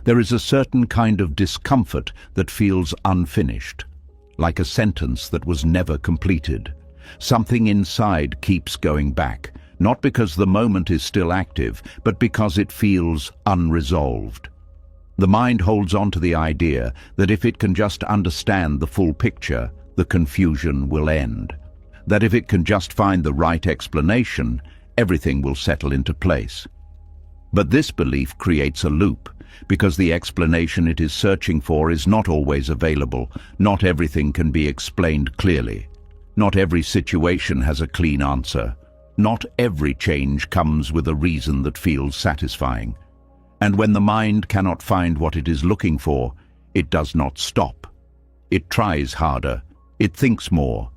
There is a certain kind of discomfort that feels unfinished, like a sentence that was never completed. Something inside keeps going back, not because the moment is still active, but because it feels unresolved. The mind holds on to the idea that if it can just understand the full picture, the confusion will end. That if it can just find the right explanation, everything will settle into place. But this belief creates a loop, because the explanation it is searching for is not always available. Not everything can be explained clearly. Not every situation has a clean answer. Not every change comes with a reason that feels satisfying. And when the mind cannot find what it is looking for, it does not stop. It tries harder. It thinks more.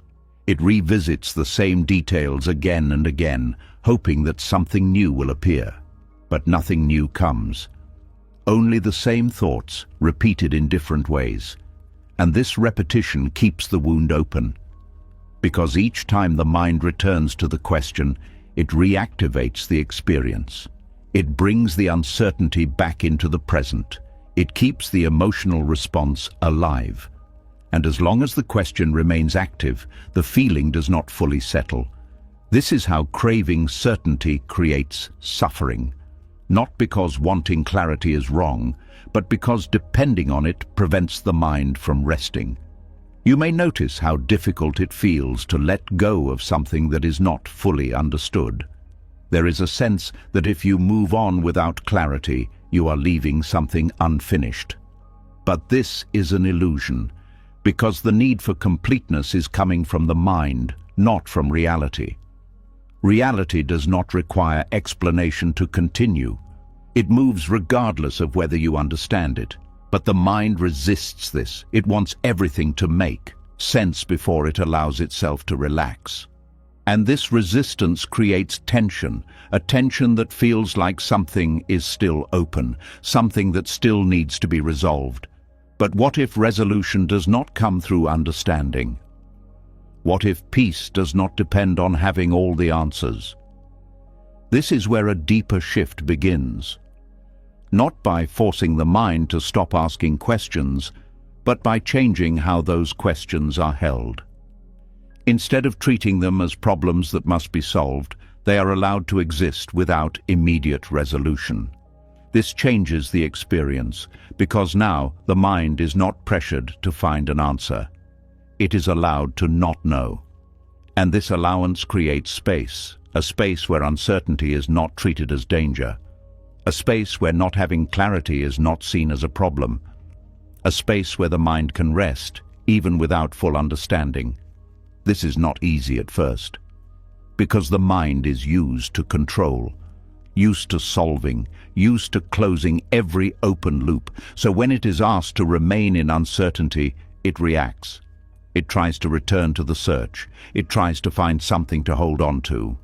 It revisits the same details again and again, hoping that something new will appear. But nothing new comes. Only the same thoughts, repeated in different ways. And this repetition keeps the wound open. Because each time the mind returns to the question, it reactivates the experience. It brings the uncertainty back into the present. It keeps the emotional response alive. And as long as the question remains active, the feeling does not fully settle. This is how craving certainty creates suffering. Not because wanting clarity is wrong, but because depending on it prevents the mind from resting. You may notice how difficult it feels to let go of something that is not fully understood. There is a sense that if you move on without clarity, you are leaving something unfinished. But this is an illusion, because the need for completeness is coming from the mind, not from reality. Reality does not require explanation to continue. It moves regardless of whether you understand it. But the mind resists this. It wants everything to make sense before it allows itself to relax. And this resistance creates tension, a tension that feels like something is still open, something that still needs to be resolved. But what if resolution does not come through understanding? What if peace does not depend on having all the answers? This is where a deeper shift begins. Not by forcing the mind to stop asking questions, but by changing how those questions are held. Instead of treating them as problems that must be solved, they are allowed to exist without immediate resolution. This changes the experience, because now the mind is not pressured to find an answer. It is allowed to not know. And this allowance creates space, a space where uncertainty is not treated as danger, a space where not having clarity is not seen as a problem, a space where the mind can rest, even without full understanding. This is not easy at first, because the mind is used to control, used to solving, used to closing every open loop. So when it is asked to remain in uncertainty, it reacts. It tries to return to the search. It tries to find something to hold on to.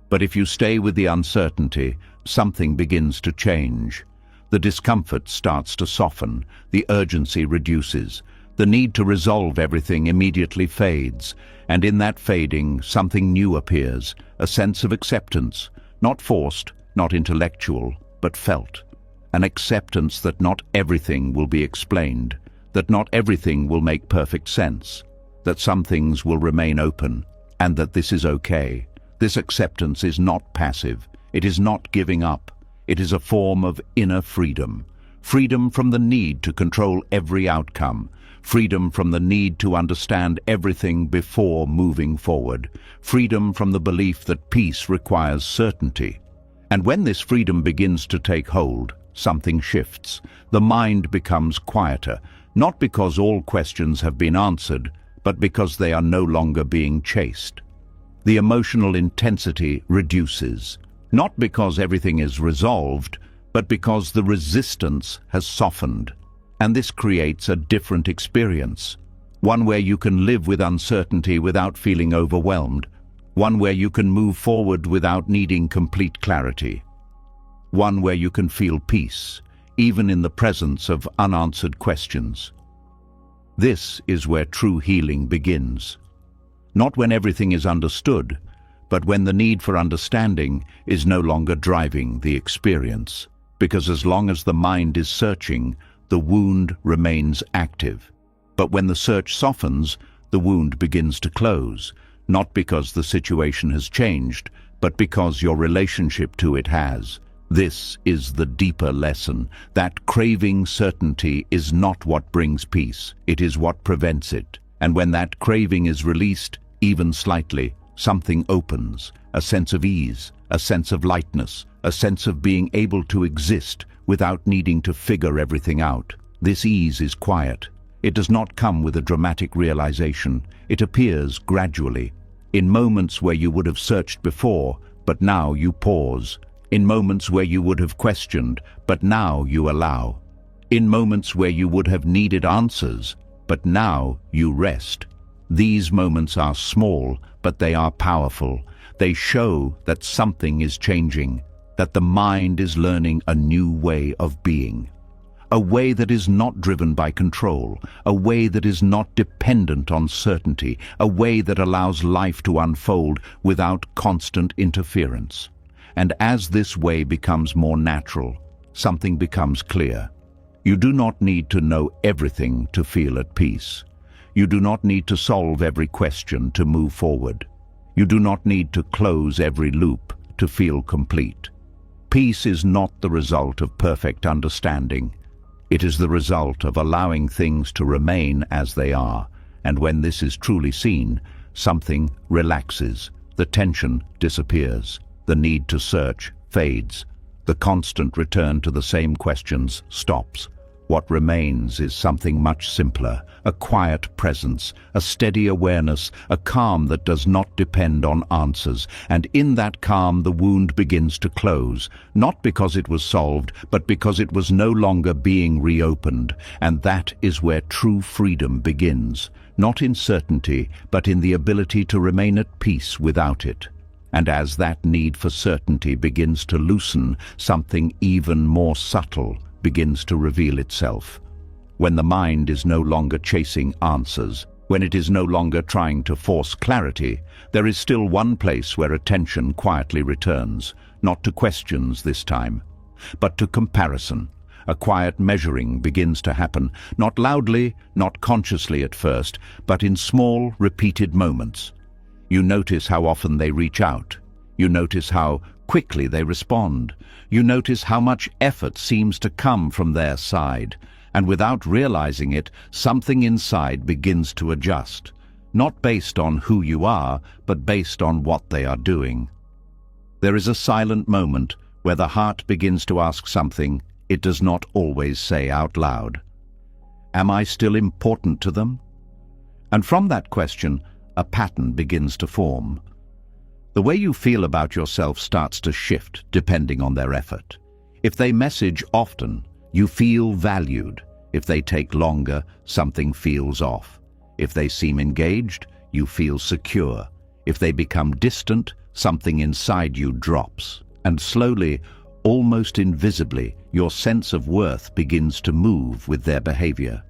But if you stay with the uncertainty, something begins to change. The discomfort starts to soften. The urgency reduces. The need to resolve everything immediately fades. And in that fading, something new appears, a sense of acceptance, not forced, not intellectual, but felt. An acceptance that not everything will be explained, that not everything will make perfect sense, that some things will remain open, and that this is okay. This acceptance is not passive. It is not giving up. It is a form of inner freedom. Freedom from the need to control every outcome. Freedom from the need to understand everything before moving forward. Freedom from the belief that peace requires certainty. And when this freedom begins to take hold, something shifts. The mind becomes quieter, not because all questions have been answered, but because they are no longer being chased. The emotional intensity reduces, not because everything is resolved, but because the resistance has softened. And this creates a different experience, one where you can live with uncertainty without feeling overwhelmed, one where you can move forward without needing complete clarity, one where you can feel peace, even in the presence of unanswered questions. This is where true healing begins. Not when everything is understood, but when the need for understanding is no longer driving the experience. Because as long as the mind is searching, the wound remains active. But when the search softens, the wound begins to close, not because the situation has changed, but because your relationship to it has. This is the deeper lesson, that craving certainty is not what brings peace, it is what prevents it. And when that craving is released, even slightly, something opens, a sense of ease, a sense of lightness, a sense of being able to exist without needing to figure everything out. This ease is quiet. It does not come with a dramatic realization. It appears gradually, in moments where you would have searched before, but now you pause. In moments where you would have questioned, but now you allow. In moments where you would have needed answers, but now you rest. These moments are small, but they are powerful. They show that something is changing, that the mind is learning a new way of being. A way that is not driven by control, a way that is not dependent on certainty, a way that allows life to unfold without constant interference. And as this way becomes more natural, something becomes clear. You do not need to know everything to feel at peace. You do not need to solve every question to move forward. You do not need to close every loop to feel complete. Peace is not the result of perfect understanding. It is the result of allowing things to remain as they are, and when this is truly seen, something relaxes, the tension disappears, the need to search fades, the constant return to the same questions stops. What remains is something much simpler, a quiet presence, a steady awareness, a calm that does not depend on answers. And in that calm, the wound begins to close, not because it was solved, but because it was no longer being reopened. And that is where true freedom begins, not in certainty, but in the ability to remain at peace without it. And as that need for certainty begins to loosen, something even more subtle begins to reveal itself. When the mind is no longer chasing answers, when it is no longer trying to force clarity, there is still one place where attention quietly returns, not to questions this time, but to comparison. A quiet measuring begins to happen, not loudly, not consciously at first, but in small, repeated moments. You notice how often they reach out. You notice how quickly they respond. You notice how much effort seems to come from their side. And without realizing it, something inside begins to adjust, not based on who you are, but based on what they are doing. There is a silent moment where the heart begins to ask something it does not always say out loud. Am I still important to them? And from that question, a pattern begins to form. The way you feel about yourself starts to shift depending on their effort. If they message often, you feel valued. If they take longer, something feels off. If they seem engaged, you feel secure. If they become distant, something inside you drops. And slowly, almost invisibly, your sense of worth begins to move with their behavior.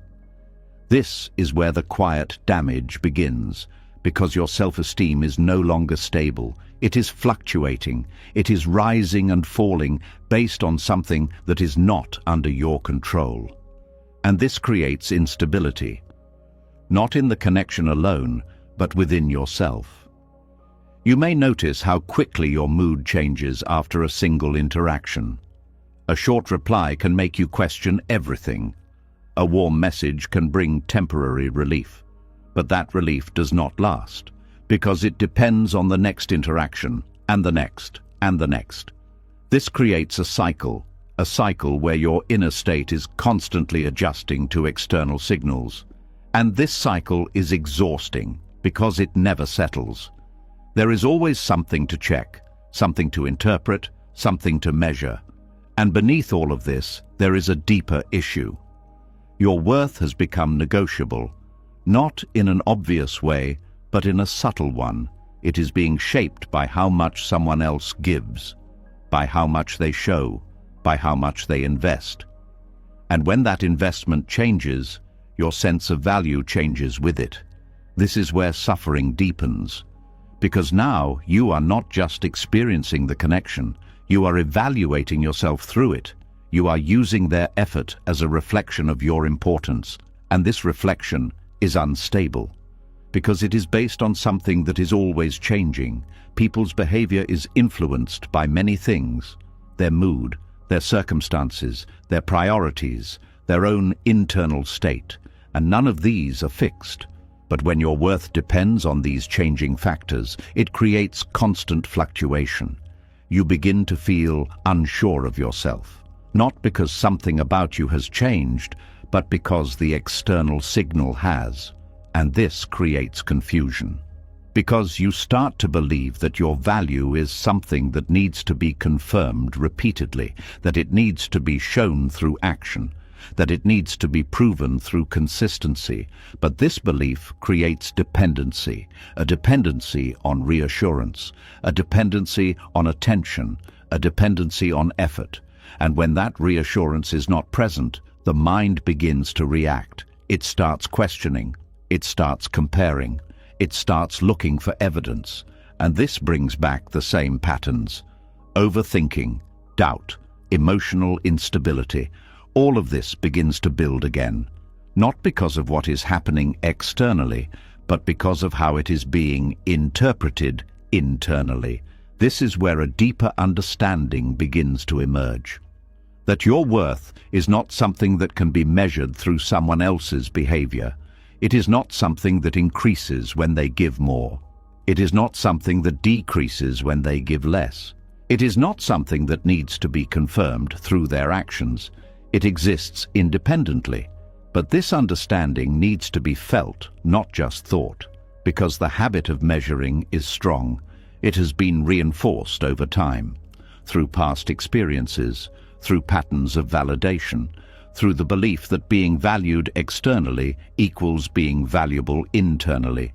This is where the quiet damage begins, because your self-esteem is no longer stable. It is fluctuating. It is rising and falling based on something that is not under your control. And this creates instability, not in the connection alone, but within yourself. You may notice how quickly your mood changes after a single interaction. A short reply can make you question everything. A warm message can bring temporary relief. But that relief does not last, because it depends on the next interaction, and the next, and the next. This creates a cycle a cycle where your inner state is constantly adjusting to external signals. And this cycle is exhausting because it never settles. There is always something to check, something to interpret, something to measure. And beneath all of this, there is a deeper issue. Your worth has become negotiable, not in an obvious way, but in a subtle one. It is being shaped by how much someone else gives, by how much they show, by how much they invest. And when that investment changes, your sense of value changes with it. This is where suffering deepens, because now you are not just experiencing the connection, you are evaluating yourself through it. You are using their effort as a reflection of your importance, and this reflection is unstable, because it is based on something that is always changing. People's behavior is influenced by many things: their mood, their circumstances, their priorities, their own internal state, and none of these are fixed. But when your worth depends on these changing factors, it creates constant fluctuation. You begin to feel unsure of yourself, not because something about you has changed, but because the external signal has. And this creates confusion, because you start to believe that your value is something that needs to be confirmed repeatedly, that it needs to be shown through action, that it needs to be proven through consistency. But this belief creates dependency, a dependency on reassurance, a dependency on attention, a dependency on effort. And when that reassurance is not present, the mind begins to react. It starts questioning, it starts comparing, it starts looking for evidence. And this brings back the same patterns: overthinking, doubt, emotional instability. All of this begins to build again, not because of what is happening externally, but because of how it is being interpreted internally. This is where a deeper understanding begins to emerge. That your worth is not something that can be measured through someone else's behavior. It is not something that increases when they give more. It is not something that decreases when they give less. It is not something that needs to be confirmed through their actions. It exists independently. But this understanding needs to be felt, not just thought, because the habit of measuring is strong. It has been reinforced over time, through past experiences, through patterns of validation, through the belief that being valued externally equals being valuable internally.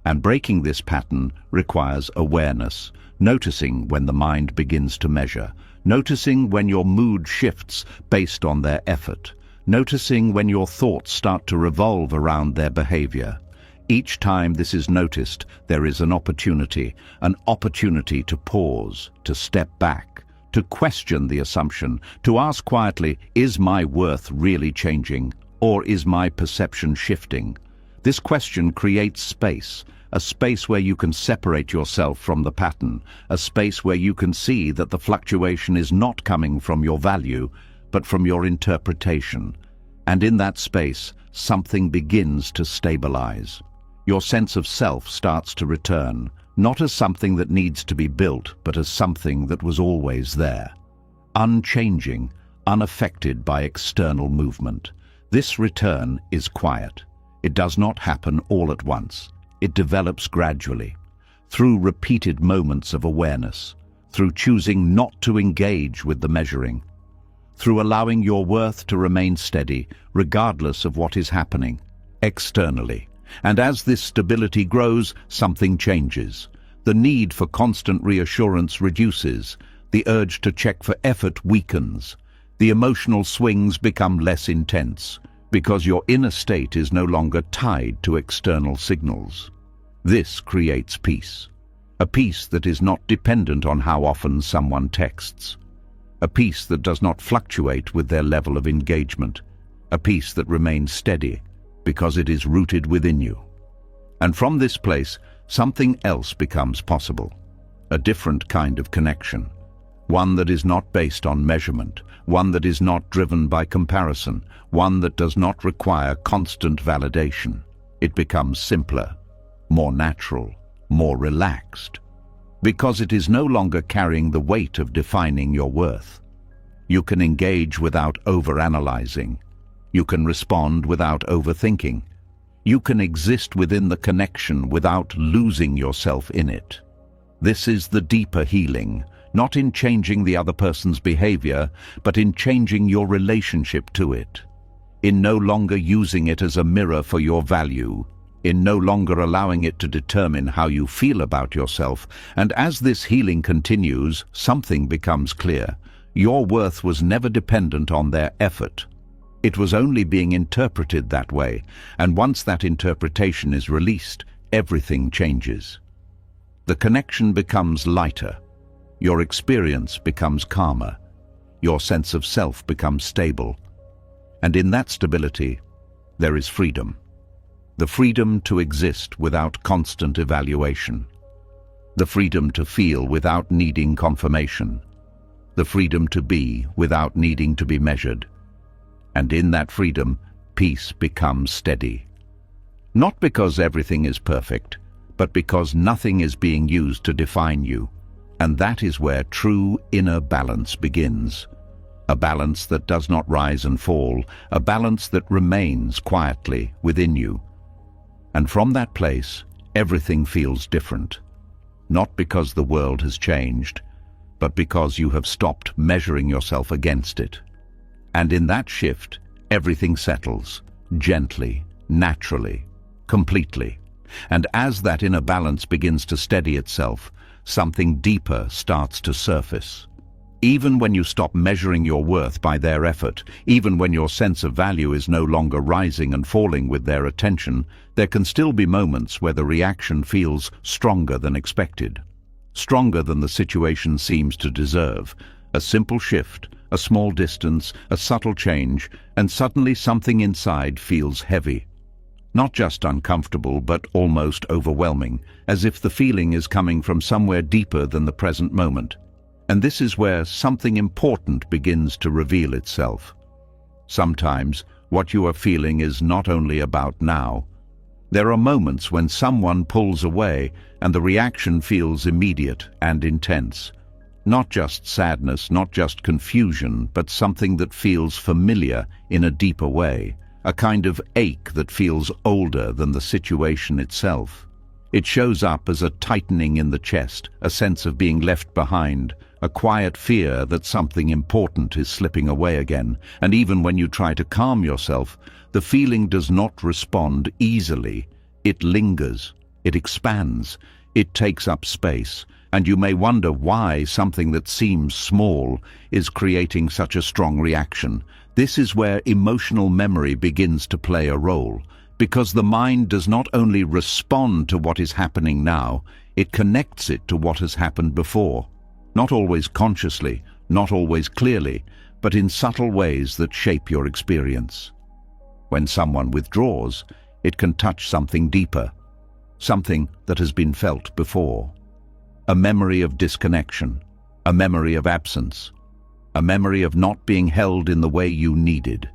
And breaking this pattern requires awareness, noticing when the mind begins to measure, noticing when your mood shifts based on their effort, noticing when your thoughts start to revolve around their behavior. Each time this is noticed, there is an opportunity to pause, to step back, to question the assumption, to ask quietly, is my worth really changing, or is my perception shifting? This question creates space, a space where you can separate yourself from the pattern, a space where you can see that the fluctuation is not coming from your value, but from your interpretation. And in that space, something begins to stabilize. Your sense of self starts to return, not as something that needs to be built, but as something that was always there, unchanging, unaffected by external movement. This return is quiet. It does not happen all at once. It develops gradually, through repeated moments of awareness, through choosing not to engage with the measuring, through allowing your worth to remain steady, regardless of what is happening externally. And as this stability grows, something changes. The need for constant reassurance reduces. The urge to check for effort weakens. The emotional swings become less intense, because your inner state is no longer tied to external signals. This creates peace. A peace that is not dependent on how often someone texts. A peace that does not fluctuate with their level of engagement. A peace that remains steady, because it is rooted within you. And from this place, something else becomes possible. A different kind of connection. One that is not based on measurement. One that is not driven by comparison. One that does not require constant validation. It becomes simpler, more natural, more relaxed. Because it is no longer carrying the weight of defining your worth. You can engage without overanalyzing. You can respond without overthinking. You can exist within the connection without losing yourself in it. This is the deeper healing, not in changing the other person's behavior, but in changing your relationship to it. In no longer using it as a mirror for your value, in no longer allowing it to determine how you feel about yourself. And as this healing continues, something becomes clear. Your worth was never dependent on their effort. It was only being interpreted that way, and once that interpretation is released, everything changes. The connection becomes lighter. Your experience becomes calmer. Your sense of self becomes stable. And in that stability, there is freedom. The freedom to exist without constant evaluation. The freedom to feel without needing confirmation. The freedom to be without needing to be measured. And in that freedom, peace becomes steady. Not because everything is perfect, but because nothing is being used to define you. And that is where true inner balance begins. A balance that does not rise and fall, a balance that remains quietly within you. And from that place, everything feels different. Not because the world has changed, but because you have stopped measuring yourself against it. And in that shift, everything settles, gently, naturally, completely. And as that inner balance begins to steady itself, something deeper starts to surface. Even when you stop measuring your worth by their effort, even when your sense of value is no longer rising and falling with their attention, there can still be moments where the reaction feels stronger than expected, stronger than the situation seems to deserve. A simple shift, a small distance, a subtle change, and suddenly something inside feels heavy. Not just uncomfortable, but almost overwhelming, as if the feeling is coming from somewhere deeper than the present moment. And this is where something important begins to reveal itself. Sometimes, what you are feeling is not only about now. There are moments when someone pulls away and the reaction feels immediate and intense. Not just sadness, not just confusion, but something that feels familiar in a deeper way. A kind of ache that feels older than the situation itself. It shows up as a tightening in the chest, a sense of being left behind, a quiet fear that something important is slipping away again. And even when you try to calm yourself, the feeling does not respond easily. It lingers, it expands, it takes up space, and you may wonder why something that seems small is creating such a strong reaction. This is where emotional memory begins to play a role, because the mind does not only respond to what is happening now, it connects it to what has happened before. Not always consciously, not always clearly, but in subtle ways that shape your experience. When someone withdraws, it can touch something deeper, something that has been felt before. A memory of disconnection, a memory of absence, a memory of not being held in the way you needed.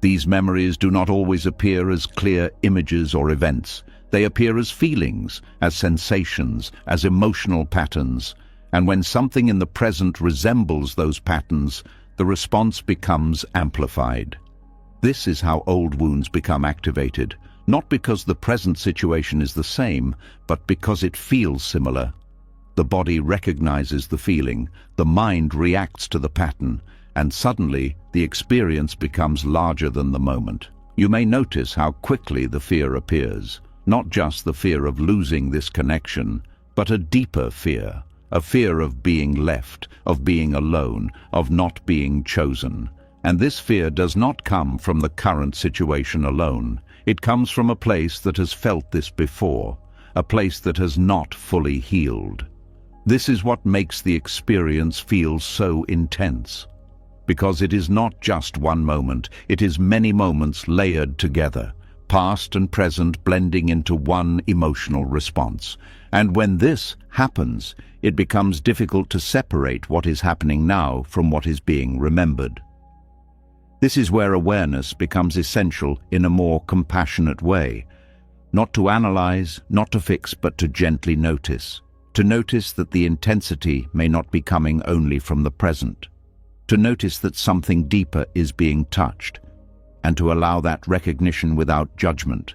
These memories do not always appear as clear images or events. They appear as feelings, as sensations, as emotional patterns. And when something in the present resembles those patterns, the response becomes amplified. This is how old wounds become activated, not because the present situation is the same, but because it feels similar. The body recognizes the feeling, the mind reacts to the pattern, and suddenly the experience becomes larger than the moment. You may notice how quickly the fear appears, not just the fear of losing this connection, but a deeper fear, a fear of being left, of being alone, of not being chosen. And this fear does not come from the current situation alone. It comes from a place that has felt this before, a place that has not fully healed. This is what makes the experience feel so intense. Because it is not just one moment, it is many moments layered together, past and present blending into one emotional response. And when this happens, it becomes difficult to separate what is happening now from what is being remembered. This is where awareness becomes essential in a more compassionate way. Not to analyze, not to fix, but to gently notice. To notice that the intensity may not be coming only from the present. to notice that something deeper is being touched, and to allow that recognition without judgment.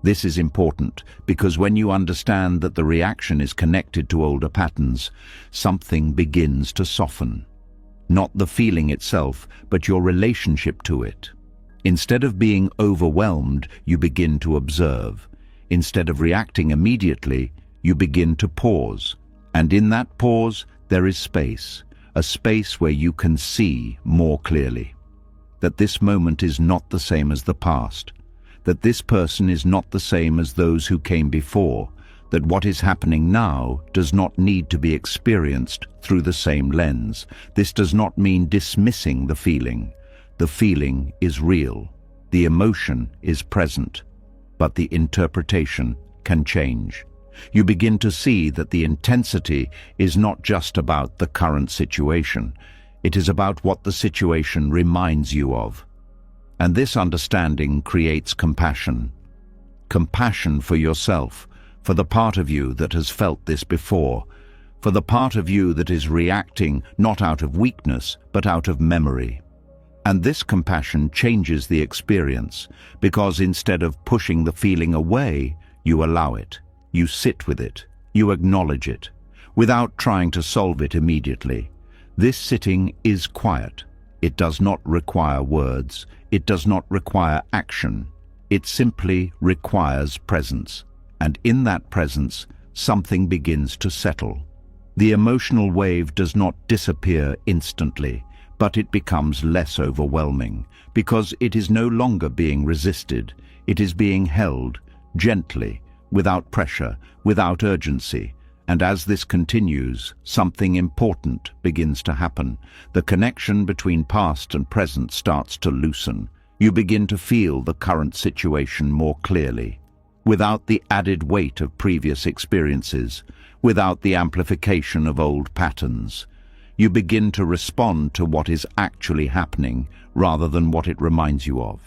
This is important because when you understand that the reaction is connected to older patterns, something begins to soften. Not the feeling itself, but your relationship to it. Instead of being overwhelmed, you begin to observe. Instead of reacting immediately, you begin to pause. And in that pause, there is space, a space where you can see more clearly. That this moment is not the same as the past. That this person is not the same as those who came before. That what is happening now does not need to be experienced through the same lens. This does not mean dismissing the feeling. The feeling is real. The emotion is present. But the interpretation can change. You begin to see that the intensity is not just about the current situation. It is about what the situation reminds you of. And this understanding creates compassion. Compassion for yourself, for the part of you that has felt this before, for the part of you that is reacting not out of weakness, but out of memory. And this compassion changes the experience, because instead of pushing the feeling away, you allow it. You sit with it. You acknowledge it, without trying to solve it immediately. This sitting is quiet. It does not require words. It does not require action. It simply requires presence. And in that presence, something begins to settle. The emotional wave does not disappear instantly, but it becomes less overwhelming, because it is no longer being resisted. It is being held gently, without pressure, without urgency. And as this continues, something important begins to happen. The connection between past and present starts to loosen. You begin to feel the current situation more clearly, without the added weight of previous experiences, without the amplification of old patterns. You begin to respond to what is actually happening rather than what it reminds you of.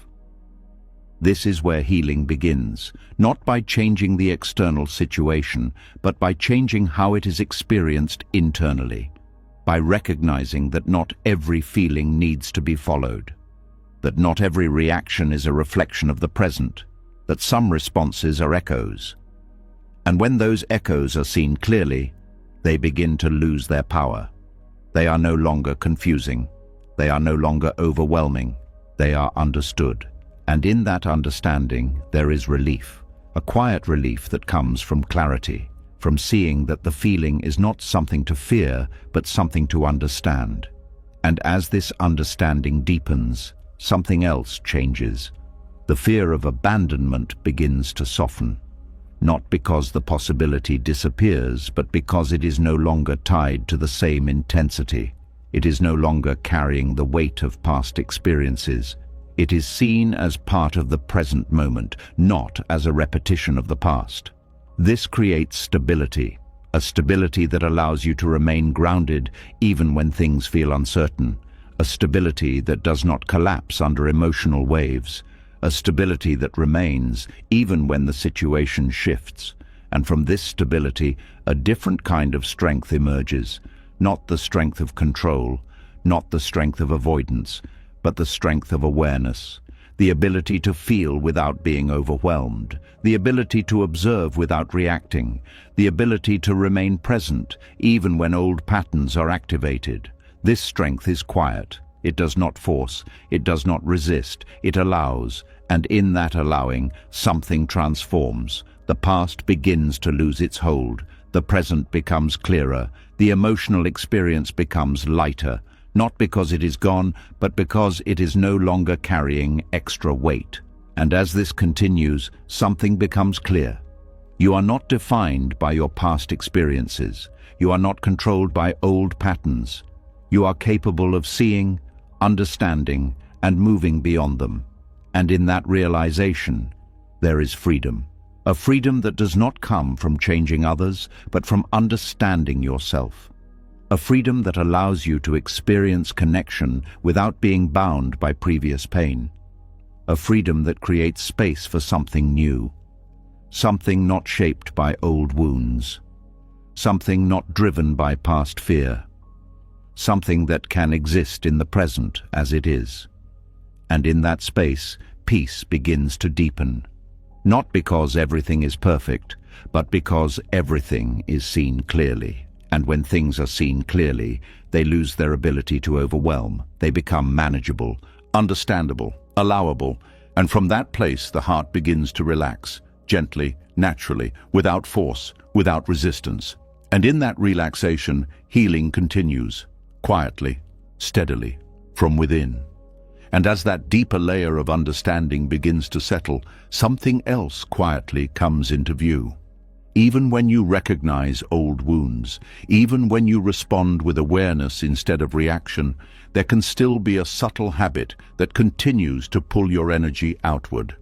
This is where healing begins, not by changing the external situation, but by changing how it is experienced internally, by recognizing that not every feeling needs to be followed, that not every reaction is a reflection of the present, that some responses are echoes. And when those echoes are seen clearly, they begin to lose their power. They are no longer confusing. They are no longer overwhelming. They are understood. And in that understanding, there is relief, a quiet relief that comes from clarity, from seeing that the feeling is not something to fear, but something to understand. And as this understanding deepens, something else changes. The fear of abandonment begins to soften, not because the possibility disappears, but because it is no longer tied to the same intensity. It is no longer carrying the weight of past experiences. It is seen as part of the present moment, not as a repetition of the past. This creates stability, a stability that allows you to remain grounded even when things feel uncertain, a stability that does not collapse under emotional waves, a stability that remains even when the situation shifts. And from this stability, a different kind of strength emerges, not the strength of control, not the strength of avoidance, but the strength of awareness, the ability to feel without being overwhelmed, the ability to observe without reacting, the ability to remain present even when old patterns are activated. This strength is quiet. It does not force. It does not resist. It allows, and in that allowing, something transforms. The past begins to lose its hold. The present becomes clearer. The emotional experience becomes lighter. Not because it is gone, but because it is no longer carrying extra weight. And as this continues, something becomes clear. You are not defined by your past experiences. You are not controlled by old patterns. You are capable of seeing, understanding, and moving beyond them. And in that realization, there is freedom. A freedom that does not come from changing others, but from understanding yourself. A freedom that allows you to experience connection without being bound by previous pain. A freedom that creates space for something new. Something not shaped by old wounds. Something not driven by past fear. something that can exist in the present as it is. And in that space, peace begins to deepen. Not because everything is perfect, but because everything is seen clearly. And when things are seen clearly, they lose their ability to overwhelm. They become manageable, understandable, allowable, and from that place the heart begins to relax, gently, naturally, without force, without resistance. And in that relaxation, healing continues, quietly, steadily, from within. And as that deeper layer of understanding begins to settle, something else quietly comes into view. Even when you recognize old wounds, even when you respond with awareness instead of reaction, there can still be a subtle habit that continues to pull your energy outward.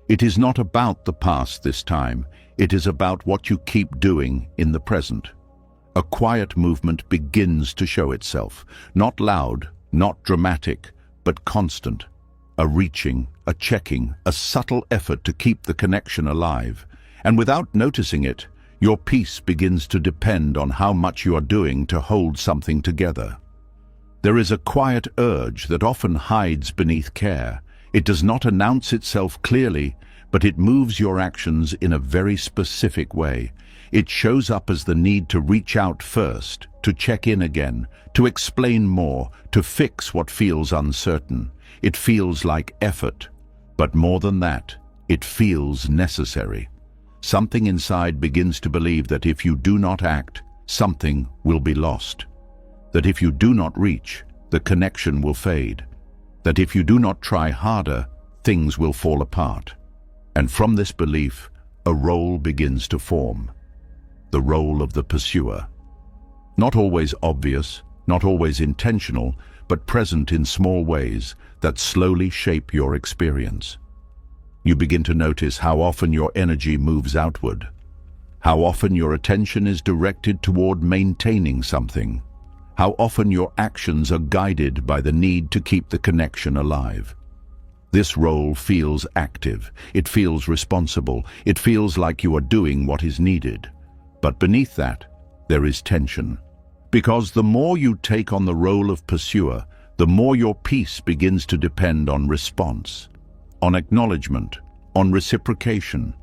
It is not about the past this time, it is about what you keep doing in the present. A quiet movement begins to show itself, not loud, not dramatic, but constant. A reaching, a checking, a subtle effort to keep the connection alive. And without noticing it, your peace begins to depend on how much you are doing to hold something together. There is a quiet urge that often hides beneath care. It does not announce itself clearly, but it moves your actions in a very specific way. It shows up as the need to reach out first, to check in again, to explain more, to fix what feels uncertain. It feels like effort, but more than that, it feels necessary. Something inside begins to believe that if you do not act, something will be lost. That if you do not reach, the connection will fade. That if you do not try harder, things will fall apart. And from this belief, a role begins to form. The role of the pursuer. Not always obvious, not always intentional, but present in small ways that slowly shape your experience. You begin to notice how often your energy moves outward, how often your attention is directed toward maintaining something, how often your actions are guided by the need to keep the connection alive. This role feels active, it feels responsible, it feels like you are doing what is needed. But beneath that, there is tension. Because the more you take on the role of pursuer, the more your peace begins to depend on response, on acknowledgement, on reciprocation.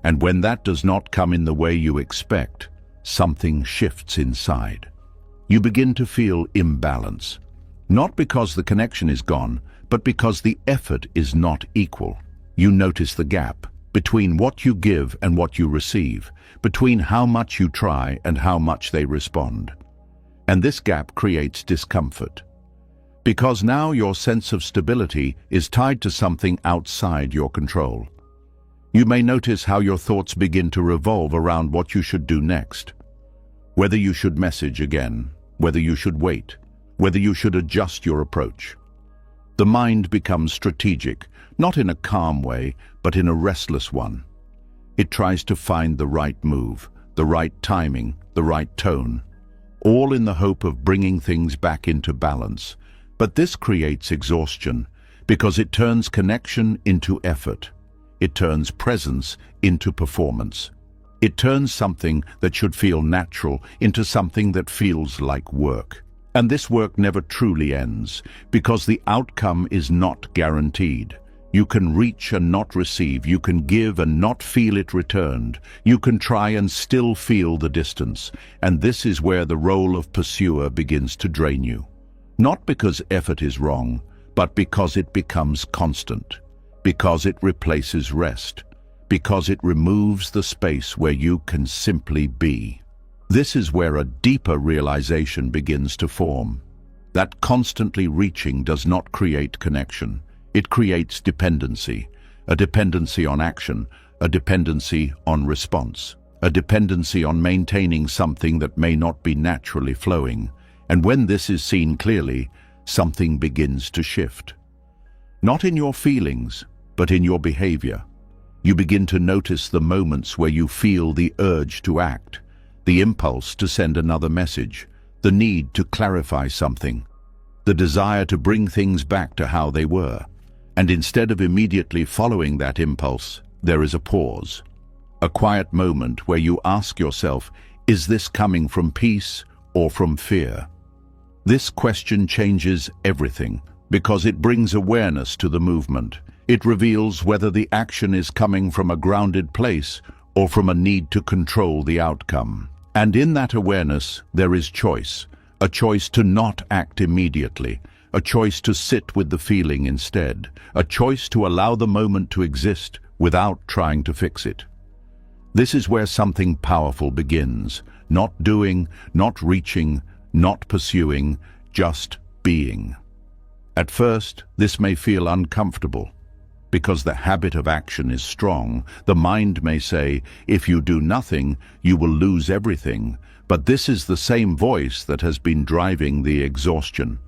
And when that does not come in the way you expect, something shifts inside. You begin to feel imbalance. Not because the connection is gone, but because the effort is not equal. You notice the gap between what you give and what you receive, between how much you try and how much they respond. And this gap creates discomfort. Because now your sense of stability is tied to something outside your control. You may notice how your thoughts begin to revolve around what you should do next. Whether you should message again, whether you should wait, whether you should adjust your approach. The mind becomes strategic, not in a calm way, but in a restless one. It tries to find the right move, the right timing, the right tone, all in the hope of bringing things back into balance. But this creates exhaustion, because it turns connection into effort. It turns presence into performance. It turns something that should feel natural into something that feels like work. And this work never truly ends, because the outcome is not guaranteed. You can reach and not receive. You can give and not feel it returned. You can try and still feel the distance. And this is where the role of pursuer begins to drain you. Not because effort is wrong, but because it becomes constant. Because it replaces rest. Because it removes the space where you can simply be. This is where a deeper realization begins to form. That constantly reaching does not create connection. It creates dependency. A dependency on action, a dependency on response, a dependency on maintaining something that may not be naturally flowing. And when this is seen clearly, something begins to shift. Not in your feelings, but in your behavior. You begin to notice the moments where you feel the urge to act, the impulse to send another message, the need to clarify something, the desire to bring things back to how they were. And instead of immediately following that impulse, there is a pause, a quiet moment where you ask yourself, is this coming from peace or from fear? This question changes everything because it brings awareness to the movement. It reveals whether the action is coming from a grounded place or from a need to control the outcome. And in that awareness, there is choice. A choice to not act immediately, a choice to sit with the feeling instead, a choice to allow the moment to exist without trying to fix it. This is where something powerful begins. Not doing, not reaching, not pursuing, just being. At first, this may feel uncomfortable. Because the habit of action is strong, the mind may say, if you do nothing, you will lose everything. But this is the same voice that has been driving the exhaustion.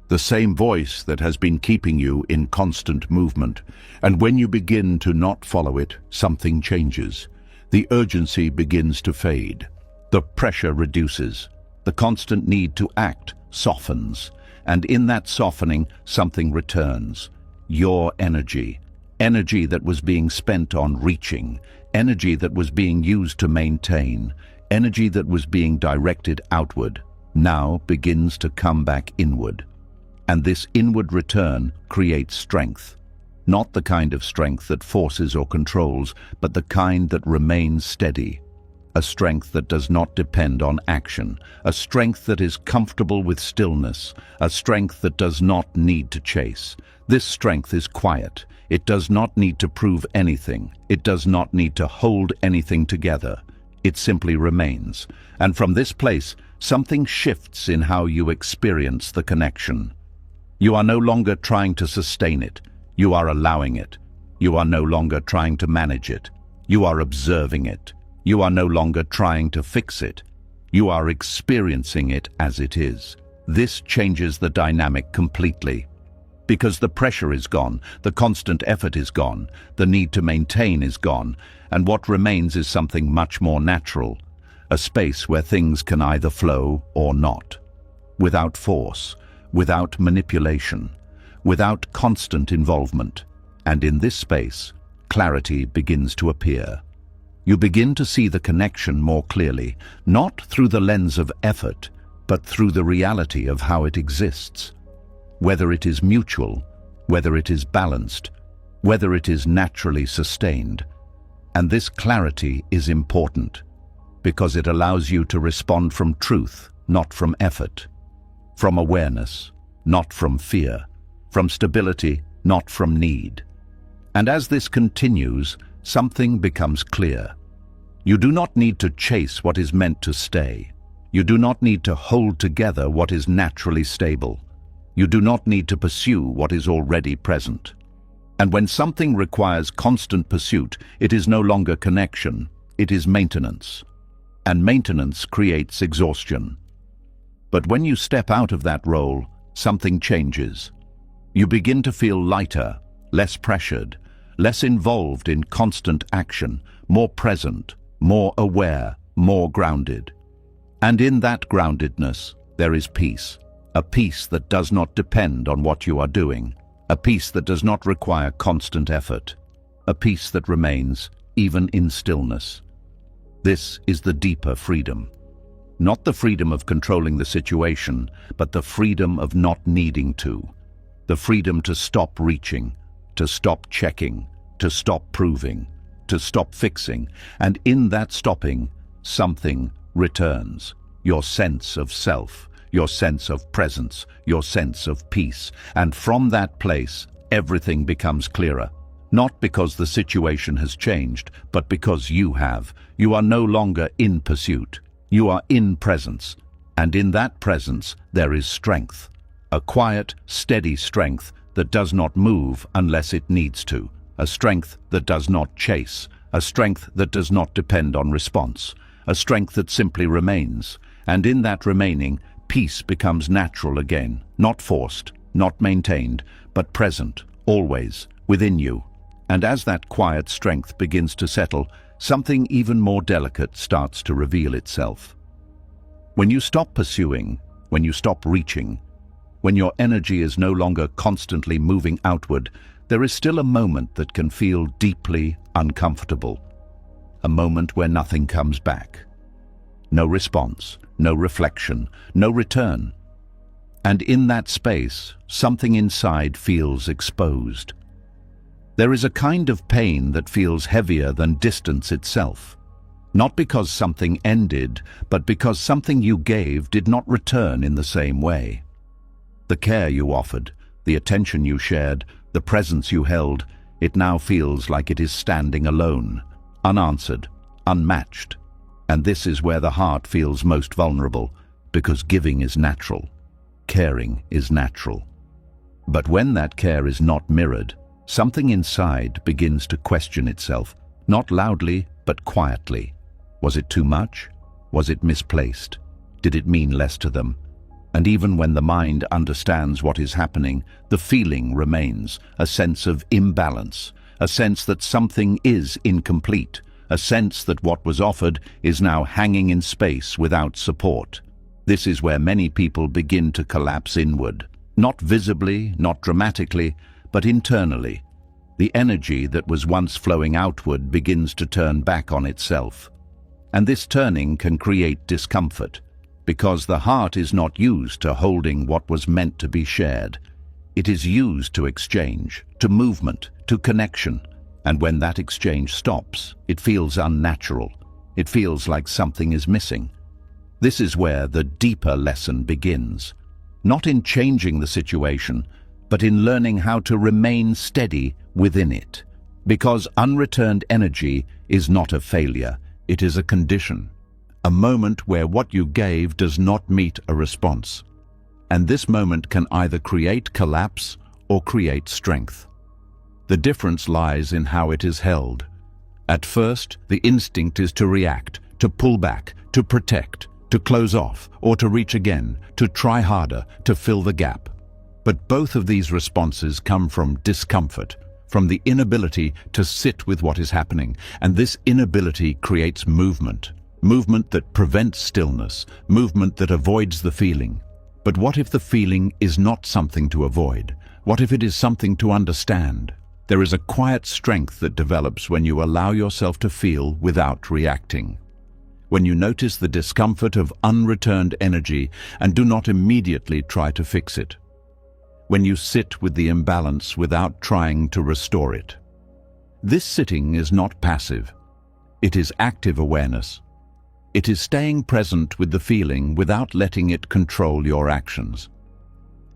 The same voice that has been keeping you in constant movement. And when you begin to not follow it, something changes. The urgency begins to fade. The pressure reduces. The constant need to act softens. And in that softening, something returns. Your energy. Energy that was being spent on reaching. Energy that was being used to maintain. Energy that was being directed outward. Now begins to come back inward. And this inward return creates strength. Not the kind of strength that forces or controls, but the kind that remains steady. A strength that does not depend on action. A strength that is comfortable with stillness. A strength that does not need to chase. This strength is quiet. It does not need to prove anything. It does not need to hold anything together. It simply remains. And from this place, something shifts in how you experience the connection. You are no longer trying to sustain it. You are allowing it. You are no longer trying to manage it. You are observing it. You are no longer trying to fix it. You are experiencing it as it is. This changes the dynamic completely. Because the pressure is gone, the constant effort is gone, the need to maintain is gone, and what remains is something much more natural, a space where things can either flow or not, without force, without manipulation, without constant involvement. And in this space, clarity begins to appear. You begin to see the connection more clearly, not through the lens of effort, but through the reality of how it exists. Whether it is mutual, whether it is balanced, whether it is naturally sustained. And this clarity is important because it allows you to respond from truth, not from effort, from awareness, not from fear, from stability, not from need. And as this continues, something becomes clear. You do not need to chase what is meant to stay. You do not need to hold together what is naturally stable. You do not need to pursue what is already present. And when something requires constant pursuit, it is no longer connection, it is maintenance. And maintenance creates exhaustion. But when you step out of that role, something changes. You begin to feel lighter, less pressured, less involved in constant action, more present, more aware, more grounded. And in that groundedness, there is peace. A peace that does not depend on what you are doing. A peace that does not require constant effort. A peace that remains, even in stillness. This is the deeper freedom. Not the freedom of controlling the situation, but the freedom of not needing to. The freedom to stop reaching, to stop checking, to stop proving, to stop fixing. And in that stopping, something returns. Your sense of self. Your sense of presence, your sense of peace. And from that place, everything becomes clearer. Not because the situation has changed, but because you have. You are no longer in pursuit. You are in presence. And in that presence, there is strength. A quiet, steady strength that does not move unless it needs to. A strength that does not chase. A strength that does not depend on response. A strength that simply remains. And in that remaining, peace becomes natural again, not forced, not maintained, but present, always, within you. And as that quiet strength begins to settle, something even more delicate starts to reveal itself. When you stop pursuing, when you stop reaching, when your energy is no longer constantly moving outward, there is still a moment that can feel deeply uncomfortable. A moment where nothing comes back. No response, no reflection, no return. And in that space, something inside feels exposed. There is a kind of pain that feels heavier than distance itself. Not because something ended, but because something you gave did not return in the same way. The care you offered, the attention you shared, the presence you held, it now feels like it is standing alone, unanswered, unmatched. And this is where the heart feels most vulnerable, because giving is natural. Caring is natural. But when that care is not mirrored, something inside begins to question itself, not loudly, but quietly. Was it too much? Was it misplaced? Did it mean less to them? And even when the mind understands what is happening, the feeling remains, a sense of imbalance, a sense that something is incomplete, a sense that what was offered is now hanging in space without support. This is where many people begin to collapse inward, not visibly, not dramatically, but internally. The energy that was once flowing outward begins to turn back on itself. And this turning can create discomfort, because the heart is not used to holding what was meant to be shared. It is used to exchange, to movement, to connection. And when that exchange stops, it feels unnatural. It feels like something is missing. This is where the deeper lesson begins. Not in changing the situation, but in learning how to remain steady within it. Because unreturned energy is not a failure, it is a condition. A moment where what you gave does not meet a response. And this moment can either create collapse or create strength. The difference lies in how it is held. At first, the instinct is to react, to pull back, to protect, to close off, or to reach again, to try harder, to fill the gap. But both of these responses come from discomfort, from the inability to sit with what is happening, and this inability creates movement. Movement that prevents stillness, movement that avoids the feeling. But what if the feeling is not something to avoid? What if it is something to understand? There is a quiet strength that develops when you allow yourself to feel without reacting. When you notice the discomfort of unreturned energy and do not immediately try to fix it. When you sit with the imbalance without trying to restore it. This sitting is not passive. It is active awareness. It is staying present with the feeling without letting it control your actions.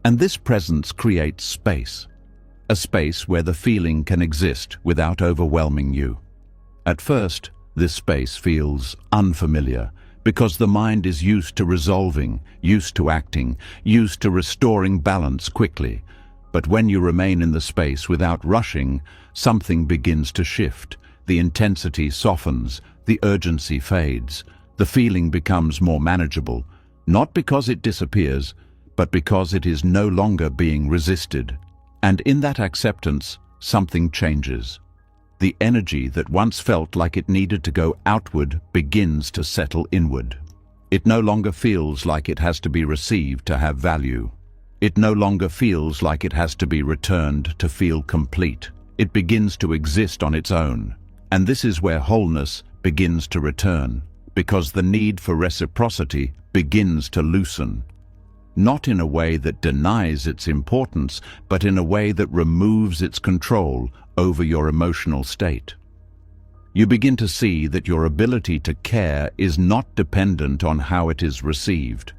And this presence creates space. A space where the feeling can exist without overwhelming you. At first, this space feels unfamiliar because the mind is used to resolving, used to acting, used to restoring balance quickly. But when you remain in the space without rushing, something begins to shift. The intensity softens, the urgency fades. The feeling becomes more manageable, not because it disappears, but because it is no longer being resisted. And in that acceptance, something changes. The energy that once felt like it needed to go outward begins to settle inward. It no longer feels like it has to be received to have value. It no longer feels like it has to be returned to feel complete. It begins to exist on its own. And this is where wholeness begins to return, because the need for reciprocity begins to loosen. Not in a way that denies its importance, but in a way that removes its control over your emotional state. You begin to see that your ability to care is not dependent on how it is received,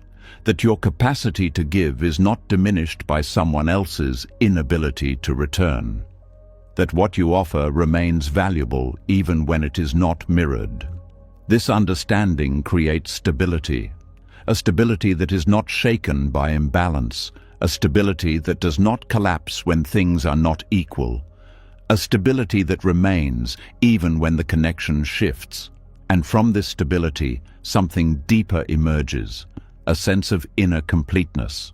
that your capacity to give is not diminished by someone else's inability to return, that what you offer remains valuable even when it is not mirrored. This understanding creates stability, a stability that is not shaken by imbalance, a stability that does not collapse when things are not equal, a stability that remains even when the connection shifts. And from this stability, something deeper emerges, a sense of inner completeness.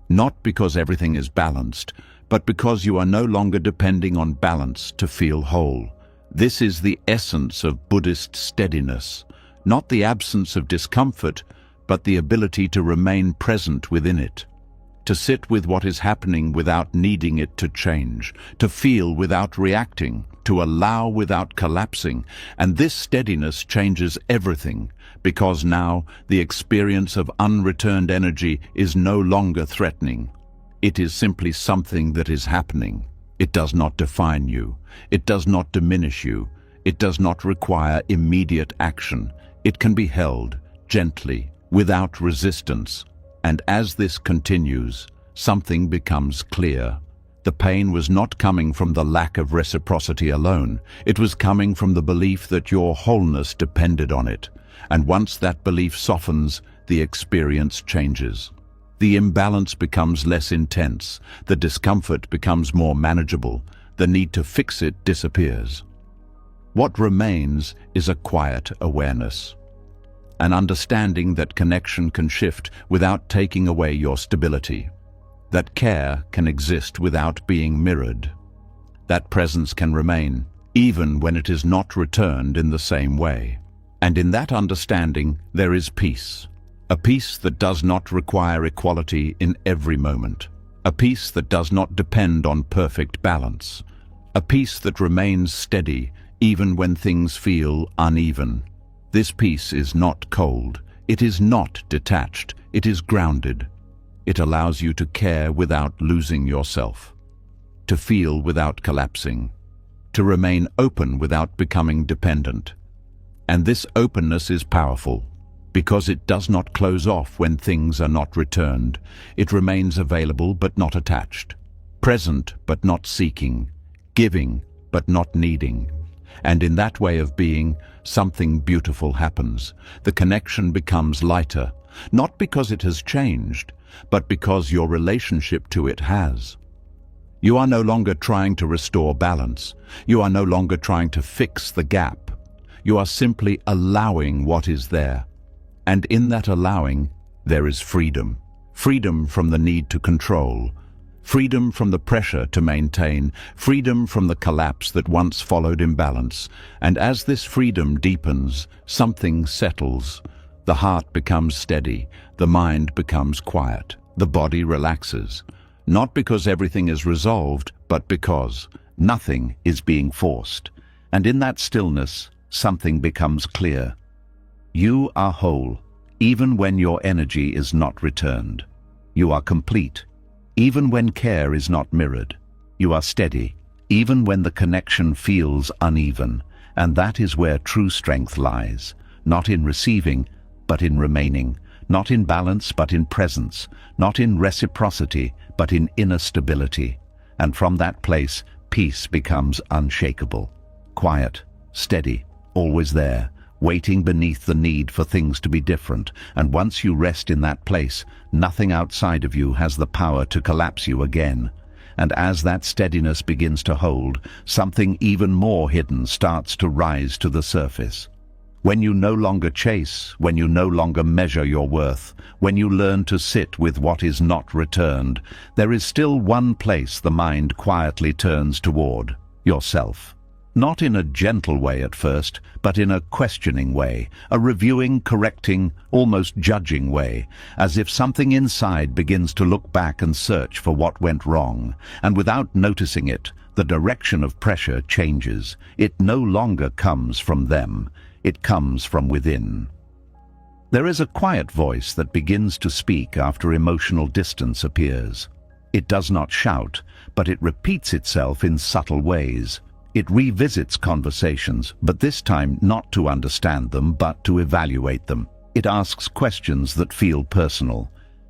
Not because everything is balanced, but because you are no longer depending on balance to feel whole. This is the essence of Buddhist steadiness, not the absence of discomfort, but the ability to remain present within it. to sit with what is happening without needing it to change, to feel without reacting, to allow without collapsing. And this steadiness changes everything, because now the experience of unreturned energy is no longer threatening. It is simply something that is happening. It does not define you. It does not diminish you. It does not require immediate action. It can be held gently, without resistance. And as this continues, something becomes clear. The pain was not coming from the lack of reciprocity alone. It was coming from the belief that your wholeness depended on it. And once that belief softens, the experience changes. The imbalance becomes less intense. The discomfort becomes more manageable. The need to fix it disappears. What remains is a quiet awareness. An understanding that connection can shift without taking away your stability. That care can exist without being mirrored. That presence can remain, even when it is not returned in the same way. And in that understanding, there is peace. A peace that does not require equality in every moment. A peace that does not depend on perfect balance. A peace that remains steady, even when things feel uneven. This peace is not cold. It is not detached. It is grounded. It allows you to care without losing yourself, to feel without collapsing, to remain open without becoming dependent. And this openness is powerful, because it does not close off when things are not returned. It remains available but not attached, present but not seeking, giving but not needing. And in that way of being, something beautiful happens. The connection becomes lighter, not because it has changed, but because your relationship to it has. You are no longer trying to restore balance. You are no longer trying to fix the gap. You are simply allowing what is there. And in that allowing, there is freedom. Freedom from the need to control. Freedom from the pressure to maintain. Freedom from the collapse that once followed imbalance. And as this freedom deepens, something settles. The heart becomes steady. The mind becomes quiet. The body relaxes. Not because everything is resolved, but because nothing is being forced. And in that stillness, something becomes clear. You are whole, even when your energy is not returned. You are complete, even when care is not mirrored. You are steady, even when the connection feels uneven. And that is where true strength lies, not in receiving, but in remaining, not in balance, but in presence, not in reciprocity, but in inner stability. And from that place, peace becomes unshakable, quiet, steady, always there, waiting beneath the need for things to be different. And once you rest in that place, nothing outside of you has the power to collapse you again. And as that steadiness begins to hold, something even more hidden starts to rise to the surface. When you no longer chase, when you no longer measure your worth, when you learn to sit with what is not returned, there is still one place the mind quietly turns toward: yourself. Not in a gentle way at first, but in a questioning way, a reviewing, correcting, almost judging way, as if something inside begins to look back and search for what went wrong. And without noticing it, the direction of pressure changes. It no longer comes from them. It comes from within. There is a quiet voice that begins to speak after emotional distance appears. It does not shout, but it repeats itself in subtle ways. It revisits conversations, but this time not to understand them, but to evaluate them. It asks questions that feel personal.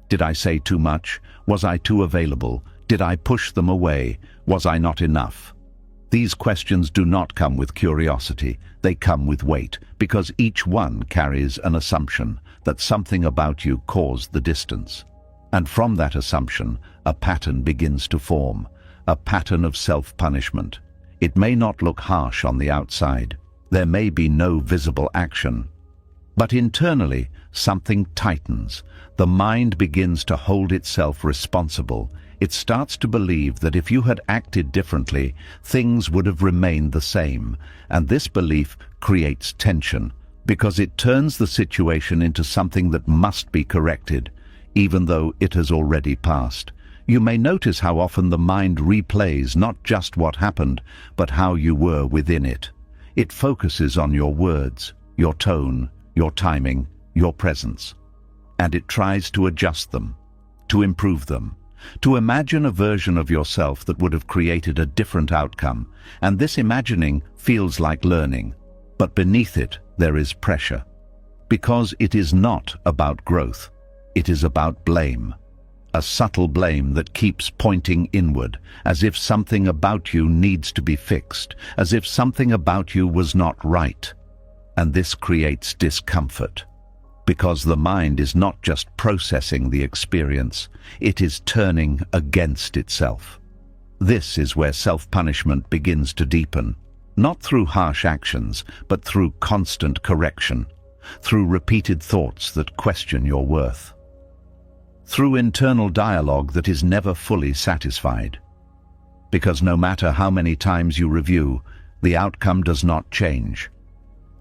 Did I say too much? Was I too available? Did I push them away? Was I not enough? These questions do not come with curiosity. They come with weight, because each one carries an assumption that something about you caused the distance. And from that assumption, a pattern begins to form, a pattern of self-punishment. It may not look harsh on the outside. There may be no visible action. But internally, something tightens. The mind begins to hold itself responsible. It starts to believe that if you had acted differently, things would have remained the same. And this belief creates tension, because it turns the situation into something that must be corrected, even though it has already passed. You may notice how often the mind replays not just what happened, but how you were within it. It focuses on your words, your tone, your timing, your presence. And it tries to adjust them, to improve them, to imagine a version of yourself that would have created a different outcome. And this imagining feels like learning, but beneath it there is pressure. Because it is not about growth, it is about blame. A subtle blame that keeps pointing inward, as if something about you needs to be fixed, as if something about you was not right. And this creates discomfort, because the mind is not just processing the experience, it is turning against itself. This is where self-punishment begins to deepen, not through harsh actions, but through constant correction, through repeated thoughts that question your worth, through internal dialogue that is never fully satisfied. Because no matter how many times you review, the outcome does not change.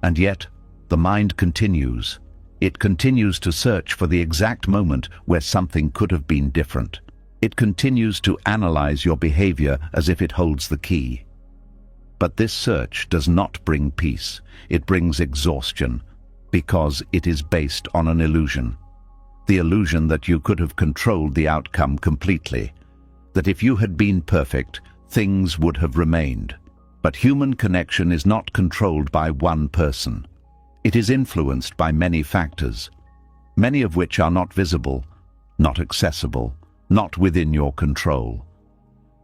And yet, the mind continues. It continues to search for the exact moment where something could have been different. It continues to analyze your behavior as if it holds the key. But this search does not bring peace. It brings exhaustion, because it is based on an illusion. The illusion that you could have controlled the outcome completely, that if you had been perfect, things would have remained. But human connection is not controlled by one person. It is influenced by many factors, many of which are not visible, not accessible, not within your control.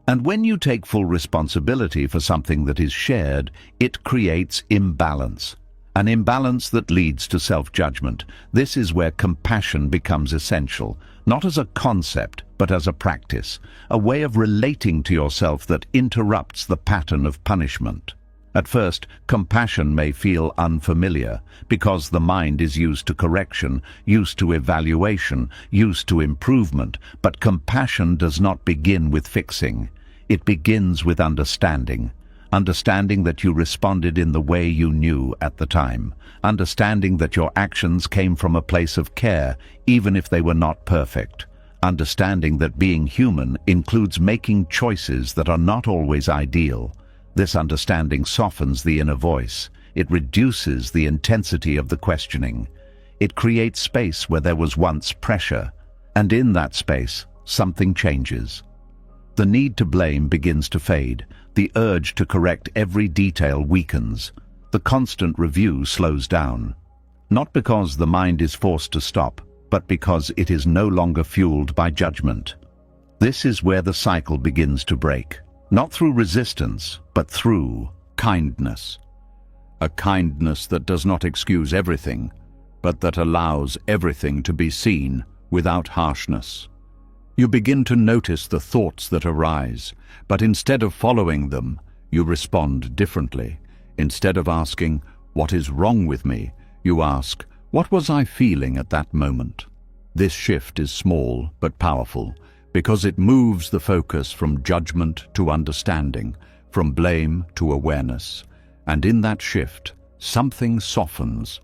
And when you take full responsibility for something that is shared, it creates imbalance. An imbalance that leads to self-judgment. This is where compassion becomes essential, not as a concept, but as a practice, a way of relating to yourself that interrupts the pattern of punishment. At first, compassion may feel unfamiliar, because the mind is used to correction, used to evaluation, used to improvement. But compassion does not begin with fixing. It begins with understanding. Understanding that you responded in the way you knew at the time. Understanding that your actions came from a place of care, even if they were not perfect. Understanding that being human includes making choices that are not always ideal. This understanding softens the inner voice. It reduces the intensity of the questioning. It creates space where there was once pressure, and in that space, something changes. The need to blame begins to fade. The urge to correct every detail weakens. The constant review slows down. Not because the mind is forced to stop, but because it is no longer fueled by judgment. This is where the cycle begins to break. Not through resistance, but through kindness. A kindness that does not excuse everything, but that allows everything to be seen without harshness. You begin to notice the thoughts that arise, but instead of following them, you respond differently. Instead of asking, "What is wrong with me?" you ask, "What was I feeling at that moment?" This shift is small but powerful, because it moves the focus from judgment to understanding, from blame to awareness. And in that shift, something softens.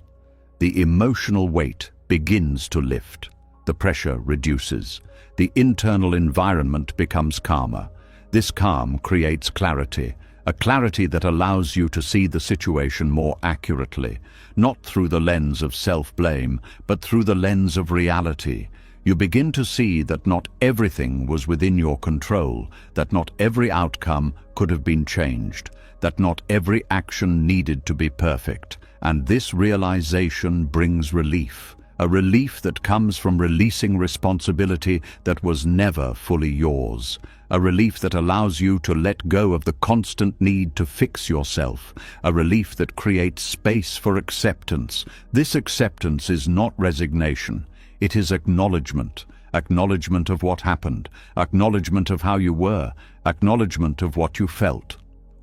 The emotional weight begins to lift. The pressure reduces. The internal environment becomes calmer. This calm creates clarity, a clarity that allows you to see the situation more accurately, not through the lens of self-blame, but through the lens of reality. You begin to see that not everything was within your control, that not every outcome could have been changed, that not every action needed to be perfect. And this realization brings relief, a relief that comes from releasing responsibility that was never fully yours, a relief that allows you to let go of the constant need to fix yourself, a relief that creates space for acceptance. This acceptance is not resignation. It is acknowledgement, acknowledgement of what happened, acknowledgement of how you were, acknowledgement of what you felt,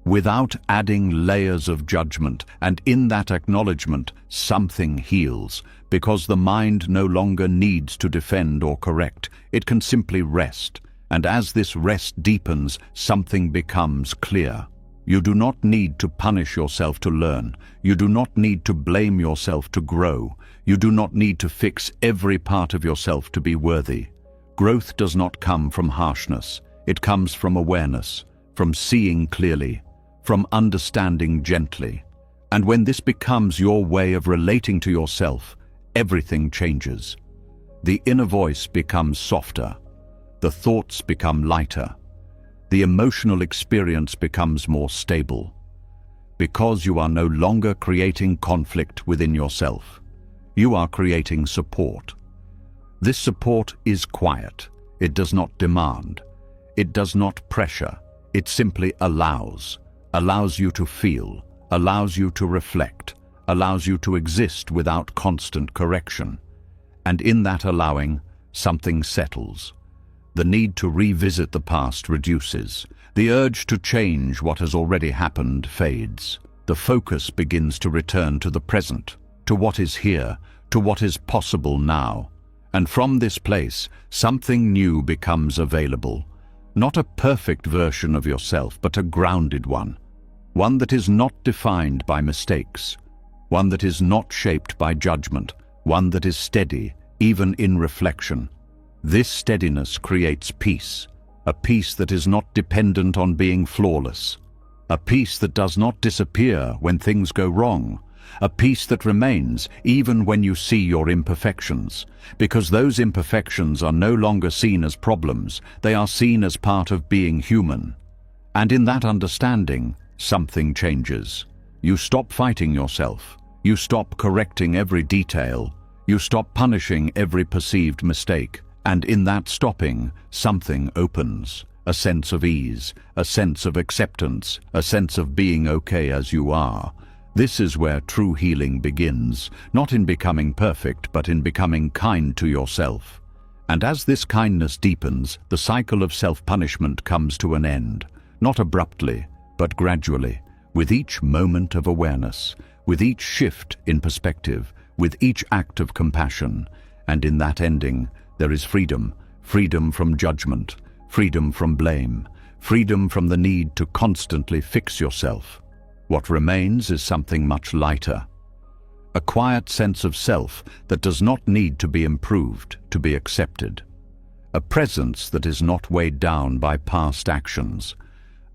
without adding layers of judgment. And in that acknowledgement, something heals, because the mind no longer needs to defend or correct. It can simply rest. And as this rest deepens, something becomes clear. You do not need to punish yourself to learn. You do not need to blame yourself to grow. You do not need to fix every part of yourself to be worthy. Growth does not come from harshness. It comes from awareness, from seeing clearly, from understanding gently. And when this becomes your way of relating to yourself, everything changes. The inner voice becomes softer. The thoughts become lighter. The emotional experience becomes more stable. Because you are no longer creating conflict within yourself. You are creating support. This support is quiet. It does not demand. It does not pressure. It simply allows you to feel, allows you to reflect, allows you to exist without constant correction. And in that allowing, something settles. The need to revisit the past reduces. The urge to change what has already happened fades. The focus begins to return to the present, to what is here, to what is possible now. And from this place, something new becomes available. Not a perfect version of yourself, but a grounded one. One that is not defined by mistakes. One that is not shaped by judgment. One that is steady, even in reflection. This steadiness creates peace, a peace that is not dependent on being flawless, a peace that does not disappear when things go wrong, a peace that remains even when you see your imperfections, because those imperfections are no longer seen as problems, they are seen as part of being human. And in that understanding, something changes. You stop fighting yourself, you stop correcting every detail, you stop punishing every perceived mistake. And in that stopping, something opens. A sense of ease, a sense of acceptance, a sense of being okay as you are. This is where true healing begins, not in becoming perfect, but in becoming kind to yourself. And as this kindness deepens, the cycle of self-punishment comes to an end, not abruptly, but gradually, with each moment of awareness, with each shift in perspective, with each act of compassion. And in that ending, there is freedom, freedom from judgment, freedom from blame, freedom from the need to constantly fix yourself. What remains is something much lighter. A quiet sense of self that does not need to be improved, to be accepted. A presence that is not weighed down by past actions.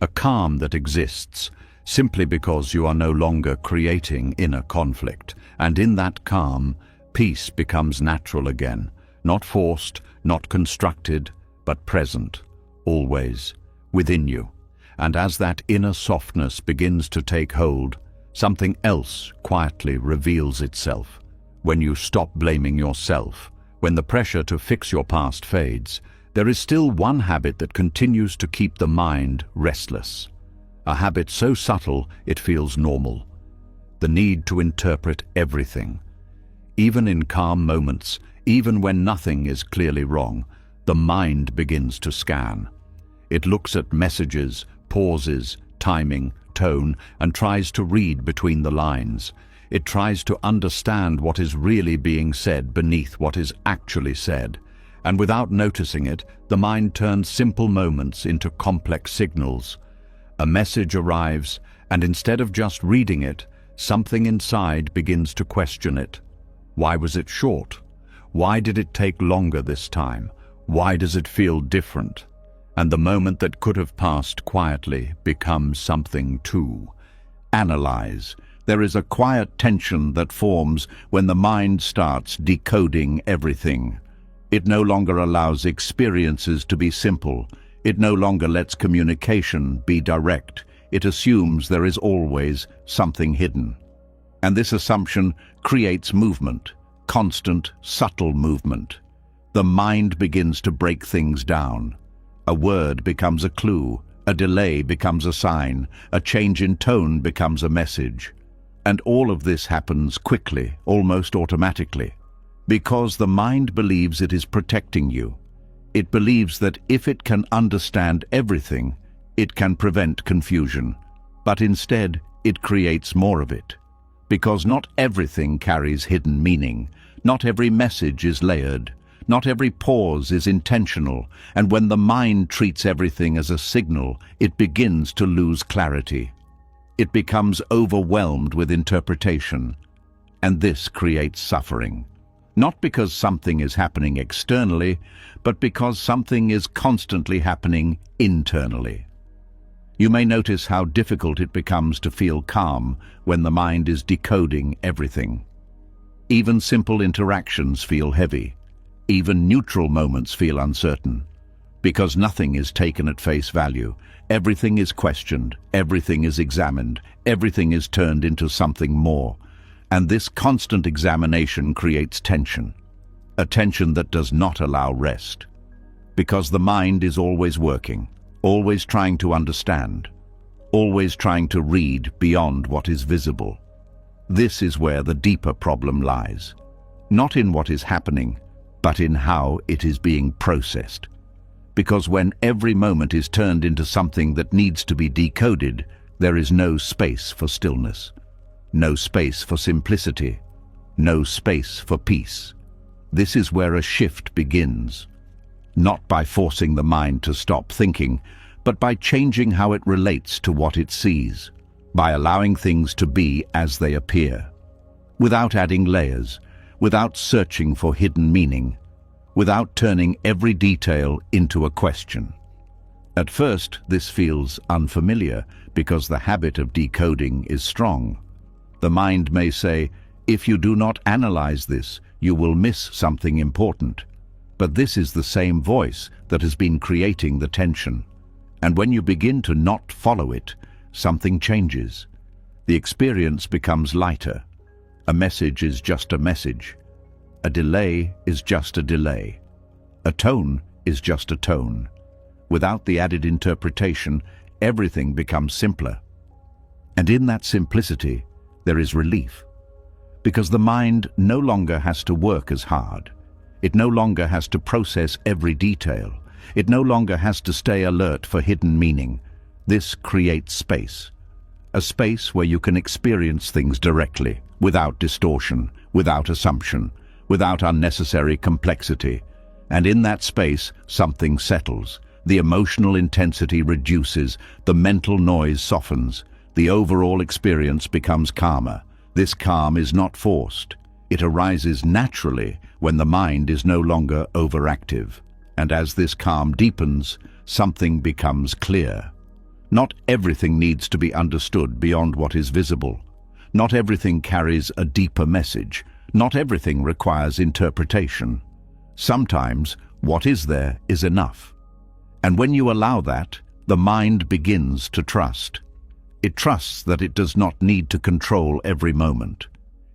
A calm that exists simply because you are no longer creating inner conflict. And in that calm, peace becomes natural again. Not forced, not constructed, but present, always, within you. And as that inner softness begins to take hold, something else quietly reveals itself. When you stop blaming yourself, when the pressure to fix your past fades, there is still one habit that continues to keep the mind restless. A habit so subtle it feels normal. The need to interpret everything. Even in calm moments, even when nothing is clearly wrong, the mind begins to scan. It looks at messages, pauses, timing, tone, and tries to read between the lines. It tries to understand what is really being said beneath what is actually said. And without noticing it, the mind turns simple moments into complex signals. A message arrives, and instead of just reading it, something inside begins to question it. Why was it short? Why did it take longer this time? Why does it feel different? And the moment that could have passed quietly becomes something to analyze. There is a quiet tension that forms when the mind starts decoding everything. It no longer allows experiences to be simple. It no longer lets communication be direct. It assumes there is always something hidden. And this assumption creates movement. Constant, subtle movement. The mind begins to break things down. A word becomes a clue, a delay becomes a sign, a change in tone becomes a message. And all of this happens quickly, almost automatically, because the mind believes it is protecting you. It believes that if it can understand everything, it can prevent confusion. But instead, it creates more of it. Because not everything carries hidden meaning. Not every message is layered. Not every pause is intentional. And when the mind treats everything as a signal, it begins to lose clarity. it becomes overwhelmed with interpretation, and this creates suffering. Not because something is happening externally, but because something is constantly happening internally. You may notice how difficult it becomes to feel calm when the mind is decoding everything. Even simple interactions feel heavy. Even neutral moments feel uncertain. Because nothing is taken at face value. Everything is questioned, everything is examined, everything is turned into something more. And this constant examination creates tension. A tension that does not allow rest. Because the mind is always working, always trying to understand, always trying to read beyond what is visible. This is where the deeper problem lies. Not in what is happening, but in how it is being processed. Because when every moment is turned into something that needs to be decoded, there is no space for stillness, no space for simplicity, no space for peace. This is where a shift begins. Not by forcing the mind to stop thinking, but by changing how it relates to what it sees, by allowing things to be as they appear, without adding layers, without searching for hidden meaning, without turning every detail into a question. At first, this feels unfamiliar because the habit of decoding is strong. The mind may say, if you do not analyze this, you will miss something important. But this is the same voice that has been creating the tension. And when you begin to not follow it, something changes. The experience becomes lighter. A message is just a message. A delay is just a delay. A tone is just a tone. Without the added interpretation, everything becomes simpler. And in that simplicity, there is relief. Because the mind no longer has to work as hard. It no longer has to process every detail. It no longer has to stay alert for hidden meaning. This creates space. A space where you can experience things directly, without distortion, without assumption, without unnecessary complexity. And in that space, something settles. The emotional intensity reduces, the mental noise softens, the overall experience becomes calmer. This calm is not forced. It arises naturally when the mind is no longer overactive. And as this calm deepens, something becomes clear. Not everything needs to be understood beyond what is visible. Not everything carries a deeper message. Not everything requires interpretation. Sometimes what is there is enough. And when you allow that, the mind begins to trust. It trusts that it does not need to control every moment.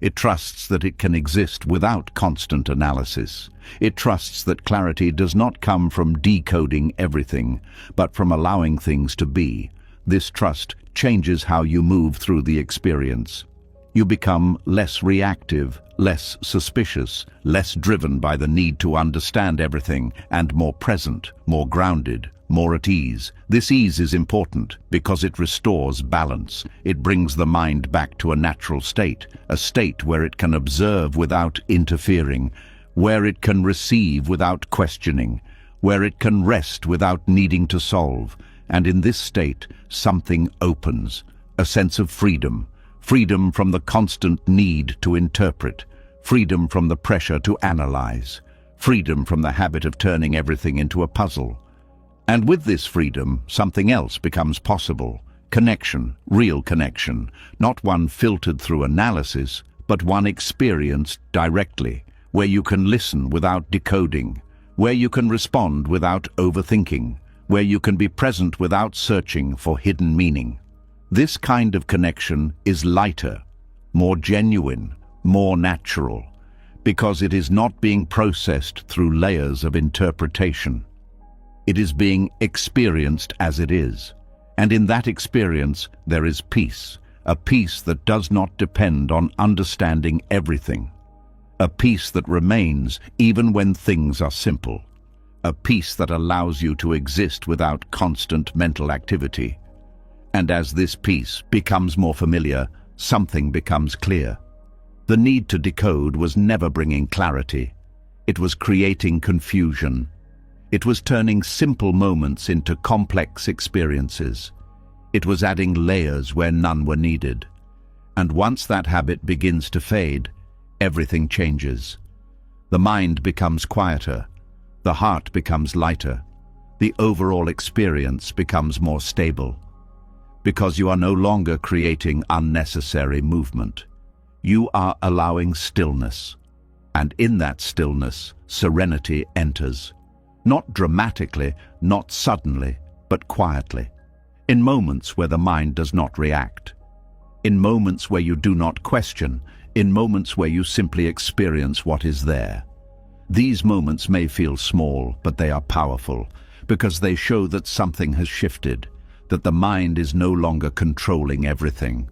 It trusts that it can exist without constant analysis. It trusts that clarity does not come from decoding everything, but from allowing things to be. This trust changes how you move through the experience. You become less reactive, less suspicious, less driven by the need to understand everything, and more present, more grounded, more at ease. This ease is important because it restores balance. It brings the mind back to a natural state, a state where it can observe without interfering, where it can receive without questioning, where it can rest without needing to solve. And in this state, something opens, a sense of freedom. Freedom from the constant need to interpret, freedom from the pressure to analyze, freedom from the habit of turning everything into a puzzle. And with this freedom, something else becomes possible. Connection, real connection, not one filtered through analysis, but one experienced directly, where you can listen without decoding, where you can respond without overthinking, where you can be present without searching for hidden meaning. This kind of connection is lighter, more genuine, more natural, because it is not being processed through layers of interpretation. It is being experienced as it is, and in that experience there is peace, a peace that does not depend on understanding everything, a peace that remains even when things are simple, a peace that allows you to exist without constant mental activity. And as this peace becomes more familiar, something becomes clear. The need to decode was never bringing clarity. It was creating confusion. It was turning simple moments into complex experiences. It was adding layers where none were needed. And once that habit begins to fade, everything changes. The mind becomes quieter, the heart becomes lighter, the overall experience becomes more stable. Because you are no longer creating unnecessary movement. You are allowing stillness. And in that stillness, serenity enters. Not dramatically, not suddenly, but quietly. In moments where the mind does not react. In moments where you do not question. In moments where you simply experience what is there. These moments may feel small, but they are powerful, because they show that something has shifted, that the mind is no longer controlling everything,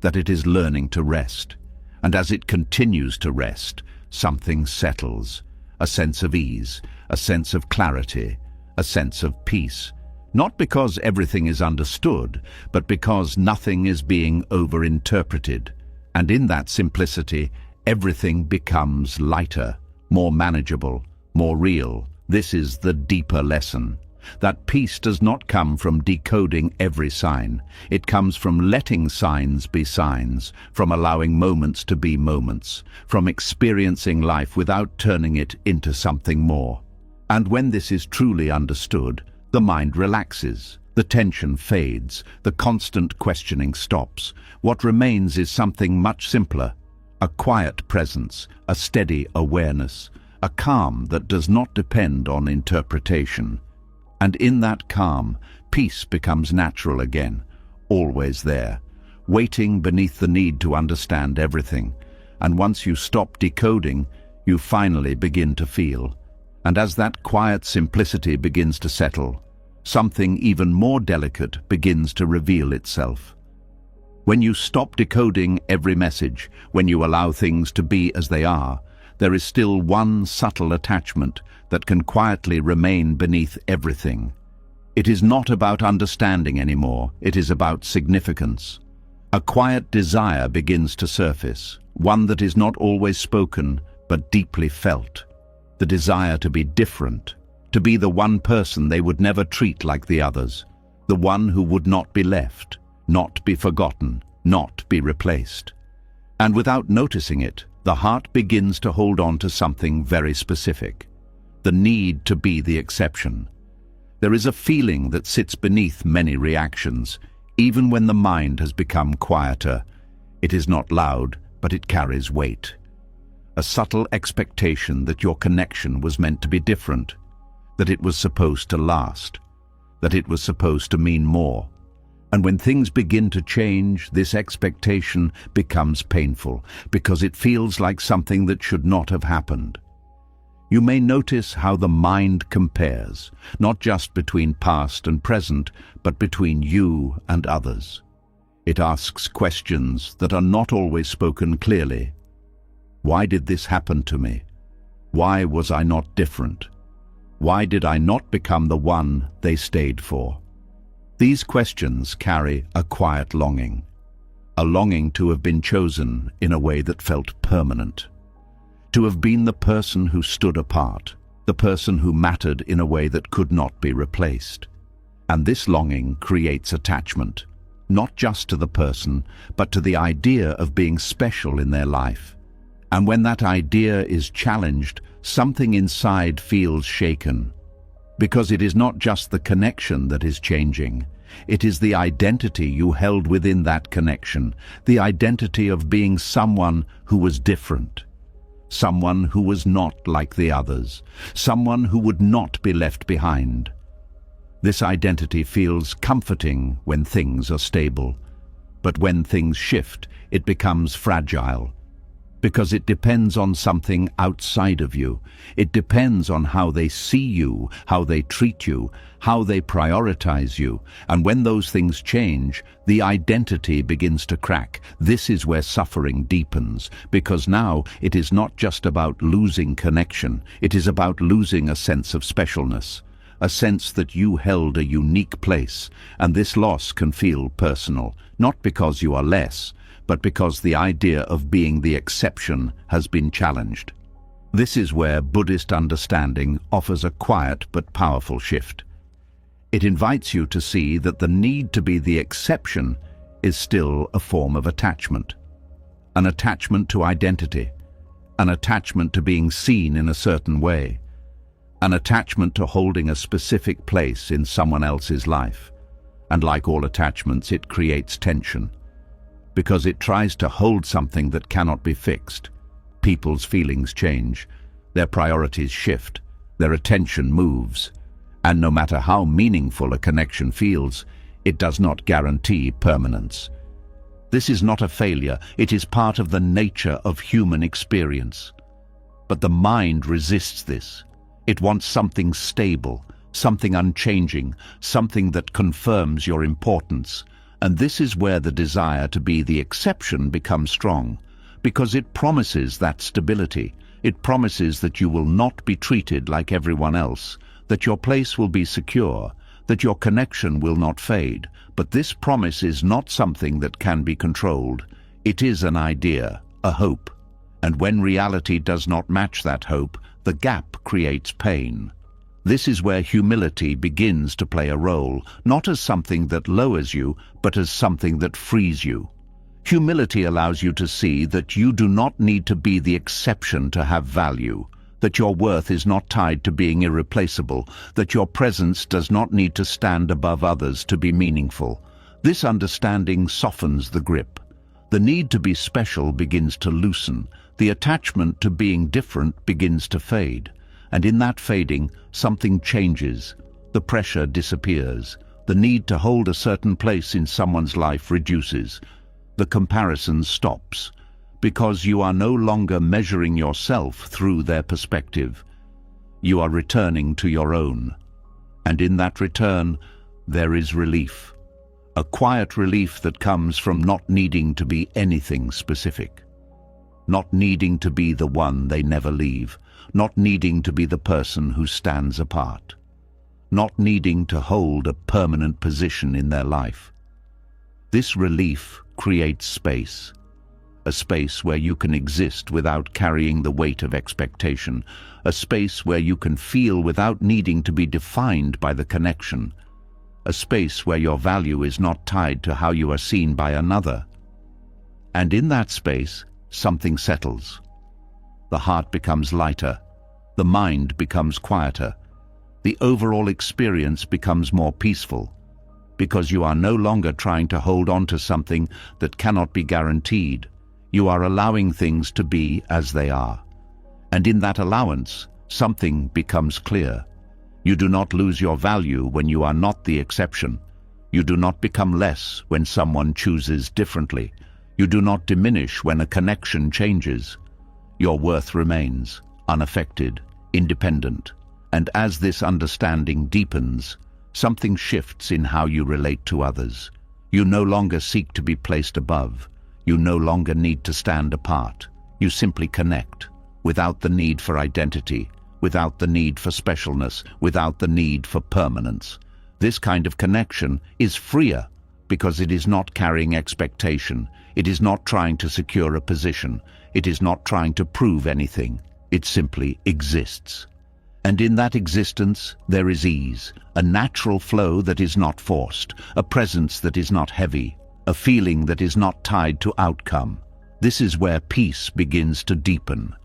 that it is learning to rest. And as it continues to rest, something settles, a sense of ease, a sense of clarity, a sense of peace. Not because everything is understood, but because nothing is being overinterpreted. And in that simplicity, everything becomes lighter, more manageable, more real. This is the deeper lesson. That peace does not come from decoding every sign. It comes from letting signs be signs, from allowing moments to be moments, from experiencing life without turning it into something more. And when this is truly understood, the mind relaxes, the tension fades, the constant questioning stops. What remains is something much simpler, a quiet presence, a steady awareness, a calm that does not depend on interpretation. And in that calm, peace becomes natural again, always there, waiting beneath the need to understand everything. And once you stop decoding, you finally begin to feel. And as that quiet simplicity begins to settle, something even more delicate begins to reveal itself. When you stop decoding every message, when you allow things to be as they are, there is still one subtle attachment that can quietly remain beneath everything. It is not about understanding anymore, it is about significance. A quiet desire begins to surface, one that is not always spoken, but deeply felt. The desire to be different, to be the one person they would never treat like the others, the one who would not be left, not be forgotten, not be replaced. And without noticing it, the heart begins to hold on to something very specific. The need to be the exception. There is a feeling that sits beneath many reactions, even when the mind has become quieter. It is not loud, but it carries weight. A subtle expectation that your connection was meant to be different, that it was supposed to last, that it was supposed to mean more. And when things begin to change, this expectation becomes painful, because it feels like something that should not have happened. You may notice how the mind compares, not just between past and present, but between you and others. It asks questions that are not always spoken clearly. Why did this happen to me? Why was I not different? Why did I not become the one they stayed for? These questions carry a quiet longing, a longing to have been chosen in a way that felt permanent, to have been the person who stood apart, the person who mattered in a way that could not be replaced. And this longing creates attachment, not just to the person, but to the idea of being special in their life. And when that idea is challenged, something inside feels shaken. Because it is not just the connection that is changing, it is the identity you held within that connection, the identity of being someone who was different, someone who was not like the others, someone who would not be left behind. This identity feels comforting when things are stable, but when things shift, it becomes fragile. Because it depends on something outside of you. It depends on how they see you, how they treat you, how they prioritize you. And when those things change, the identity begins to crack. This is where suffering deepens, because now it is not just about losing connection. It is about losing a sense of specialness, a sense that you held a unique place. And this loss can feel personal, not because you are less, but because the idea of being the exception has been challenged. This is where Buddhist understanding offers a quiet but powerful shift. It invites you to see that the need to be the exception is still a form of attachment. An attachment to identity, an attachment to being seen in a certain way, an attachment to holding a specific place in someone else's life. And like all attachments, it creates tension, because it tries to hold something that cannot be fixed. People's feelings change, their priorities shift, their attention moves, and no matter how meaningful a connection feels, it does not guarantee permanence. This is not a failure, it is part of the nature of human experience. But the mind resists this. It wants something stable, something unchanging, something that confirms your importance. And this is where the desire to be the exception becomes strong, because it promises that stability. It promises that you will not be treated like everyone else, that your place will be secure, that your connection will not fade. But this promise is not something that can be controlled. It is an idea, a hope. And when reality does not match that hope, the gap creates pain. This is where humility begins to play a role, not as something that lowers you, but as something that frees you. Humility allows you to see that you do not need to be the exception to have value, that your worth is not tied to being irreplaceable, that your presence does not need to stand above others to be meaningful. This understanding softens the grip. The need to be special begins to loosen. The attachment to being different begins to fade. And in that fading, something changes. The pressure disappears. The need to hold a certain place in someone's life reduces. The comparison stops, because you are no longer measuring yourself through their perspective. You are returning to your own. And in that return, there is relief. A quiet relief that comes from not needing to be anything specific. Not needing to be the one they never leave. Not needing to be the person who stands apart. Not needing to hold a permanent position in their life. This relief creates space. A space where you can exist without carrying the weight of expectation. A space where you can feel without needing to be defined by the connection. A space where your value is not tied to how you are seen by another. And in that space, something settles. The heart becomes lighter. The mind becomes quieter. The overall experience becomes more peaceful, because you are no longer trying to hold on to something that cannot be guaranteed. You are allowing things to be as they are. And in that allowance, something becomes clear. You do not lose your value when you are not the exception. You do not become less when someone chooses differently. You do not diminish when a connection changes. Your worth remains, unaffected, independent. And as this understanding deepens, something shifts in how you relate to others. You no longer seek to be placed above. You no longer need to stand apart. You simply connect, without the need for identity, without the need for specialness, without the need for permanence. This kind of connection is freer because it is not carrying expectation. It is not trying to secure a position. It is not trying to prove anything. It simply exists. And in that existence, there is ease, a natural flow that is not forced, a presence that is not heavy, a feeling that is not tied to outcome. This is where peace begins to deepen.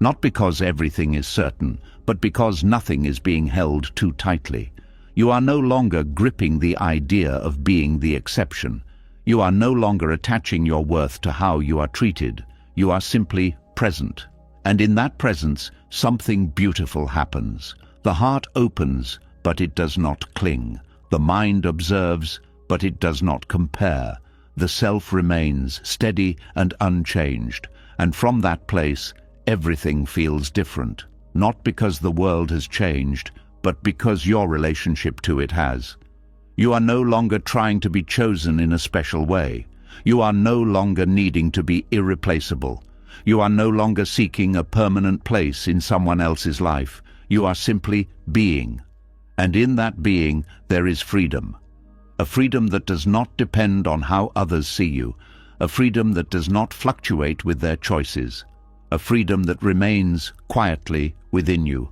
Not because everything is certain, but because nothing is being held too tightly. You are no longer gripping the idea of being the exception. You are no longer attaching your worth to how you are treated. You are simply present. And in that presence, something beautiful happens. The heart opens, but it does not cling. The mind observes, but it does not compare. The self remains steady and unchanged. And from that place, everything feels different. Not because the world has changed, but because your relationship to it has. You are no longer trying to be chosen in a special way. You are no longer needing to be irreplaceable. You are no longer seeking a permanent place in someone else's life. You are simply being. And in that being, there is freedom. A freedom that does not depend on how others see you. A freedom that does not fluctuate with their choices. A freedom that remains quietly within you.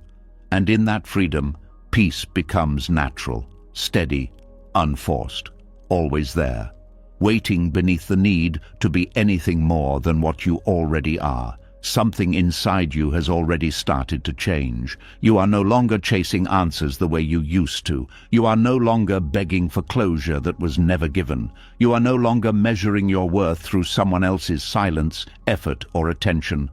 And in that freedom, peace becomes natural, steady, unforced, always there, waiting beneath the need to be anything more than what you already are. Something inside you has already started to change. You are no longer chasing answers the way you used to. You are no longer begging for closure that was never given. You are no longer measuring your worth through someone else's silence, effort, or attention.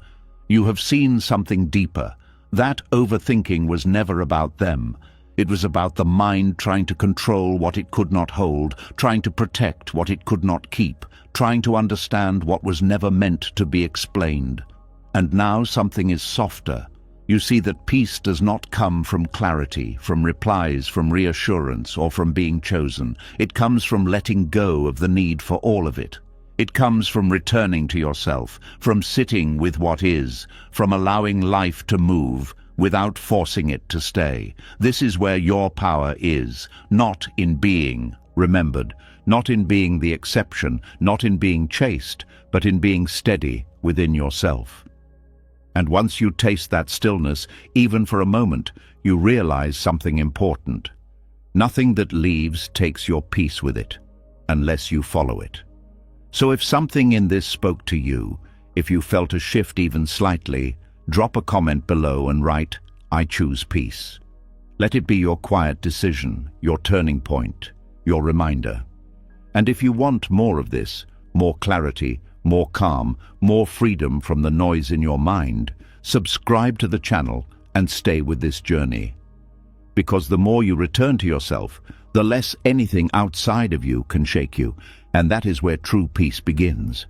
You have seen something deeper. That overthinking was never about them. It was about the mind trying to control what it could not hold, trying to protect what it could not keep, trying to understand what was never meant to be explained. And now something is softer. You see that peace does not come from clarity, from replies, from reassurance, or from being chosen. It comes from letting go of the need for all of it. It comes from returning to yourself, from sitting with what is, from allowing life to move without forcing it to stay. This is where your power is, not in being remembered, not in being the exception, not in being chased, but in being steady within yourself. And once you taste that stillness, even for a moment, you realize something important. Nothing that leaves takes your peace with it, unless you follow it. So if something in this spoke to you, if you felt a shift even slightly, drop a comment below and write, "I choose peace." Let it be your quiet decision, your turning point, your reminder. And if you want more of this, more clarity, more calm, more freedom from the noise in your mind, subscribe to the channel and stay with this journey. Because the more you return to yourself, the less anything outside of you can shake you, and that is where true peace begins.